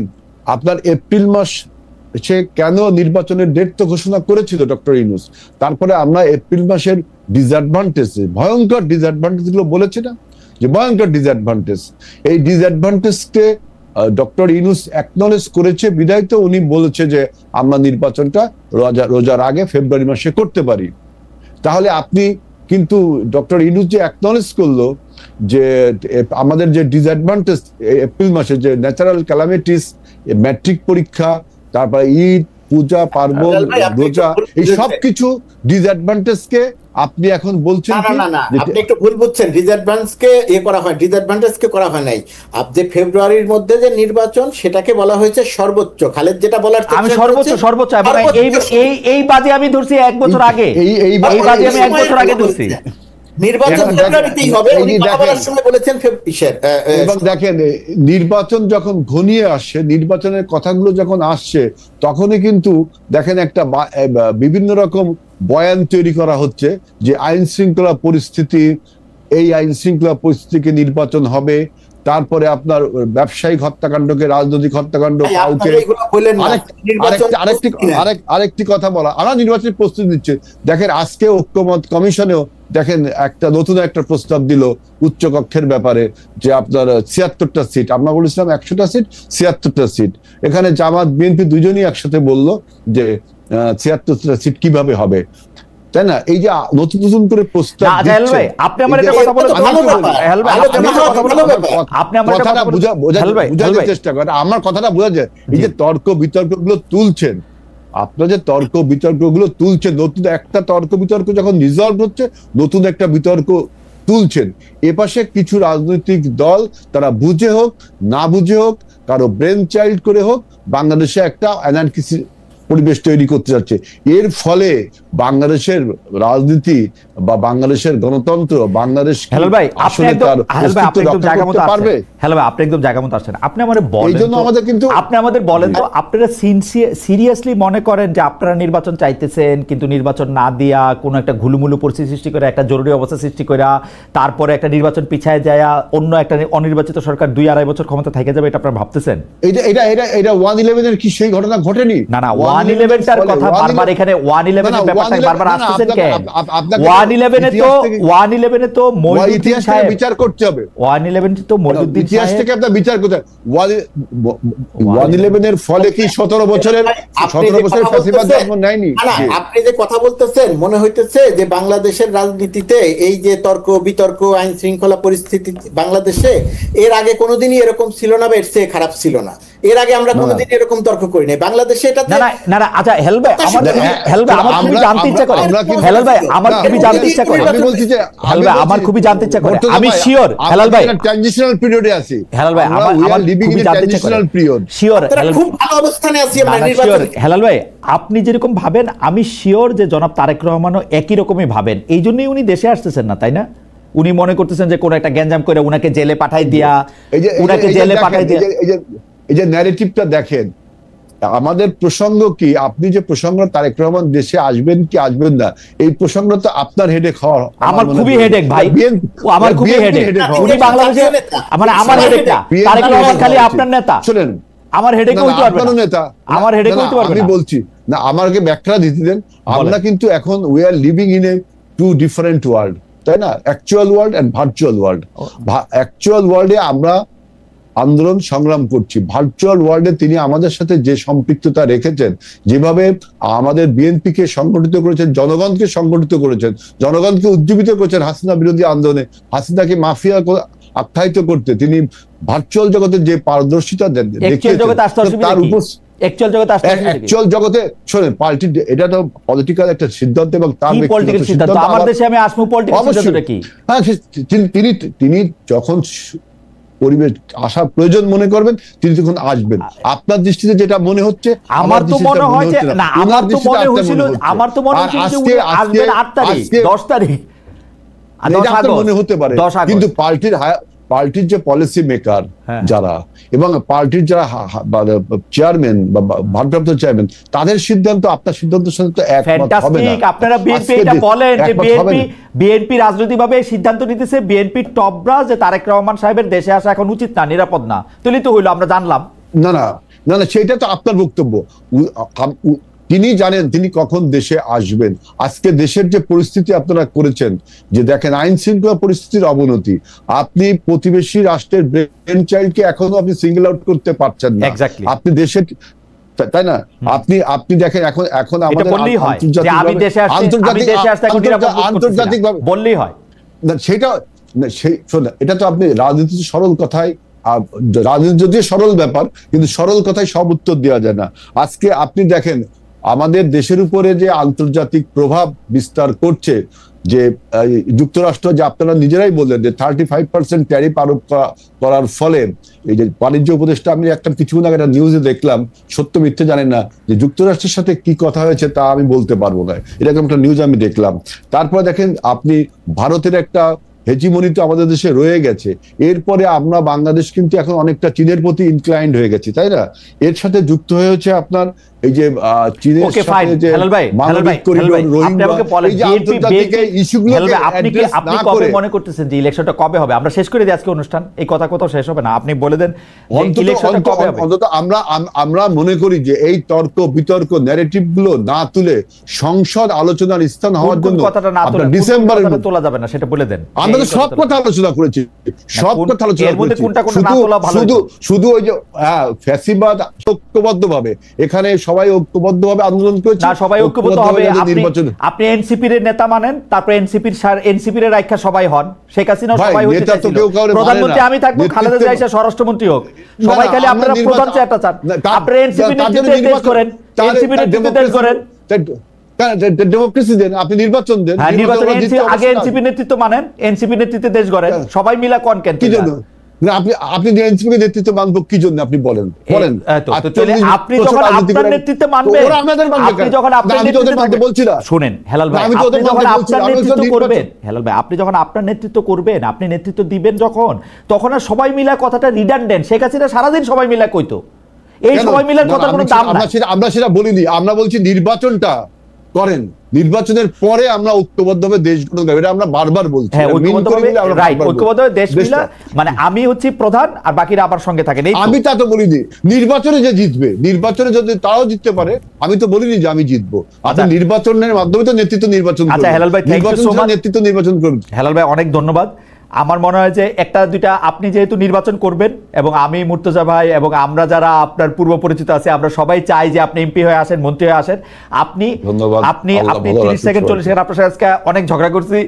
আপনার এপ্রিল মাস সে কেন নির্বাচনের ডেট তো ঘোষণা করেছিল ডক্টর ইউনূস, তারপরে আমরা এপ্রিল মাসের ডিসঅ্যাডভান্টেজ, ভয়ঙ্কর ডিসঅ্যাডভান্টেজ গুলো বলেছে না, যে ভয়ঙ্কর ডিসঅ্যাডভান্টেজ, এই ডিসঅ্যাডভান্টেজকে ডক্টর ইউনূস অ্যাকনলেজ করেছে, বিধায় তো উনি বলেছে যে আমরা নির্বাচনটা রোজার আগে ফেব্রুয়ারি মাসে করতে পারি। তাহলে আপনি কিন্তু ডক্টর ইউনূস যে অ্যাকনলেজ করলো যে আমাদের যে ডিসঅ্যাডভান্টেজ এপ্রিল মাসে যে ন্যাচারাল ক্যালামিটিস, ম্যাট্রিক পরীক্ষা, তারপরে ঈদ, পূজা, পার্বণ, রোজা, এই সব কিছু ডিসঅ্যাডভান্টেজকে আপনি এখন বলছেন না, আপনি একটু ভুল বুঝছেন। ডিসঅ্যাডভান্টেজকে করা হয় নাই। আপনি ফেব্রুয়ারির মধ্যে যে নির্বাচন সেটাকে বলা হয়েছে সর্বোচ্চ। খালেদ যেটা বলার আমি সর্বোচ্চ এবং এই বাজে আমি ধরছি 1 বছর আগে, এই বাজে আমি 1 বছর আগে ধরছি। নির্বাচন ফেব্রুয়ারিতেই হবে, উনি কথা বলার সময় বলেছেন এবং দেখেন নির্বাচন যখন ঘনিয়ে আসছে, নির্বাচনের কথাগুলো যখন আসছে, তখনই কিন্তু দেখেন একটা বিভিন্ন রকম বয়ান তৈরি করা হচ্ছে যে আইন শৃঙ্খলা পরিস্থিতি, এই আইন শৃঙ্খলা পরিস্থিতিকে নির্বাচন হবে, তারপরে আপনার ব্যবসায়িক হত্যাকাণ্ডকে রাজনৈতিক হত্যাকাণ্ড, কাউকে আরেকটি কথা বলা, আমরা নির্বাচনের প্রস্তুতি নিচ্ছে। দেখেন আজকে ঐক্যমত কমিশনেও দেখেন নতুন একটা প্রস্তাব দিল উচ্চকক্ষের ব্যাপারে, যে আপনার ৭৬টা সিট, আমরা বলেছিলাম ১০০টা সিট, ৭৬টা সিট। এখানে জামাত বিএনপি দুজনই একসাথে বলল যে ৭৬টা সিট কিভাবে হবে, তাই না? এই যে নতুন করে প্রস্তাব দিচ্ছে, আপনি আমার একটা কথা বলেন, বোঝার চেষ্টা করেন, আমার কথাটা বোঝা যায়। এই যে তর্ক বিতর্ক গুলো তুলছেন, আপনার যে তর্ক বিতর্ক গুলো তুলছেন, নতুন একটা তর্ক বিতর্ক যখন রিজলভ হচ্ছে, নতুন একটা বিতর্ক তুলছেন। এপাশে কিছু রাজনৈতিক দল তারা বুঝে হোক না বুঝে হোক, কারো ব্রেন চাইল্ড করে হোক, বাংলাদেশে একটা অ্যানার্কি পরিবেশ তৈরি করতে যাচ্ছে। এর ফলে বাংলাদেশের রাজনীতি বা বাংলাদেশের গণতন্ত্র, বাংলাদেশ আপনি একদম জায়গা মতো আসছেন। আপনি আমাদের বলেন তো, আপনারা সিরিয়াসলি মনে করেন যে আপনারা নির্বাচন চাইতেছেন, কিন্তু নির্বাচন না দিয়া কোনো একটা ঘুলুমুলু পরিস্থিতি সৃষ্টি করে, একটা জরুরি অবস্থা সৃষ্টি করে, তারপরে একটা নির্বাচন পিছায় যায়, অন্য একটা অনির্বাচিত সরকার 2-2.5 বছর ক্ষমতা থেকে যাবে, এটা আপনারা ভাবতেছেন? এটা 111 এর কি সেই ঘটনা ঘটেনি? না 111টার কথা বারবার এখানে 111 এর ব্যাপারটা বারবার আসতেছেন কেন? 111 এ তো মইনুদ্দিন সাহেব বিচার করতে হবে। 111 তো মইনুদ্দিন সাহেব ইতিহাস থেকে আপনারা বিচার করতে হবে। 111 এর ফলে কি 17 বছরের ফ্যাসিবাদ জন্ম নেয়নি? আপনি যে কথা বলতেছেন, মনে হইতেছে যে বাংলাদেশের রাজনীতিতে এই যে তর্ক বিতর্ক, আইন শৃঙ্খলা পরিস্থিতি বাংলাদেশে এর আগে কোনোদিনই এরকম ছিল না বা এর চেয়ে খারাপ ছিল না। এর আগে আমরা কোনোদিন এরকম তর্ক করি নাই বাংলাদেশে। এটা না আচ্ছা হেলাল ভাই, আমার খুবই জানতে ইচ্ছা করে, হেলাল ভাই আমার খুবই জানতে ইচ্ছা করে, আমি বলছি যে হেলাল ভাই আমার খুবই জানতে ইচ্ছা করে, আমি শিওর হেলাল ভাই ট্রানজিশনাল পিরিয়ডে আছি, হেলাল ভাই আমার living in transitional period, sure খুব ভালো অবস্থানে আছি আমরা নির্বাচনে। হেলাল ভাই আপনি যেরকম ভাবেন, আমি শিওর যে জনাব তারেক রহমানও একই রকমই ভাবেন। এই জন্যই উনি দেশে আসতেছেন না, তাই না? উনি মনে করতেছেন যে কোন একটা গ্যাঞ্জাম করে উনাকে জেলে পাঠাই দিয়া, উনাকে জেলে পাঠাই দিয়া। এই যে ন্যারেটিভটা দেখেন, আমাদের প্রসঙ্গ কি, আপনি যে প্রসঙ্গ তারেক রহমান দেশে আসবেন কি আসবেন না, এই প্রসঙ্গ তো আপনার হেডেক হওয়ার, আমার খুবই হেডেক ভাই, আমার খুবই হেডেক। উনি বাংলাদেশে আমার হেডেক না, তারেক রহমান খালি আপনার নেতা। শুনেন, আমার হেডেক হইতে পারবে না নেতা, আমার হেডেক হইতে পারবে না। আমি বলছি না, আমাকে ব্যাখ্যা দিতে দেন। আমরা কিন্তু এখন we are living in a two different world, তাই না? Actual world and virtual world. Actual ওয়ার্ল্ডে আমরা আন্দোলন সংগ্রাম করছি, ভার্চুয়াল ওয়ার্ল্ডে তিনি আমাদের সাথে যে সম্পৃক্ততা রেখেছেন, যেভাবে আমাদের বিএনপি কে সংগঠিত করেছেন, জনগণকে সংগঠিত করেছেন, জনগণকে উজ্জীবিত করেছেন হাসিনা বিরোধী আন্দোলনে, হাসিনাকে মাফিয়া আখ্যায়িত করতে তিনি ভার্চুয়াল জগতে যে পারদর্শিতা অ্যাকচুয়াল জগতে শোনেন, পার্টি এটা তো পলিটিক্যাল একটা সিদ্ধান্ত এবং তার পলিটিক্যাল সিদ্ধান্ত। আমার দেশে আমি আসবো পলিটিক্যাল সিদ্ধান্তটা কি? হ্যাঁ, তিনি যখন পরিবেশ আসার প্রয়োজন মনে করবেন তিনি তখন আসবেন। আপনার দৃষ্টিতে যেটা মনে হচ্ছে, আমার তো মনে হয় না, আমার তো মনে হয়েছিল যে আসবেন 8 তারিখ 10 তারিখ, মনে হতে পারে, কিন্তু পার্টির যে পলিসি মেকার যারা এবং পার্টির যারা চেয়ারম্যান বা ভারপ্রাপ্ত চেয়ারম্যান, তাদের সিদ্ধান্ত আপনার সিদ্ধান্তের সাথে তো একমত হবে না। আপনারা বিএনপি এটা বলেন যে বিএনপি রাজনৈতিকভাবে সিদ্ধান্ত নিতেছে, বিএনপি টপ ব্রাস, যে তারেক রহমান সাহেবের দেশে আসা এখন উচিত না, নিরাপদ না, তাহলে তো হইলো, আমরা জানলাম। না সেটা তো আপনার বক্তব্য। তিনি জানেন তিনি কখন দেশে আসবেন। আজকে দেশের যে পরিস্থিতি আপনারা করেছেন, যে দেখেন আইন শৃঙ্খলা পরিস্থিতির অবনতি, আপনি প্রতিবেশী রাষ্ট্রের ব্রেন চাইল্ডকে এখনো আপনি সিঙ্গল আউট করতে পারছেন না। আপনি দেশের তাই না? আপনি দেখেন এখন এখন আমাদের আন্তর্জাতিক বললেই হয় সেটা এটা তো আপনি রাজনীতি সরল কথায়, রাজনীতি যদিও সরল ব্যাপার, কিন্তু সরল কথায় সব উত্তর দেওয়া যায় না। আজকে আপনি দেখেন আমাদের দেশের উপরে যে আন্তর্জাতিক প্রভাব বিস্তার করছে, যে যুক্তরাষ্ট্র, যে আপনারা নিজেরাই বললেন যে 35% ট্যারিফ আরোপ করার ফলে এই যে বাণিজ্য উপদেষ্টা, আমি কিছুক্ষণ আগে একটা নিউজে দেখলাম, সত্য মিথ্যে জানি না, যে যুক্তরাষ্ট্রের সাথে কি কথা হয়েছে তা আমি বলতে পারবো না, এরকম একটা নিউজ আমি দেখলাম। তারপরে দেখেন আপনি ভারতের একটা হেজিমনি তো আমাদের দেশে রয়ে গেছে, এরপরে আমরা বাংলাদেশ কিন্তু এখন অনেকটা চীনের প্রতি ইনক্লাইন্ড হয়ে গেছি, তাই না? এর সাথে যুক্ত হয়েছে আপনার এই যে চীনের সাথে যে মানবিক করিডোর, রোহিঙ্গা, এই যে আন্তর্জাতিক ইস্যুগুলোকে অ্যাড্রেস না করে। মনে করতেছেন যে ইলেকশনটা কবে হবে? আমরা শেষ করে দিই আজকে অনুষ্ঠান, এই কথা কোথাও শেষ হবে না, আপনি বলে দেন ইলেকশনটা কবে হবে। অন্তত আমরা মনে করি যে এই তর্ক বিতর্ক ন্যারেটিভ গুলো না তুলে সংসদ আলোচনার স্থান হওয়ার জন্য ডিসেম্বরে তোলা যাবে না, সেটা বলে দেন। আমরা তো সব কথা আলোচনা করেছি, সব কথা আলোচনা করেছি, শুধু ওই যে ফ্যাসিবাদ ঐক্যবদ্ধ ভাবে, এখানে সবাই ঐক্যবদ্ধ ভাবে আন্দোলন করেছে না, সবাই ঐক্যবদ্ধ হবে। আপনি এনসিপির নেতা মানেন, তারপর এনসিপির রাইখা সবাই হন, শেখ হাসিনা সবাই হতে চাইছিল, প্রধানমন্ত্রী আমি থাকবো, খালেদা জিয়া এসে স্বরাষ্ট্রমন্ত্রী হোক, সবাই খালি আপনারা প্রধান চেয়ারটা চান। আপনি এনসিপি নেতৃত্বে দেশ করেন, এনসিপি নেতৃত্বে দেশ করেন, ডেমোক্রেসি দেন, আপনি নির্বাচন দেন, আগে এনসিপি নেতৃত্ব মানেন, এনসিপি নেতৃত্বে দেশ গড়েন, সবাই মিলা কোন কেন কি জন্য আপনি এনসিপি নেতৃত্ব মানব, কি জন্য আপনি বলেন? আপনি যখন আপনার নেতৃত্বে মানবেন, আপনি যখন আপনার নেতৃত্বে বলছি না, শুনেন হেলাল ভাই, আপনি যখন আপনার নেতৃত্ব করবেন, হেলাল ভাই আপনি যখন আপনার নেতৃত্ব করবেন, আপনি নেতৃত্ব দিবেন যখন, তখন আর সবাই মিলা কথাটা রিডান্ডেন্ট। শেখ হাসিনা সারাদিন সবাই মিলা কইতো, এই সবাই মিলার কথা কোনো দাম নাই। আমরা সেটা বলিনি, আমরা বলছি নির্বাচনটা করেন, নির্বাচনের পরে আমরা ঐক্যবদ্ধভাবে দেশ গঠন করব, এটা আমরা বারবার বলছি। ঐক্যবদ্ধভাবে দেশ মিলা মানে আমি হচ্ছি প্রধান আর বাকিরা আমার সঙ্গে থাকেন, আমি তা তো বলিনি। নির্বাচনে যে জিতবে, নির্বাচনে যদি তারাও জিততে পারে, আমি তো বলিনি যে আমি জিতবো। আপনি নির্বাচনের মাধ্যমে তো নেতৃত্ব নির্বাচন করবেন। আচ্ছা হেলাল ভাই, নেতৃত্ব নির্বাচন করবেন। হেলাল ভাই অনেক ধন্যবাদ। আমার মনে হয় যে একটা দুইটা আপনি যেহেতু নির্বাচন করবেন এবং আমি মুর্তজা ভাই এবং আমরা যারা আপনার পূর্ব পরিচিত আছে, আমরা সবাই চাই যে আপনি এমপি হয়ে আসেন, মন্ত্রী হয়ে আসেন। আপনি 30 সেকেন্ড 40 সেকেন্ড আপনার সাথে অনেক ঝগড়া করছি,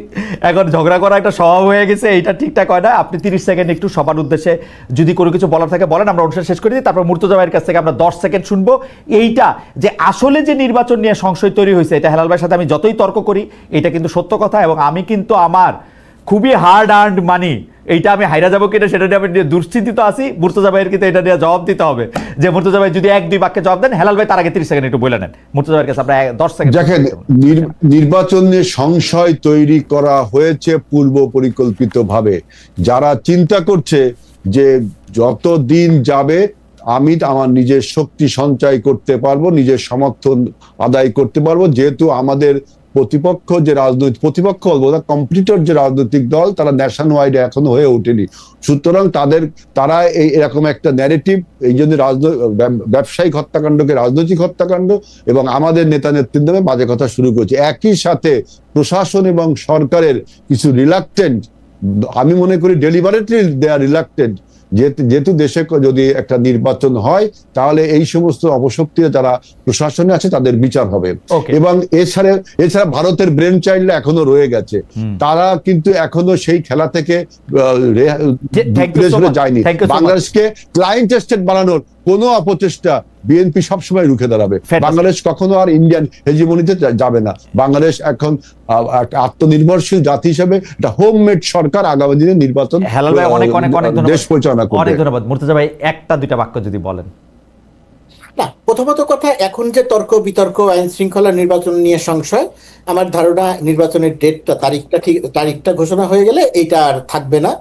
এখন ঝগড়া করা একটা স্বভাব হয়ে গেছে, এইটা ঠিকঠাক হয় না। আপনি 30 সেকেন্ড একটু সবার উদ্দেশ্যে যদি কোনো কিছু বলার থাকে বলেন, আমরা অনুষ্ঠান শেষ করে দিই, তারপর মুর্তজা ভাইয়ের কাছ থেকে আমরা 10 সেকেন্ড শুনবো। এইটা যে আসলে যে নির্বাচন নিয়ে সংশয় তৈরি হয়েছে, এটা হেলাল ভাইয়ের সাথে আমি যতই তর্ক করি, এটা কিন্তু সত্য কথা, এবং আমি কিন্তু আমার খুবই হার্ড আর্নড মানি, এইটা আমি হাইরা যাবো কিনা সেটা নিয়ে আমি দুশ্চিন্তিত আছি। মুর্তজা ভাইয়ের কিন্তু এটা নিয়ে জবাব দিতে হবে, যে মুর্তজা ভাই যদি 1-2 বাক্যে জবাব দেন। হেলাল ভাই তার আগে 30 সেকেন্ড একটু বলে নেন মুর্তজা ভাইয়ের কাছে, আমরা 10 সেকেন্ড। দেখেন, নির্বাচন নিয়ে সংশয় তৈরি করা হয়েছে পূর্ব পরিকল্পিত ভাবে। যারা চিন্তা করছে যে যত দিন যাবে আমি আমার নিজের শক্তি সঞ্চয় করতে পারবো, নিজের সমর্থন আদায় করতে পারবো, যেহেতু আমাদের প্রতিপক্ষ যে রাজনৈতিক প্রতিপক্ষ বলবো না, কম্পিটিটর যে রাজনৈতিক দল, তারা ন্যাশন ওয়াইড এখনো হয়ে ওঠেনি। সুতরাং তারা এরকম একটা ন্যারেটিভ, এই জন্য ব্যবসায়িক হত্যাকাণ্ডকে রাজনৈতিক হত্যাকাণ্ড এবং আমাদের নেতা নেতৃত্বে বাজে কথা শুরু করেছে। একই সাথে প্রশাসন এবং সরকারের কিছু রিলাক্টেন্ট, আমি মনে করি ডেলিভারেটলি দে আর রিলাক্টেন্ট, যেহেতু দেশে যদি একটা নির্বাচন হয় তাহলে এই সমস্ত অপশক্তিরা যারা প্রশাসনে আছে তাদের বিচার হবে। এবং এছাড়া ভারতের ব্রেন চাইল্ডরা এখনো রয়ে গেছে, তারা কিন্তু এখনো সেই খেলা থেকে যায়নি। বাংলাদেশকে ক্লায়েন্ট স্টেট বানানোর কোনো অপচেষ্টা বিএনপি সবসময় রুখে দাঁড়াবে। বাংলাদেশ কখনো আর ইন্ডিয়ান হেজিমনিতে যাবে না। বাংলাদেশ এখন আত্মনির্ভরশীল জাতি হিসেবে একটা হোমমেড সরকার আগামী দিনে নির্বাচন দেশ পরিচালনা করবে। অনেক ধন্যবাদ। মুর্তজা ভাই 1-2 বাক্য যদি বলেন। না, প্রথমত কথা, এখন যে তর্ক বিতর্ক আইন শৃঙ্খলা নির্বাচন নিয়ে সংশয়, আমার ধারণা নির্বাচনের ডেটটা তারিখটা ঘোষণা হয়ে গেলে এইটা আর থাকবে না।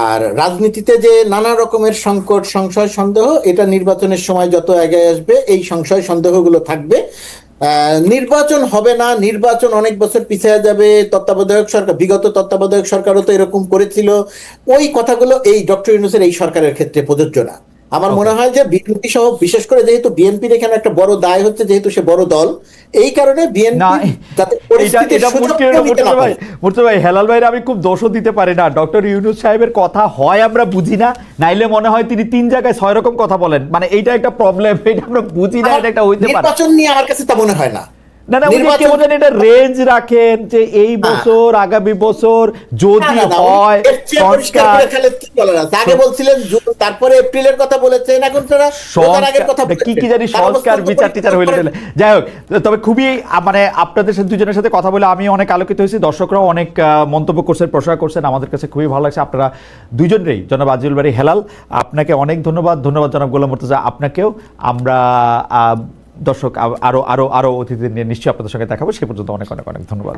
আর রাজনীতিতে যে নানা রকমের সংকট, সংশয়, সন্দেহ, এটা নির্বাচনের সময় যত আগে আসবে এই সংশয় সন্দেহগুলো থাকবে। নির্বাচন হবে না, নির্বাচন অনেক বছর পিছিয়ে যাবে, তত্ত্বাবধায়ক সরকার, বিগত তত্ত্বাবধায়ক সরকারও তো এরকম করেছিল, ওই কথাগুলো এই ডক্টর ইউনূসের এই সরকারের ক্ষেত্রে প্রযোজ্য না। আমার মনে হয় যে বিএনপি সহ, বিশেষ করে যেহেতু বিএনপির এখানে একটা বড় দায় হচ্ছে, যেহেতু সে বড় দল, এই কারণে বিএনপি যাতে পরিস্থিতির সুযোগ নিতে না পারে। মুর্তজা ভাই, হেলাল ভাইয়ের আমি খুব দোষও দিতে পারি না। ডক্টর ইউনূস সাহেবের কথা হয় আমরা বুঝি না, নাইলে মনে হয় তিনি 3 জায়গায় 6 রকম কথা বলেন। মানে এইটা একটা প্রবলেম, এটা আমরা বুঝি না, এটা একটা হইতে পারে। নির্বাচন নিয়ে আমার কাছে তা মনে হয় না। না না, উনি কেমন জানি এটা রেঞ্জ রাখেন যে এই বছর আগামী বছর যদি হয় সংস্কার। আগে বলছিলেন জুন, তারপরে এপ্রিলের কথা বলেছেন, এখন তারা আগের কথা কি জানি সংস্কার বিচার টিচার হইলে। যাই হোক, তবে খুবই মানে আপনাদের সাথে দুজনের সাথে কথা বলে আমি অনেক আলোকিত হয়েছি, দর্শকরাও অনেক মন্তব্য করছেন, প্রশংসা করছেন, আমাদের কাছে খুবই ভালো লাগছে। আপনারা দুজনেই, জনাব আজিজুল বারী, হেলাল, আপনাকে অনেক ধন্যবাদ। ধন্যবাদ জনাব গোলাম মুর্তজা আপনাকেও। আমরা দর্শক আরো অতিথি নিয়ে নিশ্চয়ই আপনাদের সঙ্গে দেখাবো। সে পর্যন্ত অনেক অনেক অনেক ধন্যবাদ।